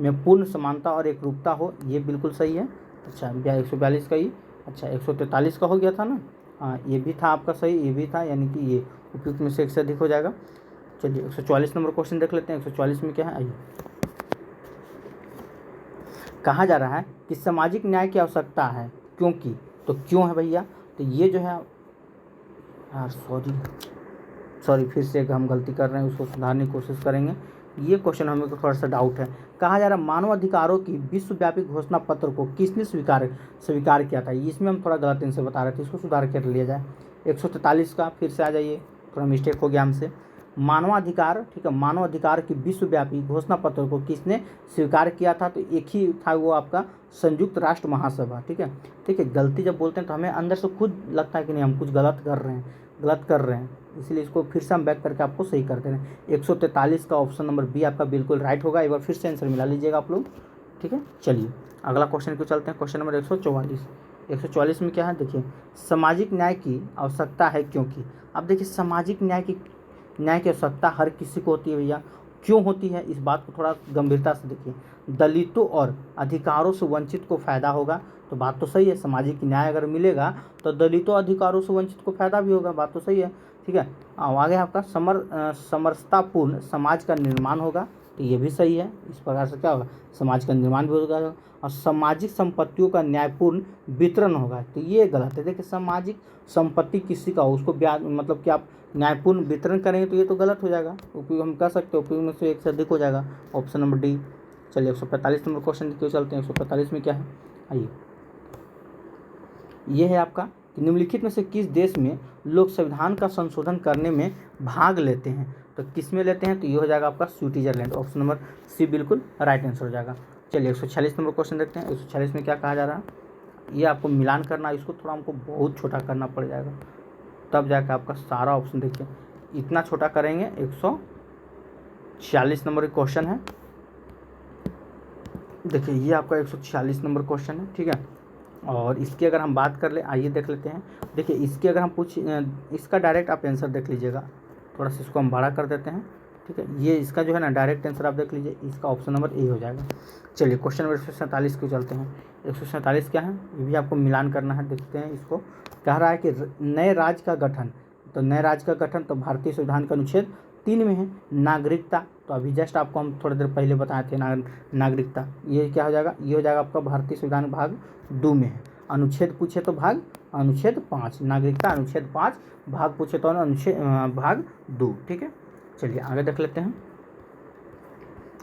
में पूर्ण समानता और एकरूपता हो, ये बिल्कुल सही है। अच्छा 142 का ही, अच्छा 143 का हो गया था ना, हाँ ये भी था आपका सही, ये भी था, यानी कि ये उपयुक्त में से एक से अधिक हो जाएगा। चलिए 144 नंबर क्वेश्चन देख लेते हैं। 144 में क्या है? आइए, कहा जा रहा है कि सामाजिक न्याय की आवश्यकता है क्योंकि, तो क्यों है भैया? तो ये जो है यार, सॉरी फिर से हम गलती कर रहे हैं, उसको सुधारने की कोशिश करेंगे। ये क्वेश्चन हमें थोड़ा सा डाउट है। कहा जा रहा है मानव अधिकारों की विश्वव्यापी घोषणा पत्र को किसने स्वीकार किया था? इसमें हम थोड़ा गलत इनसे बता रहे थे, इसको सुधार कर लिया जाए। 143 का फिर से आ जाइए, थोड़ा मिस्टेक हो गया हमसे। मानवाधिकार, ठीक है, मानवाधिकार की विश्वव्यापी घोषणा पत्र को किसने स्वीकार किया था? तो एक ही था, वो आपका संयुक्त राष्ट्र महासभा। ठीक है, गलती जब बोलते हैं तो हमें अंदर से खुद लगता है कि नहीं हम कुछ गलत कर रहे हैं, इसलिए इसको फिर से हम बैक करके आपको सही कर दे रहे हैं। 143 का ऑप्शन नंबर बी आपका बिल्कुल राइट होगा। एक बार फिर से आंसर मिला लीजिएगा आप लोग। ठीक है, चलिए अगला क्वेश्चन को चलते हैं। Question number 144। 144 में क्या है? देखिए, सामाजिक न्याय की आवश्यकता है क्योंकि, अब देखिए सामाजिक न्याय की आवश्यकता हर किसी को होती है भैया, क्यों होती है, इस बात को थोड़ा गंभीरता से देखिए। दलितों और अधिकारों से वंचित को फायदा होगा, तो बात तो सही है, सामाजिक न्याय अगर मिलेगा तो दलितों अधिकारों से वंचित को फायदा भी होगा, बात तो सही है, ठीक है। आगे आपका समरसतापूर्ण समाज का निर्माण होगा, तो ये भी सही है। इस प्रकार से क्या होगा, समाज का निर्माण भी होगा। और सामाजिक संपत्तियों का न्यायपूर्ण वितरण होगा, तो ये गलत है। देखिए सामाजिक संपत्ति किसी का हो, उसको ब्याज मतलब कि आप न्यायपूर्ण वितरण करेंगे तो ये तो गलत हो जाएगा। उपयोग हम कह सकते हैं उपयोग में से एक से अधिक हो जाएगा, ऑप्शन नंबर डी। चलिए 145 नंबर क्वेश्चन क्यों चलते हैं। 145 में क्या है, आइए, ये है आपका कि निम्नलिखित में से किस देश में लोग संविधान का संशोधन करने में भाग लेते हैं, तो किस में लेते हैं, तो ये हो जाएगा आपका स्विट्जरलैंड, ऑप्शन नंबर सी बिल्कुल राइट आंसर हो जाएगा। चलिए 146 नंबर क्वेश्चन देखते हैं। 146 में क्या कहा जा रहा है, ये आपको मिलान करना, इसको थोड़ा हमको बहुत छोटा करना पड़ जाएगा, तब जाकर आपका सारा ऑप्शन देखिए इतना छोटा करेंगे। 146 नंबर क्वेश्चन है, देखिए ये आपका 146 नंबर क्वेश्चन है, ठीक है। और इसकी अगर हम बात कर ले, आइए देख लेते हैं। देखिए इसकी अगर हम इसका डायरेक्ट आप आंसर देख लीजिएगा, थोड़ा सा इसको हम बड़ा कर देते हैं, ठीक है। ये इसका जो है ना डायरेक्ट आंसर आप देख लीजिए, इसका ऑप्शन नंबर ए हो जाएगा। चलिए क्वेश्चन नंबर 147 को चलते हैं। 147 क्या है, ये भी आपको मिलान करना है, देखते हैं इसको। कह रहा है कि नए राज्य का गठन, तो नए राज्य का गठन तो भारतीय संविधान का अनुच्छेद 3 में है। नागरिकता, तो अभी जस्ट आपको हम थोड़ी देर पहले बताए थे नागरिकता, ये क्या हो जाएगा, ये हो जाएगा आपका भारतीय संविधान भाग 2 में है। अनुच्छेद पूछे तो अनुच्छेद 5, नागरिकता अनुच्छेद 5, भाग पूछे तो अनुच्छेद भाग 2, ठीक है। चलिए आगे देख लेते हैं,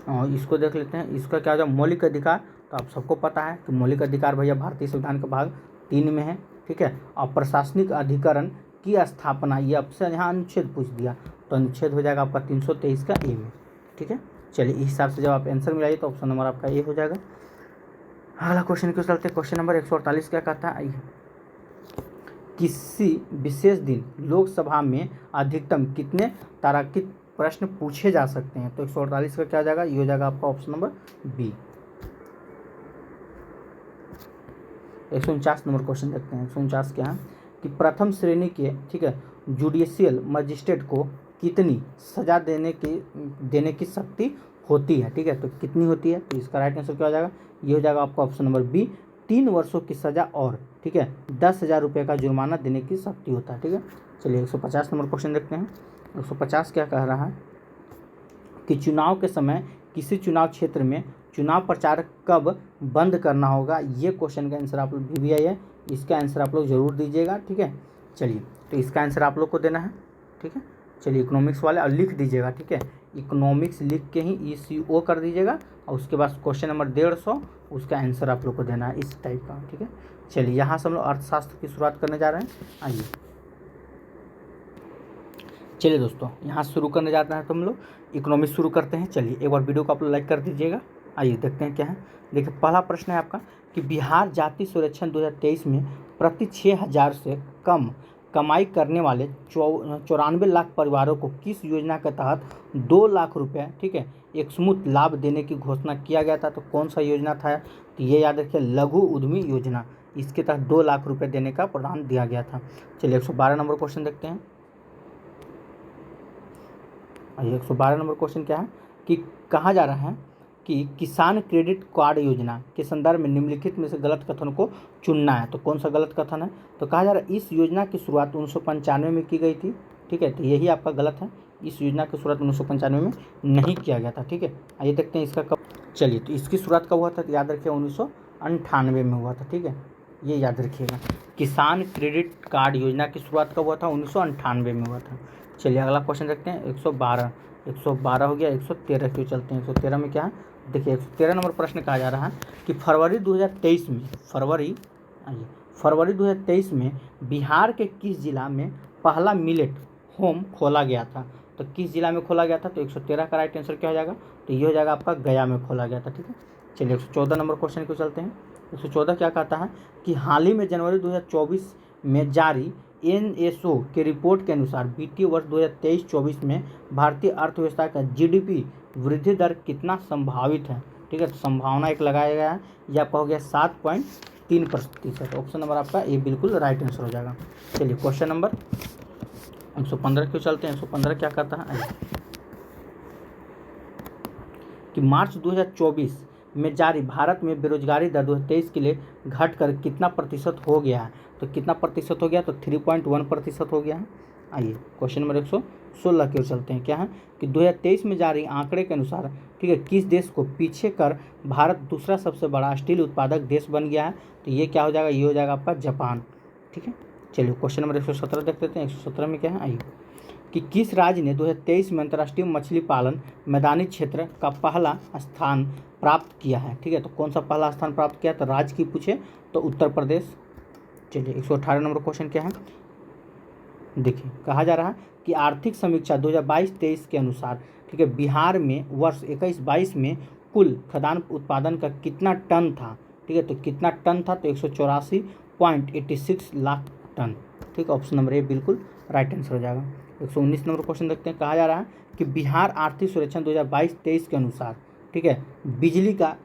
और इसको देख लेते हैं। इसका क्या हो जाएगा, मौलिक अधिकार, तो आप सबको पता है कि मौलिक अधिकार भैया भारतीय संविधान का भाग 3 में है, ठीक है। और प्रशासनिक अधिकरण की स्थापना, ये आपसे यहाँ अनुच्छेद पूछ दिया, तो अनुच्छेद हो जाएगा आपका 323 का ए में, ठीक है। चलिए इस हिसाब से जब आप आंसर मिलाइए तो ऑप्शन नंबर आपका ए हो जाएगा। अगला क्वेश्चन क्यों चलते हैं। क्वेश्चन नंबर 148 क्या कहता है, आइए, किसी विशेष दिन लोकसभा में अधिकतम कितने तारांकित प्रश्न पूछे जा सकते हैं, तो 148 का क्या हो जाएगा, ये हो जाएगा आपका option number B. 149 number question देखते हैं। 149 क्या है कि प्रथम श्रेणी के, ठीक है, जुडिशियल मजिस्ट्रेट को कितनी सजा देने की शक्ति होती है, ठीक है, तो कितनी होती है, तो इसका राइट आंसर क्या हो जाएगा, ये हो जाएगा आपका ऑप्शन नंबर बी, 3 वर्षों की सजा और, ठीक है, 10,000 रुपये का जुर्माना देने की शक्ति होता है, ठीक है। चलिए 150 नंबर क्वेश्चन देखते हैं। 150 क्या कह रहा है कि चुनाव के समय किसी चुनाव क्षेत्र में चुनाव प्रचार कब बंद करना होगा, ये क्वेश्चन का आंसर आप लोग भी आई है, इसका आंसर आप लोग ज़रूर दीजिएगा, ठीक है। चलिए तो इसका आंसर आप लोग को देना है, ठीक है। चलिए इकोनॉमिक्स वाले और लिख दीजिएगा, ठीक है, इकोनॉमिक्स लिख के ही ECO कर दीजिएगा, और उसके बाद क्वेश्चन नंबर 150 उसका आंसर आप लोग को देना है इस टाइप का, ठीक है। चलिए यहाँ से हम लोग अर्थशास्त्र की शुरुआत करने जा रहे हैं, आइए। चलिए दोस्तों यहाँ शुरू करने जाते हैं, तो हम लोग इकोनॉमिक्स शुरू करते हैं। चलिए एक बार वीडियो को आप लोग लाइक कर दीजिएगा। आइए देखते हैं क्या है। देखिए पहला प्रश्न है आपका कि बिहार जाति सर्वेक्षण 2023 में प्रति 6,000 से कम कमाई करने वाले 94 लाख परिवारों को किस योजना के तहत 2 लाख रुपये, ठीक है, एकमुश्त लाभ देने की घोषणा किया गया था, तो कौन सा योजना था, तो ये याद रखिए लघु उद्यमी योजना, इसके तहत 2 लाख रुपये देने का प्रावधान दिया गया था। चलिए 112 नंबर क्वेश्चन देखते हैं। 112 नंबर क्वेश्चन क्या है कि कहा जा रहा है कि किसान क्रेडिट कार्ड योजना के संदर्भ में निम्नलिखित में से गलत कथन को चुनना है, तो कौन सा गलत कथन है, तो कहा जा रहा है इस योजना की शुरुआत 1995 में की गई थी, ठीक है, तो यही आपका गलत है, इस योजना की शुरुआत 1995 में नहीं किया गया था, ठीक है। आइए देखते हैं इसका कब। चलिए तो इसकी शुरुआत कब हुआ था, तो याद रखिए 1998 में हुआ था, ठीक है, ये याद रखिएगा। किसान क्रेडिट कार्ड योजना की शुरुआत कब हुआ था, 1998 में हुआ था। चलिए अगला क्वेश्चन देखते हैं। 112 हो गया। 113 क्यों चलते हैं। 113 में क्या है, देखिए 113 नंबर प्रश्न कहा जा रहा है कि फरवरी 2023 में बिहार के किस जिला में पहला मिलेट होम खोला गया था, तो किस जिला में खोला गया था, तो 113 का राइट आंसर क्या हो जाएगा, तो ये हो जाएगा आपका गया में खोला गया था, ठीक है। चलिए 114 नंबर क्वेश्चन को चलते हैं। 114 क्या कहता है कि हाल ही में जनवरी 2024 में जारी NSO के रिपोर्ट के अनुसार वित्तीय वर्ष 2023-24 में भारतीय अर्थव्यवस्था का GDP वृद्धि दर कितना संभावित है, ठीक है, तो संभावना एक लगाया गया है, ये आपका हो गया 7.3%। ऑप्शन नंबर आपका ये बिल्कुल राइट आंसर हो जाएगा। चलिए क्वेश्चन नंबर 115 क्यों चलते हैं। 115 क्या कहता है, कि मार्च 2024 में जारी भारत में बेरोजगारी दर 2023 के लिए घटकर कितना प्रतिशत हो गया है। तो कितना प्रतिशत हो गया, तो 3.1% हो गया है। आइए क्वेश्चन नंबर 116 की ओर चलते हैं। क्या है कि 2023 में जारी आंकड़े के अनुसार, ठीक है, किस देश को पीछे कर भारत दूसरा सबसे बड़ा स्टील उत्पादक देश बन गया है। तो ये क्या हो जाएगा, ये हो जाएगा आपका जापान। ठीक है, चलिए क्वेश्चन नंबर 117 देख लेते हैं। 117 में क्या है, आइए कि किस राज्य ने 2023 में अंतर्राष्ट्रीय मछली पालन मैदानी क्षेत्र का पहला स्थान प्राप्त किया है। ठीक है, तो कौन सा पहला स्थान प्राप्त किया, तो राज्य की पूछे तो उत्तर प्रदेश। चलिए 118 नंबर क्वेश्चन क्या है, देखिए कहा जा रहा है कि आर्थिक समीक्षा 2022-23 के अनुसार, ठीक है, बिहार में वर्ष 21-22 में कुल खाद्यान्न उत्पादन का कितना टन था। ठीक है, तो कितना टन था, तो 184.86 लाख टन। ठीक है, ऑप्शन नंबर ए बिल्कुल राइट आंसर हो जाएगा। 119 नंबर क्वेश्चन देखते हैं। कहा जा रहा है कि बिहार आर्थिक सर्वेक्षण 2022-23 के अनुसार, ठीक है, बिजली का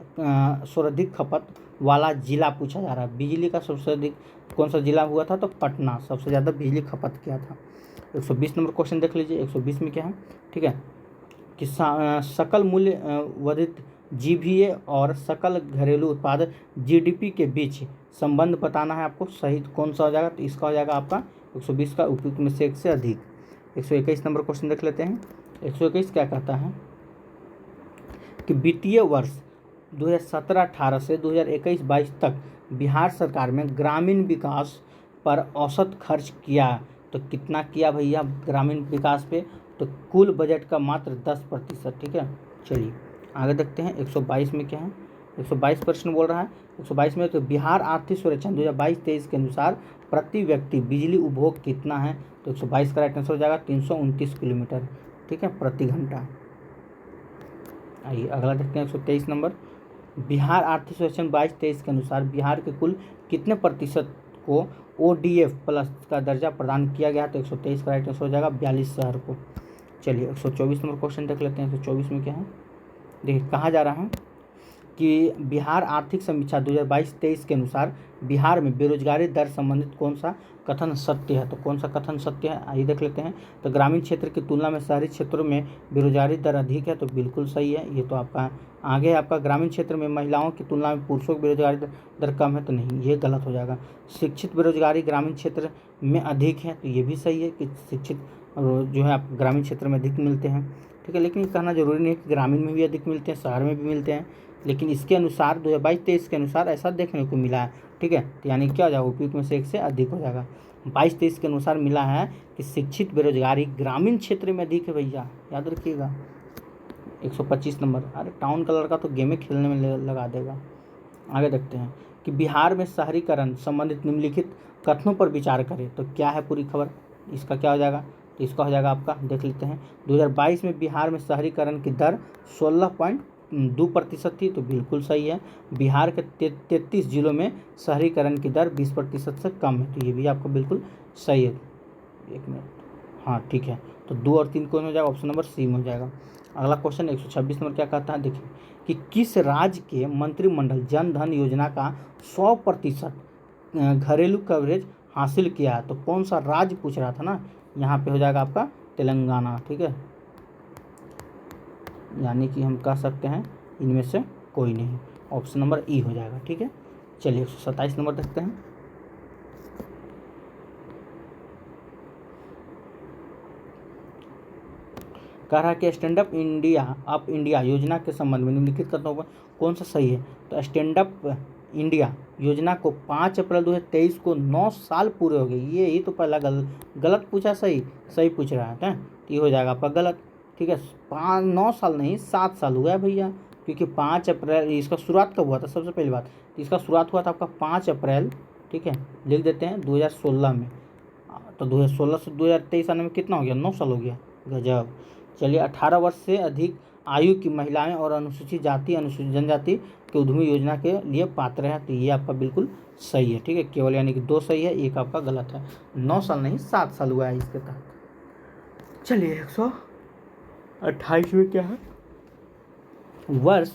सर्वाधिक खपत वाला जिला पूछा जा रहा है। बिजली का सबसे अधिक कौन सा जिला हुआ था, तो पटना सबसे ज़्यादा बिजली खपत किया था। 120 नंबर क्वेश्चन देख लीजिए। 120 में क्या है, ठीक है, कि सकल मूल्य वर्धित जीवीए और सकल घरेलू उत्पाद जीडीपी के बीच संबंध बताना है आपको। सही कौन सा हो जाएगा, तो इसका हो जाएगा आपका 120 का उपयुक्त में से एक से अधिक। 121 नंबर क्वेश्चन देख लेते हैं। 121 क्या कहता है कि वित्तीय वर्ष 2017-18 से 2021-22 तक बिहार सरकार में ग्रामीण विकास पर औसत खर्च किया, तो कितना किया भैया ग्रामीण विकास पे, तो कुल बजट का मात्र 10%। ठीक है, चलिए आगे देखते हैं। 122 में क्या है, 122 प्रश्न बोल रहा है। 122 में तो बिहार आर्थिक सर्वेक्षण 2022-23 के अनुसार प्रति व्यक्ति बिजली उपभोग कितना है, तो 122 का राइट आंसर हो जाएगा 329 किलोमीटर, ठीक है, प्रति घंटा। आइए अगला देखते हैं। 123 नंबर, बिहार आर्थिक सर्वेक्षण 22-23 के अनुसार बिहार के कुल कितने प्रतिशत को ODF प्लस का दर्जा प्रदान किया गया, तो 123 का राइट आंसर हो जाएगा 42 शहर को। चलिए 124 नंबर क्वेश्चन देख लेते हैं। 124 में क्या है, देखिए कहा जा रहा है कि बिहार आर्थिक समीक्षा 2022-23 के अनुसार बिहार में बेरोजगारी दर संबंधित कौन सा कथन सत्य है, तो कौन सा कथन सत्य है, आइए देख लेते हैं। तो ग्रामीण क्षेत्र की तुलना में शहरी क्षेत्रों में बेरोजगारी दर अधिक है, तो बिल्कुल सही है। ये तो आपका आगे है आपका, ग्रामीण क्षेत्र में महिलाओं की तुलना में पुरुषों की बेरोजगारी दर कम है, तो नहीं, ये गलत हो जाएगा। शिक्षित बेरोजगारी ग्रामीण क्षेत्र में अधिक है, तो ये भी सही है कि शिक्षित जो है आप ग्रामीण क्षेत्र में अधिक मिलते हैं। ठीक है, लेकिन ये कहना जरूरी नहीं है कि ग्रामीण में भी अधिक मिलते हैं, शहर में भी मिलते हैं, लेकिन इसके अनुसार 2022-23 के अनुसार ऐसा देखने को मिला है। ठीक है, तो यानी क्या हो जाएगा, उपयुक्त में से एक से अधिक हो जाएगा। 22-23 के अनुसार मिला है कि शिक्षित बेरोजगारी ग्रामीण क्षेत्र में अधिक है भैया, याद रखिएगा। 125 नंबर, अरे टाउन का लड़का तो गेमें खेलने में लगा देगा। आगे देखते हैं कि बिहार में शहरीकरण संबंधित निम्नलिखित कथनों पर विचार करें, तो क्या है पूरी खबर, इसका क्या हो जाएगा, तो इसका हो जाएगा आपका, देख लेते हैं। 2022 में बिहार में शहरीकरण की दर 16.2% थी, तो बिल्कुल सही है। बिहार के 33 जिलों में शहरीकरण की दर 20% से कम है, तो ये भी आपको बिल्कुल सही है। एक मिनट, हाँ ठीक है, तो 2 और 3 कौन हो जाएगा, ऑप्शन नंबर सी में हो जाएगा। अगला क्वेश्चन 126 नंबर क्या कहता है, देखिए कि किस राज्य के मंत्रिमंडल जन धन योजना का 100% घरेलू कवरेज हासिल किया है, तो कौन सा राज्य पूछ रहा था ना, यहाँ पे हो जाएगा आपका तेलंगाना। ठीक है, यानी कि हम कह सकते हैं इनमें से कोई नहीं, ऑप्शन नंबर ई हो जाएगा। ठीक है, चलिए 127 नंबर देखते हैं। कह रहा है कि स्टैंड अप इंडिया योजना के संबंध में निम्नलिखित कथनों पर कौन सा सही है, तो स्टैंड अप इंडिया योजना को 5 अप्रैल 2023 को 9 साल पूरे हो गए। ये तो पहला गलत पूछा, सही पूछ रहा है, तो ये हो जाएगा आपका गलत। ठीक है, 9 साल नहीं 7 साल हुआ है भैया, क्योंकि 5 अप्रैल इसका शुरुआत कब हुआ था, सबसे पहली बात, तो इसका शुरुआत हुआ था आपका 5 अप्रैल, ठीक है, लिख देते हैं 2016 में। तो 2016 से 2023 आने में कितना हो गया, 9 साल हो गया, गजब। चलिए 18 वर्ष से अधिक आयु की महिलाएं और अनुसूचित जाति अनुसूचित जनजाति के उद्यमी योजना के लिए पात्र है, तो ये आपका बिल्कुल सही है। ठीक है, केवल यानी कि 2 सही है, एक आपका गलत है। 9 साल नहीं 7 साल हुआ है इसके तहत। चलिए 128 में क्या है, वर्ष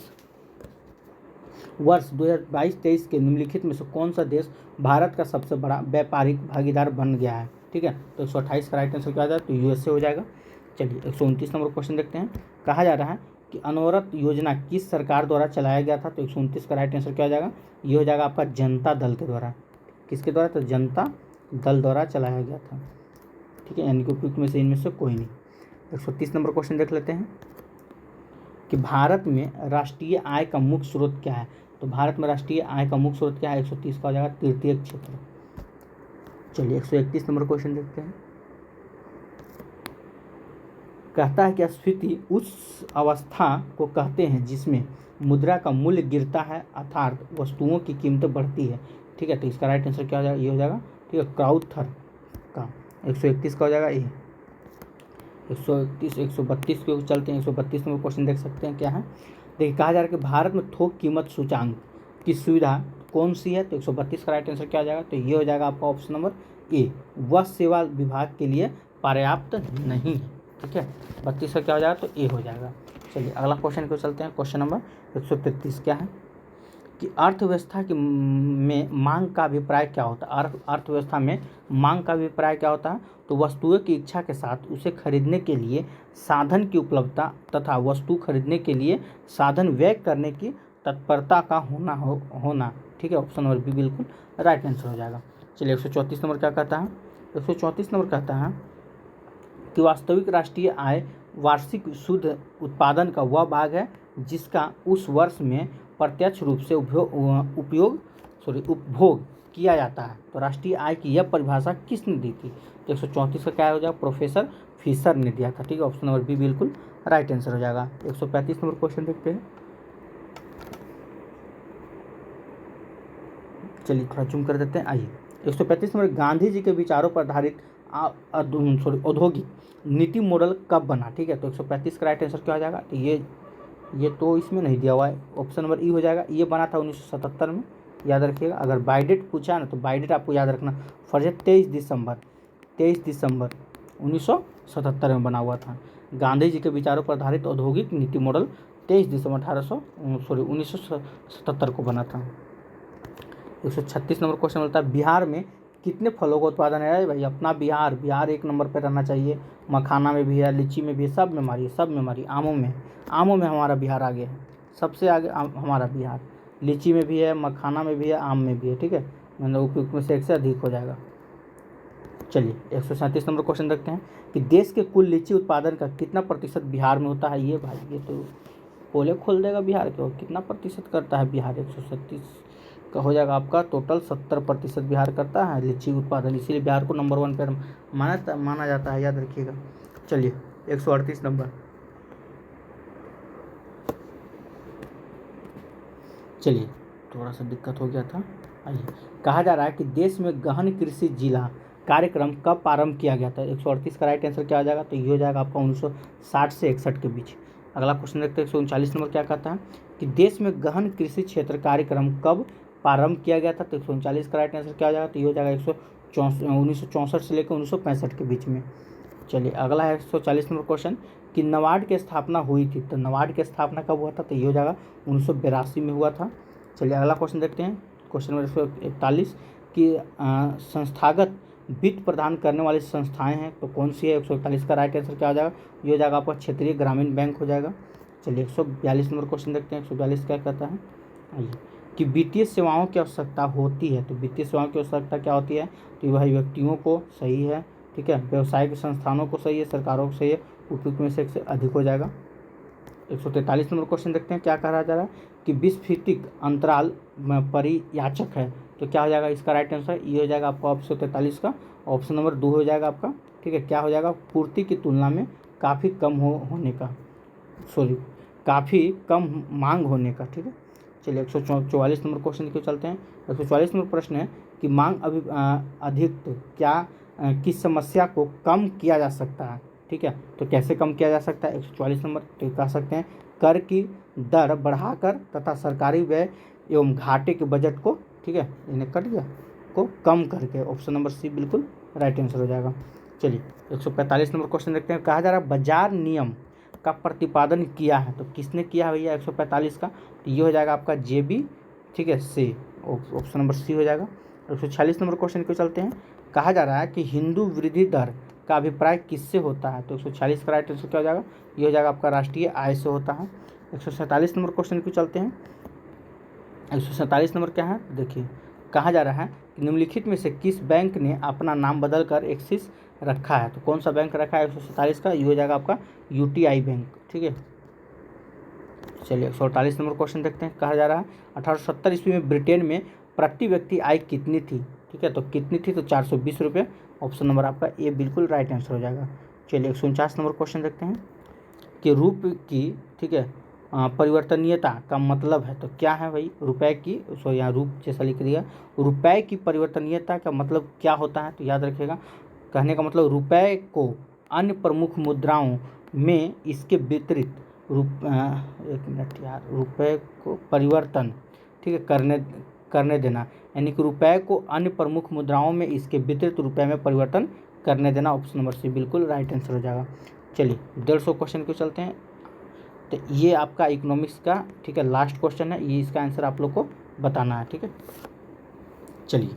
2022-23 के निम्नलिखित में से कौन सा देश भारत का सबसे बड़ा व्यापारिक भागीदार बन गया है। ठीक है, तो 128 का राइट आंसर क्या आ जाएगा, तो USA हो जाएगा। चलिए 129 नंबर क्वेश्चन देखते हैं। कहा जा रहा है कि अनवरत योजना किस सरकार द्वारा चलाया गया था, तो 129 का राइट आंसर क्या हो जाएगा, ये हो जाएगा आपका जनता दल के द्वारा। किसके द्वारा, तो जनता दल द्वारा चलाया गया था, ठीक है, यानी कि उपयुक्त में से इनमें से कोई नहीं। 130 नंबर क्वेश्चन देख लेते हैं कि भारत में राष्ट्रीय आय का मुख्य स्रोत क्या है, तो भारत में राष्ट्रीय आय का मुख्य स्रोत क्या है, 130 का हो जाएगा तृतीय क्षेत्र। चलिए 131 नंबर क्वेश्चन देखते हैं। कहता है कि स्फीति उस अवस्था को कहते हैं जिसमें मुद्रा का मूल्य गिरता है अर्थात वस्तुओं की कीमतें बढ़ती है, ठीक है, तो इसका राइट आंसर क्या हो जाएगा, ये हो जाएगा, ठीक है, क्राउथर का 131 का हो जाएगा ये। 131 132 के चलते हैं। 132 नंबर क्वेश्चन देख सकते हैं क्या है, देखिए कहा जा रहा है कि भारत में थोक कीमत सूचांक की सुविधा कौन सी है, तो 132 का राइट आंसर क्या हो जाएगा, तो ये हो जाएगा आपका ऑप्शन नंबर ए, वह सेवा विभाग के लिए पर्याप्त नहीं है, ठीक है, 32 का क्या हो जाएगा, तो ए हो जाएगा। चलिए अगला क्वेश्चन को चलते हैं। क्वेश्चन नंबर 133 क्या है कि अर्थव्यवस्था की में मांग का अभिप्राय क्या होता है, अर्थव्यवस्था में मांग का अभिप्राय क्या होता है, तो वस्तुओं की इच्छा के साथ उसे खरीदने के लिए साधन की उपलब्धता तथा वस्तु खरीदने के लिए साधन व्यय करने की तत्परता का होना, ठीक है, ऑप्शन नंबर बी बिल्कुल राइट आंसर हो जाएगा। चलिए 134 नंबर क्या कहता है, 134 नंबर कहता है कि वास्तविक राष्ट्रीय आय वार्षिक शुद्ध उत्पादन का वह भाग है जिसका उस वर्ष में प्रत्यक्ष रूप से उपभोग किया जाता है, तो राष्ट्रीय आय की यह परिभाषा किसने दी थी, तो 134 का क्या हो जाएगा, प्रोफेसर फिशर ने दिया था, ठीक है, ऑप्शन नंबर बी बिल्कुल राइट आंसर हो जाएगा। 135 नंबर क्वेश्चन देखते हैं। चलिए थोड़ा जूम कर देते हैं, आइए 135 नंबर, गांधी जी के विचारों पर आधारित औद्योगिक नीति मॉडल कब बना, ठीक है, तो 135 का राइट आंसर क्या हो जाएगा, तो ये तो इसमें नहीं दिया हुआ है, ऑप्शन नंबर ई हो जाएगा, ये बना था 1977 में, याद रखिएगा। अगर बाइडेट पूछा ना तो बाइडेट आपको याद रखना, फर्ज 23 दिसंबर 1977 में बना हुआ था। गांधी जी के विचारों पर आधारित औद्योगिक नीति मॉडल 23 दिसंबर 1977 को बना था। 136 नंबर क्वेश्चन बोलता है बिहार में कितने फलों का उत्पादन है, भाई अपना बिहार एक नंबर पर रहना चाहिए, मखाना में भी है, लीची में भी है, सब में मारी, आमों में हमारा बिहार आगे है, सबसे आगे हमारा बिहार, लीची में भी है, मखाना में भी है, आम में भी है, ठीक है, मतलब उपयुक्त में से एक से अधिक हो जाएगा। चलिए 137 नंबर क्वेश्चन देखते हैं कि देश के कुल लीची उत्पादन का कितना प्रतिशत बिहार में होता है, ये भाई ये तो पोले खोल देगा बिहार के, कितना प्रतिशत करता है बिहार, 137 का हो जाएगा आपका टोटल 70% बिहार करता है लीची उत्पादन, इसीलिए बिहार को नंबर 1 पर माना जाता है, याद रखिएगा। चलिए 138 नंबर, चलिए थोड़ा सा दिक्कत हो गया था, आइए कहा जा रहा है कि देश में गहन कृषि जिला कार्यक्रम कब प्रारंभ किया गया था, 138 का राइट आंसर क्या हो जाएगा, तो ये हो जाएगा आपका 1960 से 61 के बीच। अगला क्वेश्चन देखते हैं 139 नंबर क्या कहता है कि देश में गहन कृषि क्षेत्र कार्यक्रम कब प्रारंभ किया गया था, तो 139 का राइट आंसर क्या हो जाएगा, तो ये हो जाएगा 1964 से लेकर 1965 के बीच में। चलिए अगला है 140 नंबर क्वेश्चन कि नाबार्ड की स्थापना हुई थी, तो नाबार्ड की स्थापना कब हुआ था, तो ये हो जाएगा 1982 में हुआ था। चलिए अगला क्वेश्चन देखते हैं, क्वेश्चन नंबर 141 कि संस्थागत वित्त प्रदान करने वाली संस्थाएं हैं तो कौन सी है, 141 का राइट आंसर क्या हो जाएगा, ये हो जाएगा आपका क्षेत्रीय ग्रामीण बैंक हो जाएगा। चलिए 142 नंबर क्वेश्चन देखते हैं, 142 क्या कहता है, आइए कि वित्तीय सेवाओं की आवश्यकता होती है, तो वित्तीय सेवाओं की आवश्यकता क्या होती है, तो भाई व्यक्तियों को सही है, ठीक है, व्यवसायिक संस्थानों को सही है, सरकारों को सही है, उपयुक्त में से एक से अधिक हो जाएगा। 143 नंबर क्वेश्चन देखते हैं क्या कहा जा रहा है कि 20 फीटिक अंतराल परियाचक है, तो क्या हो जाएगा इसका राइट आंसर, ये हो जाएगा आपका 143 का ऑप्शन नंबर 2 हो जाएगा आपका, ठीक है, क्या हो जाएगा, पूर्ति की तुलना में काफ़ी कम काफ़ी कम मांग होने का, ठीक है। चलिए 144 नंबर क्वेश्चन की चलते हैं। 144 नंबर प्रश्न है कि मांग अधिक क्या किस समस्या को कम किया जा सकता है, ठीक है, तो कैसे कम किया जा सकता है, 144 नंबर तो कह सकते हैं कर की दर बढ़ाकर तथा सरकारी व्यय एवं घाटे के बजट को, ठीक है, इन्हें कट गया को कम करके, ऑप्शन नंबर सी बिल्कुल राइट आंसर हो जाएगा। चलिए 145 नंबर क्वेश्चन देखते हैं, कहा जा रहा है बाजार नियम का प्रतिपादन किया है, तो किसने किया है भैया 145 का, तो ये हो जाएगा आपका जेबी, ठीक है, सी, ऑप्शन नंबर सी हो जाएगा। 146 नंबर क्वेश्चन को चलते हैं कहा जा रहा है कि हिंदू वृद्धि दर का अभिप्राय किससे होता है? तो 146 का राइट आंसर क्या हो जाएगा? ये हो जाएगा आपका राष्ट्रीय आय से होता है। 147 नंबर क्वेश्चन को चलते हैं। 147 नंबर क्या है? देखिए, कहा जा रहा है कि निम्नलिखित में से किस बैंक ने अपना नाम बदलकर एक्सिस रखा है? तो कौन सा बैंक रखा है 147 का? ये हो जाएगा आपका यूटीआई बैंक। ठीक है, चलिए 148 नंबर क्वेश्चन देखते हैं। कहा जा रहा है 1870 ईस्वी में ब्रिटेन में प्रति व्यक्ति आय कितनी थी? ठीक है, तो कितनी थी? तो 420 रुपये। ऑप्शन नंबर आपका ए बिल्कुल राइट आंसर हो जाएगा। चलिए 149 नंबर क्वेश्चन देखते हैं कि रूप की, ठीक है, परिवर्तनीयता का मतलब है। तो क्या है भाई? रुपए की, यहाँ रूप जैसा लिख दिया, रुपए की परिवर्तनीयता का मतलब क्या होता है? तो याद रखिएगा, कहने का मतलब रुपए को अन्य प्रमुख मुद्राओं में इसके विपरीत एक मिनट यार, रुपए को परिवर्तन, ठीक है, करने देना, यानी कि रुपए को अन्य प्रमुख मुद्राओं में इसके विपरीत रुपए में परिवर्तन करने देना। ऑप्शन नंबर सी बिल्कुल राइट आंसर हो जाएगा। चलिए 150 क्वेश्चन को चलते हैं। तो ये आपका इकोनॉमिक्स का, ठीक है, लास्ट क्वेश्चन है, ये इसका आंसर आप लोग को बताना है। ठीक है, चलिए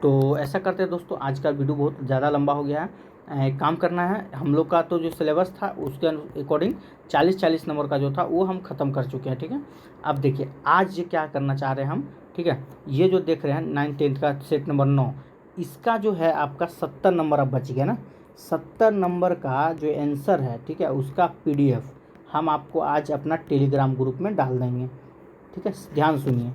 तो ऐसा करते हैं दोस्तों, आज का वीडियो बहुत ज़्यादा लंबा हो गया है। काम करना है हम लोग का, तो जो सिलेबस था उसके अकॉर्डिंग 40 नंबर का जो था वो हम ख़त्म कर चुके हैं। ठीक है, अब देखिए आज ये क्या करना चाह रहे हैं हम। ठीक है, ये जो देख रहे हैं 9, 10 का सेट नंबर 9, इसका जो है आपका 70 नंबर अब बच गया ना। 70 नंबर का जो आंसर है, ठीक है, उसका PDF हम आपको आज अपना टेलीग्राम ग्रुप में डाल देंगे। ठीक है, ध्यान सुनिए,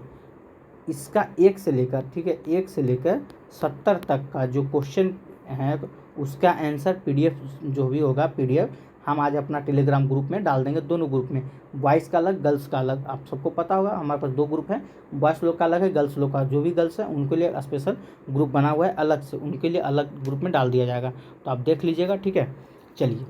इसका 1 से लेकर, ठीक है, 1 से लेकर 70 तक का जो क्वेश्चन है उसका आंसर PDF जो भी होगा, PDF हम आज अपना टेलीग्राम ग्रुप में डाल देंगे। दोनों ग्रुप में, बॉयज़ का अलग, गर्ल्स का अलग। आप सबको पता होगा हमारे पास 2 ग्रुप है, बॉयज़ लोग का अलग है, गर्ल्स लोग का। जो भी गर्ल्स है उनके लिए स्पेशल ग्रुप बना हुआ है अलग से, उनके लिए अलग ग्रुप में डाल दिया जाएगा, तो आप देख लीजिएगा। ठीक है, चलिए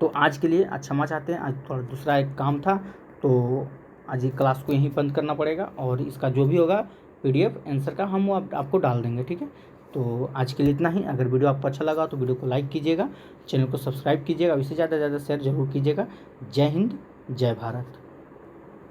तो आज के लिए क्षमा चाहते हैं, आज थोड़ा दूसरा एक काम था, तो आज ये क्लास को यहीं बंद करना पड़ेगा, और इसका जो भी होगा PDF आंसर का हम वो आपको डाल देंगे। ठीक है, तो आज के लिए इतना ही। अगर वीडियो आपको अच्छा लगा तो वीडियो को लाइक कीजिएगा, चैनल को सब्सक्राइब कीजिएगा, इससे ज़्यादा से ज़्यादा शेयर जरूर कीजिएगा। जय हिंद, जय भारत।